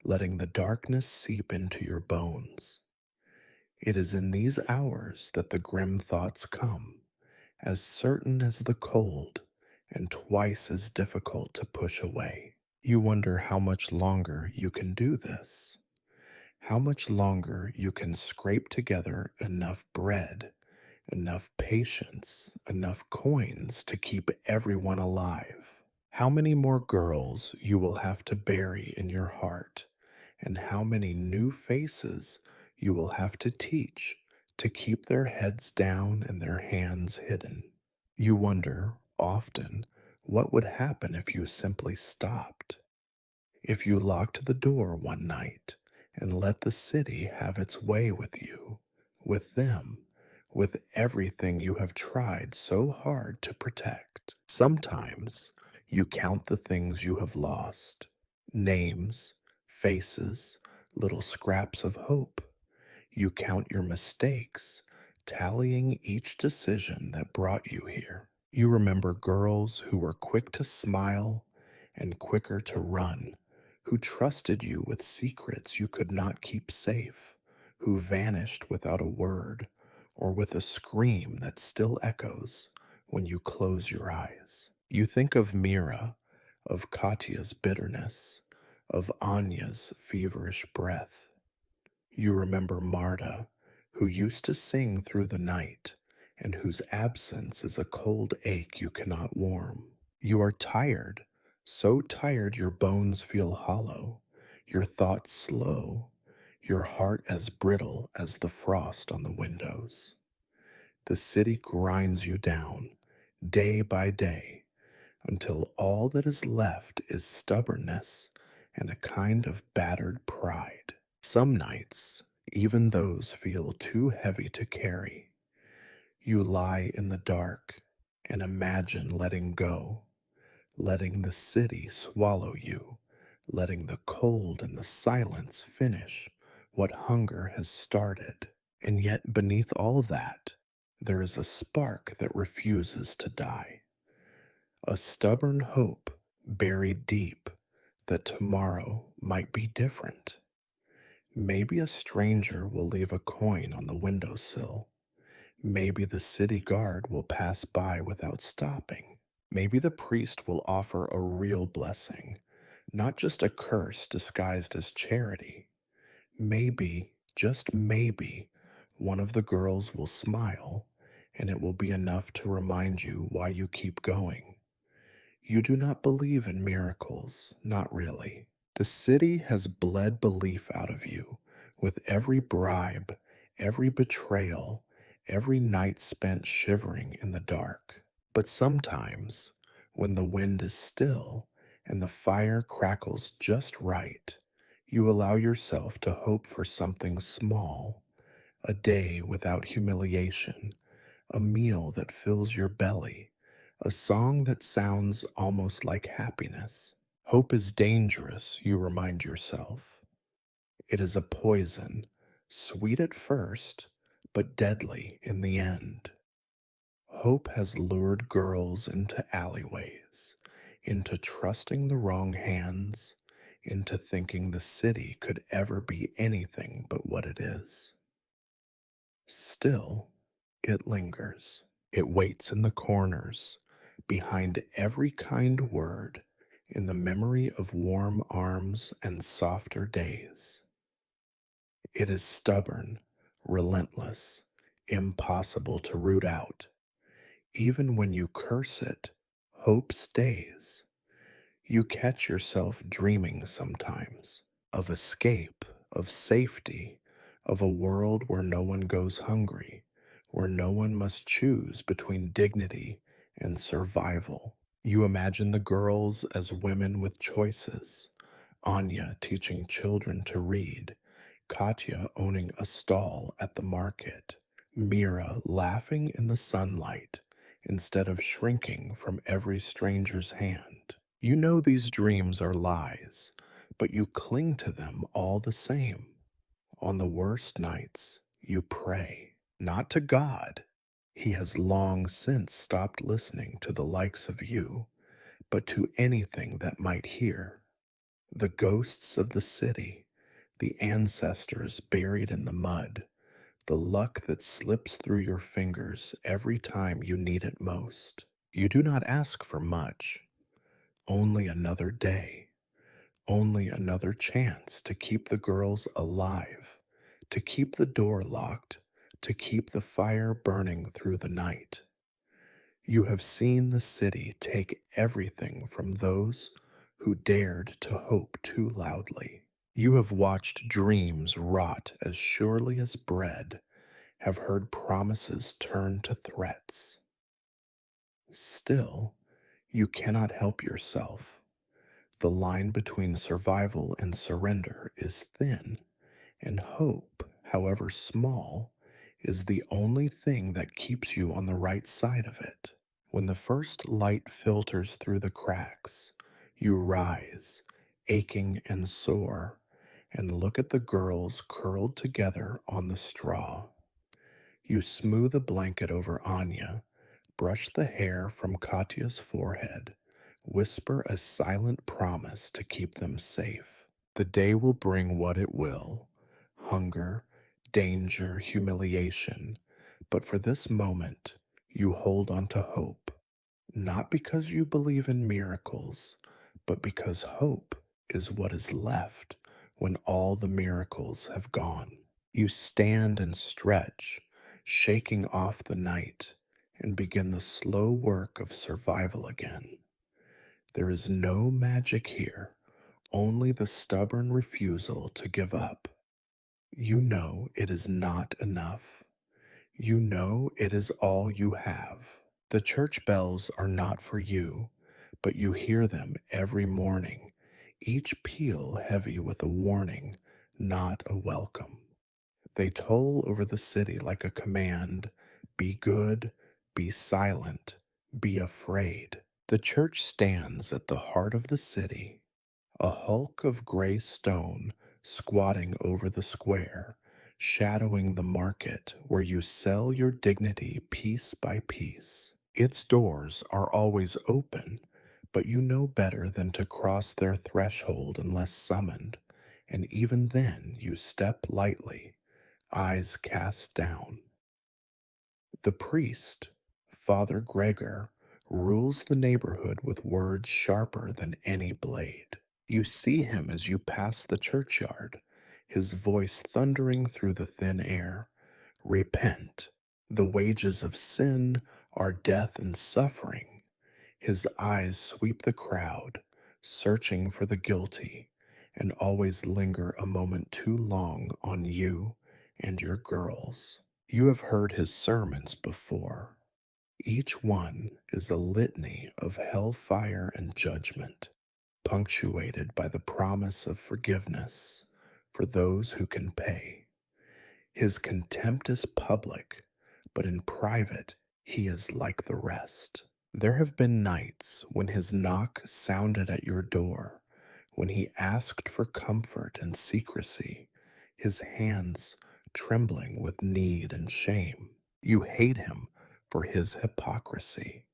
letting the darkness seep into your bones. It is in these hours that the grim thoughts come, as certain as the cold, and twice as difficult to push away. You wonder how much longer you can do this, how much longer you can scrape together enough bread, enough patience, enough coins to keep everyone alive. How many more girls you will have to bury in your heart, and how many new faces you will have to teach to keep their heads down and their hands hidden. You wonder, often, what would happen if you simply stopped, if you locked the door one night and let the city have its way with you, with them, with everything you have tried so hard to protect. Sometimes you count the things you have lost: names, faces, little scraps of hope. You count your mistakes, tallying each decision that brought you here. You remember girls who were quick to smile and quicker to run, who trusted you with secrets you could not keep safe, who vanished without a word or with a scream that still echoes when you close your eyes. You think of Mira, of Katya's bitterness, of Anya's feverish breath. You remember Marta, who used to sing through the night, and whose absence is a cold ache you cannot warm. You are tired, so tired your bones feel hollow, your thoughts slow, your heart as brittle as the frost on the windows. The city grinds you down, day by day, until all that is left is stubbornness and a kind of battered pride. Some nights, even those feel too heavy to carry. You lie in the dark and imagine letting go, letting the city swallow you, letting the cold and the silence finish what hunger has started. And yet, beneath all that, there is a spark that refuses to die, a stubborn hope buried deep that tomorrow might be different. Maybe a stranger will leave a coin on the windowsill. Maybe the city guard will pass by without stopping. Maybe the priest will offer a real blessing, not just a curse disguised as charity. Maybe, just maybe, one of the girls will smile, and it will be enough to remind you why you keep going. You do not believe in miracles, not really. The city has bled belief out of you with every bribe, every betrayal, every night spent shivering in the dark. But sometimes, when the wind is still and the fire crackles just right, you allow yourself to hope for something small, a day without humiliation, a meal that fills your belly, a song that sounds almost like happiness. Hope is dangerous, you remind yourself. It is a poison, sweet at first, but deadly in the end. Hope has lured girls into alleyways, into trusting the wrong hands, into thinking the city could ever be anything but what it is. Still, it lingers. It waits in the corners, behind every kind word, in the memory of warm arms and softer days. It is stubborn, relentless, impossible to root out. Even when you curse it, hope stays. You catch yourself dreaming sometimes of escape, of safety, of a world where no one goes hungry, where no one must choose between dignity and survival. You imagine the girls as women with choices, Anya teaching children to read, Katya owning a stall at the market, Mira laughing in the sunlight instead of shrinking from every stranger's hand. You know these dreams are lies, but you cling to them all the same. On the worst nights, you pray, not to God. He has long since stopped listening to the likes of you, but to anything that might hear. The ghosts of the city, the ancestors buried in the mud, the luck that slips through your fingers every time you need it most. You do not ask for much, only another day, only another chance to keep the girls alive, to keep the door locked, to keep the fire burning through the night. You have seen the city take everything from those who dared to hope too loudly. You have watched dreams rot as surely as bread, have heard promises turn to threats. Still, you cannot help yourself. The line between survival and surrender is thin, and hope, however small, is the only thing that keeps you on the right side of it. When the first light filters through the cracks, you rise, aching and sore, and look at the girls curled together on the straw. You smooth a blanket over Anya, brush the hair from Katya's forehead, whisper a silent promise to keep them safe. The day will bring what it will: hunger, danger, humiliation. But for this moment, you hold on to hope, not because you believe in miracles, but because hope is what is left when all the miracles have gone. You stand and stretch, shaking off the night, and begin the slow work of survival again. There is no magic here, only the stubborn refusal to give up. You know it is not enough. You know it is all you have. The church bells are not for you, but you hear them every morning, each peal heavy with a warning, not a welcome. They toll over the city like a command: be good, be silent, be afraid. The church stands at the heart of the city, a hulk of gray stone squatting over the square, shadowing the market where you sell your dignity piece by piece. Its doors are always open, but you know better than to cross their threshold unless summoned, and even then you step lightly, eyes cast down. The priest, Father Gregor, rules the neighborhood with words sharper than any blade. You see him as you pass the churchyard, his voice thundering through the thin air. Repent. The wages of sin are death and suffering. His eyes sweep the crowd, searching for the guilty, and always linger a moment too long on you and your girls. You have heard his sermons before. Each one is a litany of hellfire and judgment, punctuated by the promise of forgiveness for those who can pay. His contempt is public, but in private he is like the rest. There have been nights when his knock sounded at your door, when he asked for comfort and secrecy, his hands trembling with need and shame. You hate him for his hypocrisy,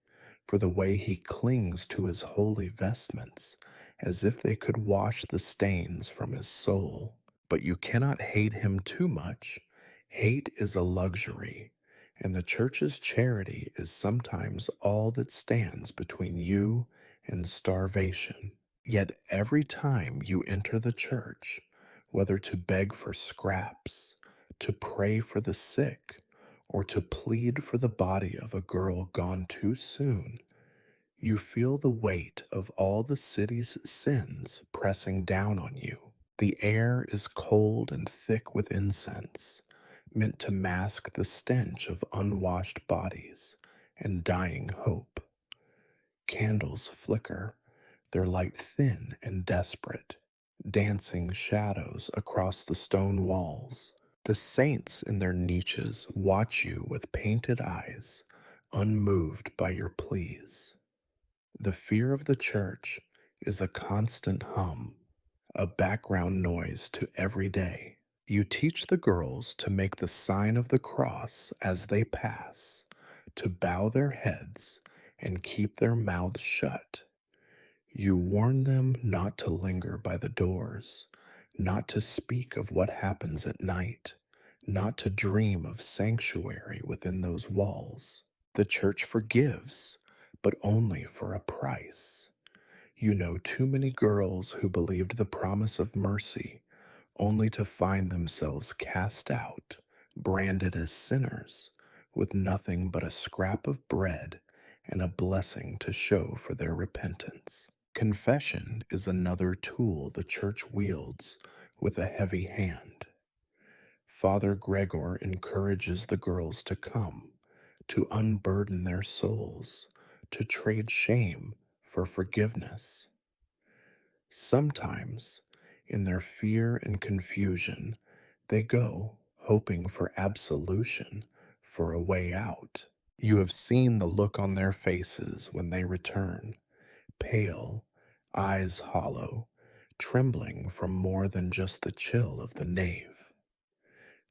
for the way he clings to his holy vestments as if they could wash the stains from his soul. But you cannot hate him too much. Hate is a luxury, and the church's charity is sometimes all that stands between you and starvation. Yet every time you enter the church, whether to beg for scraps, to pray for the sick, or to plead for the body of a girl gone too soon, you feel the weight of all the city's sins pressing down on you. The air is cold and thick with incense, meant to mask the stench of unwashed bodies and dying hope. Candles flicker, their light thin and desperate, dancing shadows across the stone walls. The saints in their niches watch you with painted eyes, unmoved by your pleas. The fear of the church is a constant hum, a background noise to every day. You teach the girls to make the sign of the cross as they pass, to bow their heads and keep their mouths shut. You warn them not to linger by the doors, not to speak of what happens at night, not to dream of sanctuary within those walls. The church forgives, but only for a price. You know too many girls who believed the promise of mercy only to find themselves cast out, branded as sinners, with nothing but a scrap of bread and a blessing to show for their repentance. Confession is another tool the church wields with a heavy hand. Father Gregor encourages the girls to come, to unburden their souls, to trade shame for forgiveness. Sometimes, in their fear and confusion, they go hoping for absolution, for a way out. You have seen the look on their faces when they return, pale, eyes hollow, trembling from more than just the chill of the nave.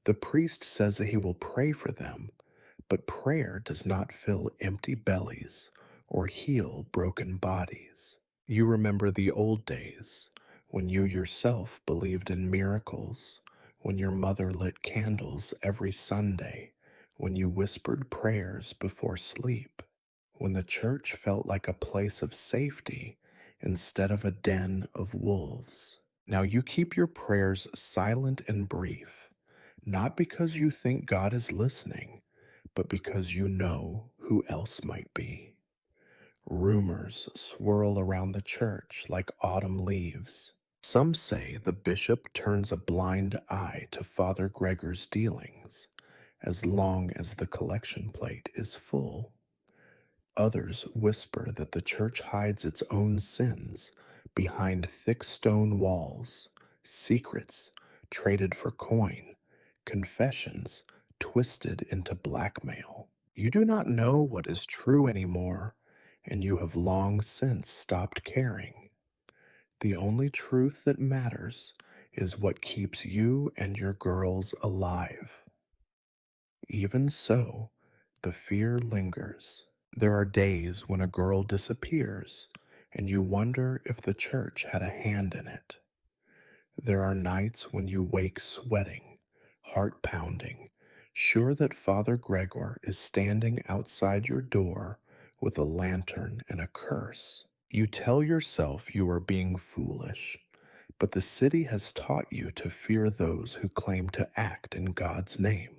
The priest says that he will pray for them, but prayer does not fill empty bellies or heal broken bodies. You remember the old days when you yourself believed in miracles, when your mother lit candles every Sunday, when you whispered prayers before sleep, when the church felt like a place of safety instead of a den of wolves. Now you keep your prayers silent and brief, not because you think God is listening, but because you know who else might be. Rumors swirl around the church like autumn leaves. Some say the bishop turns a blind eye to Father Gregor's dealings as long as the collection plate is full. Others whisper that the church hides its own sins behind thick stone walls, secrets traded for coin, confessions twisted into blackmail. You do not know what is true anymore, and you have long since stopped caring. The only truth that matters is what keeps you and your girls alive. Even so, the fear lingers. There are days when a girl disappears, and you wonder if the church had a hand in it. There are nights when you wake sweating, heart pounding, sure that Father Gregor is standing outside your door with a lantern and a curse. You tell yourself you are being foolish, but the city has taught you to fear those who claim to act in God's name.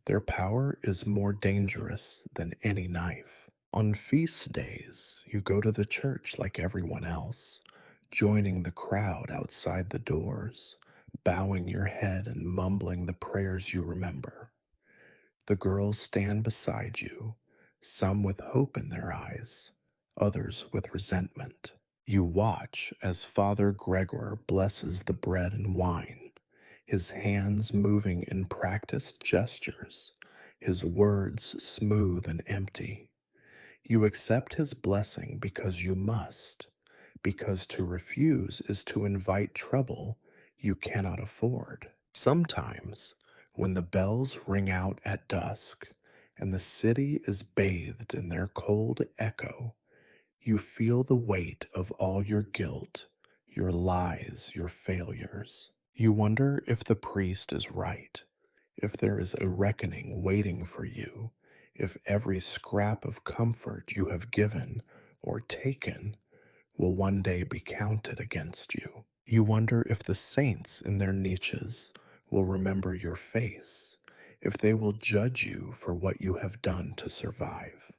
Their power is more dangerous than any knife. On feast days, you go to the church like everyone else, joining the crowd outside the doors, bowing your head and mumbling the prayers you remember. The girls stand beside you, some with hope in their eyes, others with resentment. You watch as Father Gregor blesses the bread and wine, his hands moving in practiced gestures, his words smooth and empty. You accept his blessing because you must, because to refuse is to invite trouble you cannot afford. Sometimes, when the bells ring out at dusk and the city is bathed in their cold echo, you feel the weight of all your guilt, your lies, your failures. You wonder if the priest is right, if there is a reckoning waiting for you, if every scrap of comfort you have given or taken will one day be counted against you. You wonder if the saints in their niches will remember your face, if they will judge you for what you have done to survive.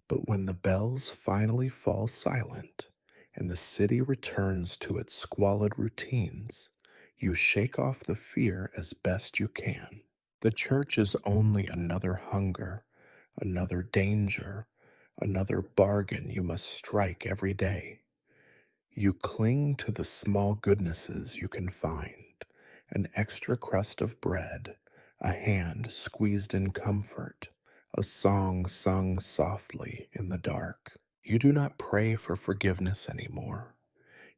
But when the bells finally fall silent and the city returns to its squalid routines, you shake off the fear as best you can. The church is only another hunger, another danger, another bargain you must strike every day. You cling to the small goodnesses you can find, an extra crust of bread, a hand squeezed in comfort, a song sung softly in the dark. You do not pray for forgiveness anymore.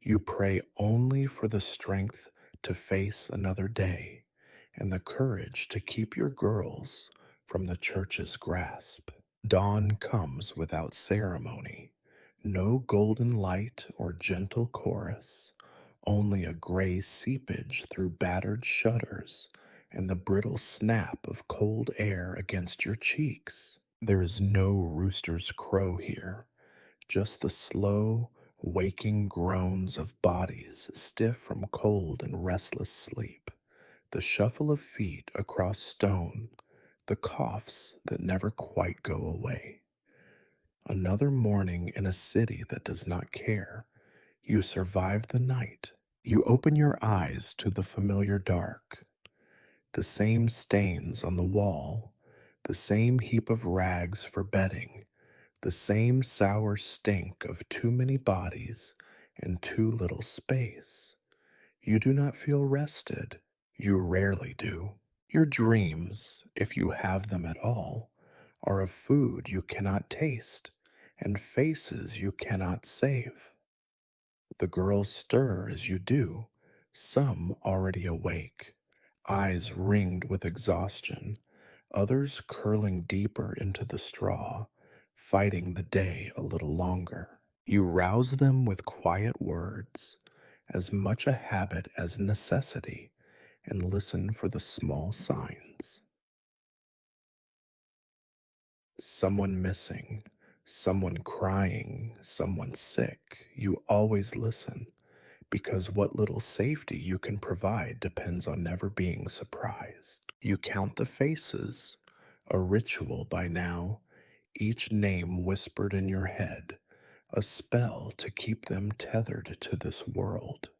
You pray only for the strength to face another day and the courage to keep your girls from the church's grasp. Dawn comes without ceremony, no golden light or gentle chorus, only a gray seepage through battered shutters and the brittle snap of cold air against your cheeks. There is no rooster's crow here, just the slow, waking groans of bodies stiff from cold and restless sleep, the shuffle of feet across stone, the coughs that never quite go away. Another morning in a city that does not care. You survive the night. You open your eyes to the familiar dark. The same stains on the wall, the same heap of rags for bedding, the same sour stink of too many bodies and too little space. You do not feel rested. You rarely do. Your dreams, if you have them at all, are of food you cannot taste and faces you cannot save. The girls stir as you do, some already awake, eyes ringed with exhaustion, others curling deeper into the straw, fighting the day a little longer. You rouse them with quiet words, as much a habit as necessity, and listen for the small signs. Someone missing, someone crying, someone sick. You always listen, because what little safety you can provide depends on never being surprised. You count the faces, a ritual by now, each name whispered in your head, a spell to keep them tethered to this world.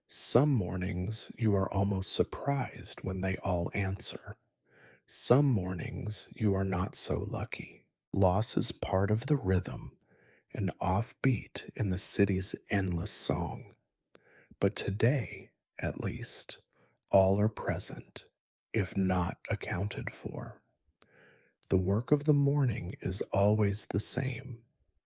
Some mornings you are almost surprised when they all answer. Some mornings you are not so lucky. Loss is part of the rhythm, an offbeat in the city's endless song. But today, at least, all are present, if not accounted for. The work of the morning is always the same.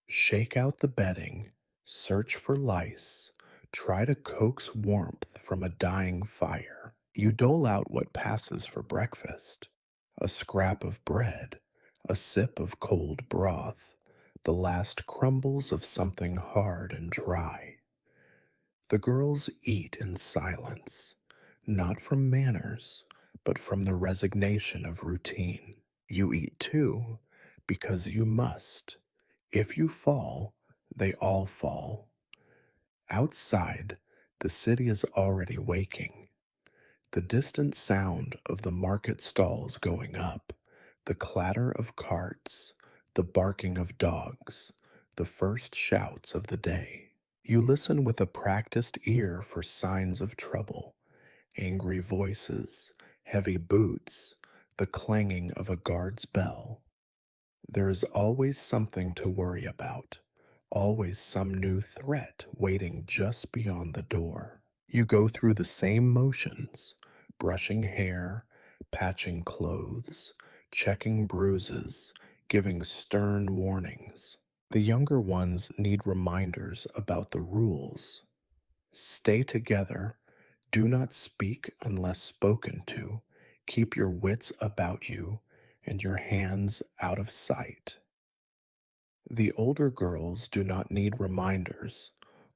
Shake out the bedding, search for lice, try to coax warmth from a dying fire. You dole out what passes for breakfast, a scrap of bread, a sip of cold broth, the last crumbles of something hard and dry. The girls eat in silence, not from manners, but from the resignation of routine. You eat too, because you must. If you fall, they all fall. Outside, the city is already waking. The distant sound of the market stalls going up, the clatter of carts, the barking of dogs, the first shouts of the day. You listen with a practiced ear for signs of trouble, angry voices, heavy boots, the clanging of a guard's bell. There is always something to worry about, always some new threat waiting just beyond the door. You go through the same motions, brushing hair, patching clothes, checking bruises, giving stern warnings. The younger ones need reminders about the rules. Stay together, do not speak unless spoken to, keep your wits about you and your hands out of sight. The older girls do not need reminders,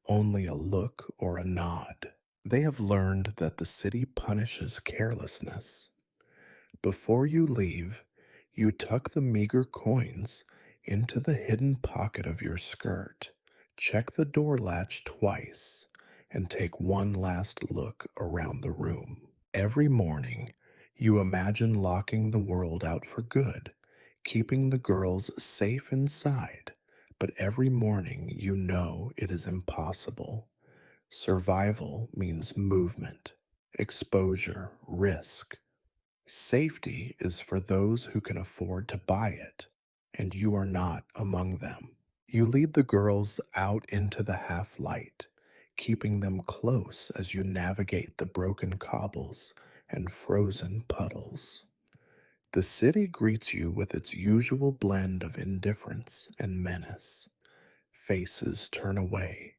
only a look or a nod. They have learned that the city punishes carelessness. Before you leave, you tuck the meager coins into the hidden pocket of your skirt, check the door latch twice, and take one last look around the room. Every morning, you imagine locking the world out for good, keeping the girls safe inside, but every morning you know it is impossible. Survival means movement, exposure, risk. Safety is for those who can afford to buy it, and you are not among them. You lead the girls out into the half light, keeping them close as you navigate the broken cobbles and frozen puddles. The city greets you with its usual blend of indifference and menace. Faces turn away,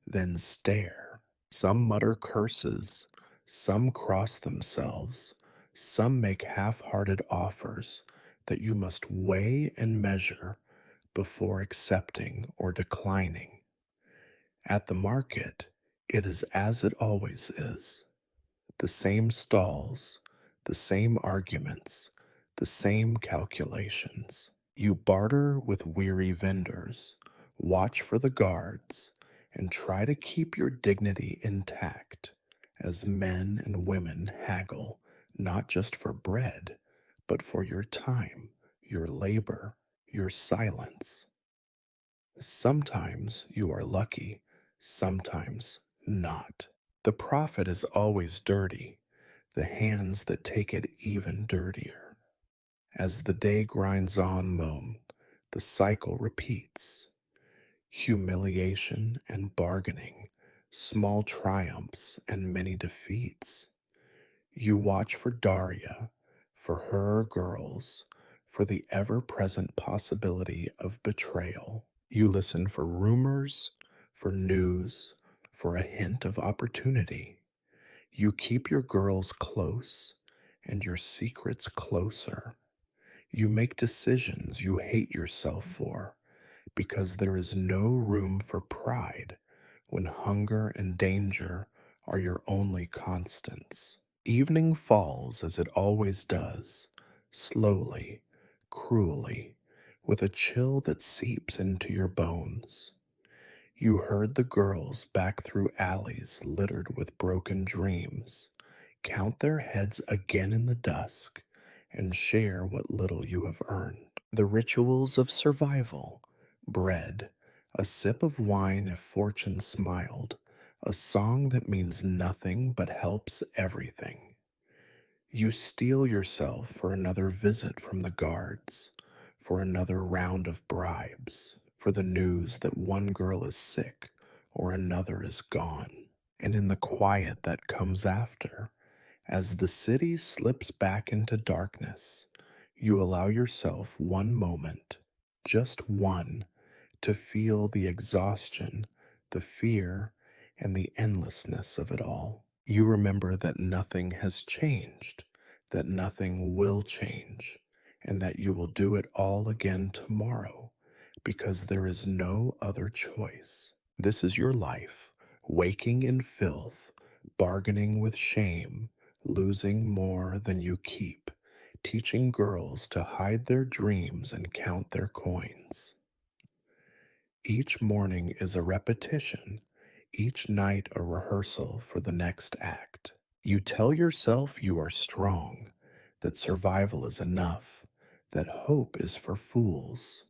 then stare. Some mutter curses, some cross themselves, some make half hearted offers that you must weigh and measure before accepting or declining. At the market, it is as it always is, the same stalls, the same arguments, the same calculations. You barter with weary vendors, watch for the guards, and try to keep your dignity intact as men and women haggle not just for bread, but for your time, your labor, your silence. Sometimes you are lucky, sometimes not. The profit is always dirty, the hands that take it even dirtier. As the day grinds on, the cycle repeats. Humiliation and bargaining, small triumphs and many defeats. You watch for Daria, for her girls, for the ever present possibility of betrayal. You listen for rumors, for news, for a hint of opportunity. You keep your girls close and your secrets closer. You make decisions you hate yourself for because there is no room for pride when hunger and danger are your only constants. Evening falls as it always does, slowly, cruelly, with a chill that seeps into your bones. You herd the girls back through alleys littered with broken dreams, count their heads again in the dusk, and share what little you have earned. The rituals of survival, bread, a sip of wine if fortune smiled, a song that means nothing but helps everything. You steel yourself for another visit from the guards, for another round of bribes, for the news that one girl is sick or another is gone. And in the quiet that comes after, as the city slips back into darkness, you allow yourself one moment, just one, to feel the exhaustion, the fear, and the endlessness of it all. You remember that nothing has changed, that nothing will change, and that you will do it all again tomorrow because there is no other choice. This is your life, waking in filth, bargaining with shame, losing more than you keep, teaching girls to hide their dreams and count their coins. Each morning is a repetition, each night a rehearsal for the next act. You tell yourself you are strong, that survival is enough, that hope is for fools.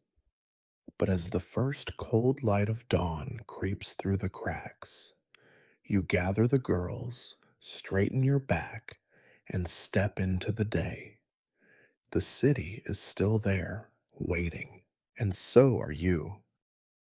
But as the first cold light of dawn creeps through the cracks, you gather the girls, straighten your back, and step into the day. The city is still there, waiting, and so are you.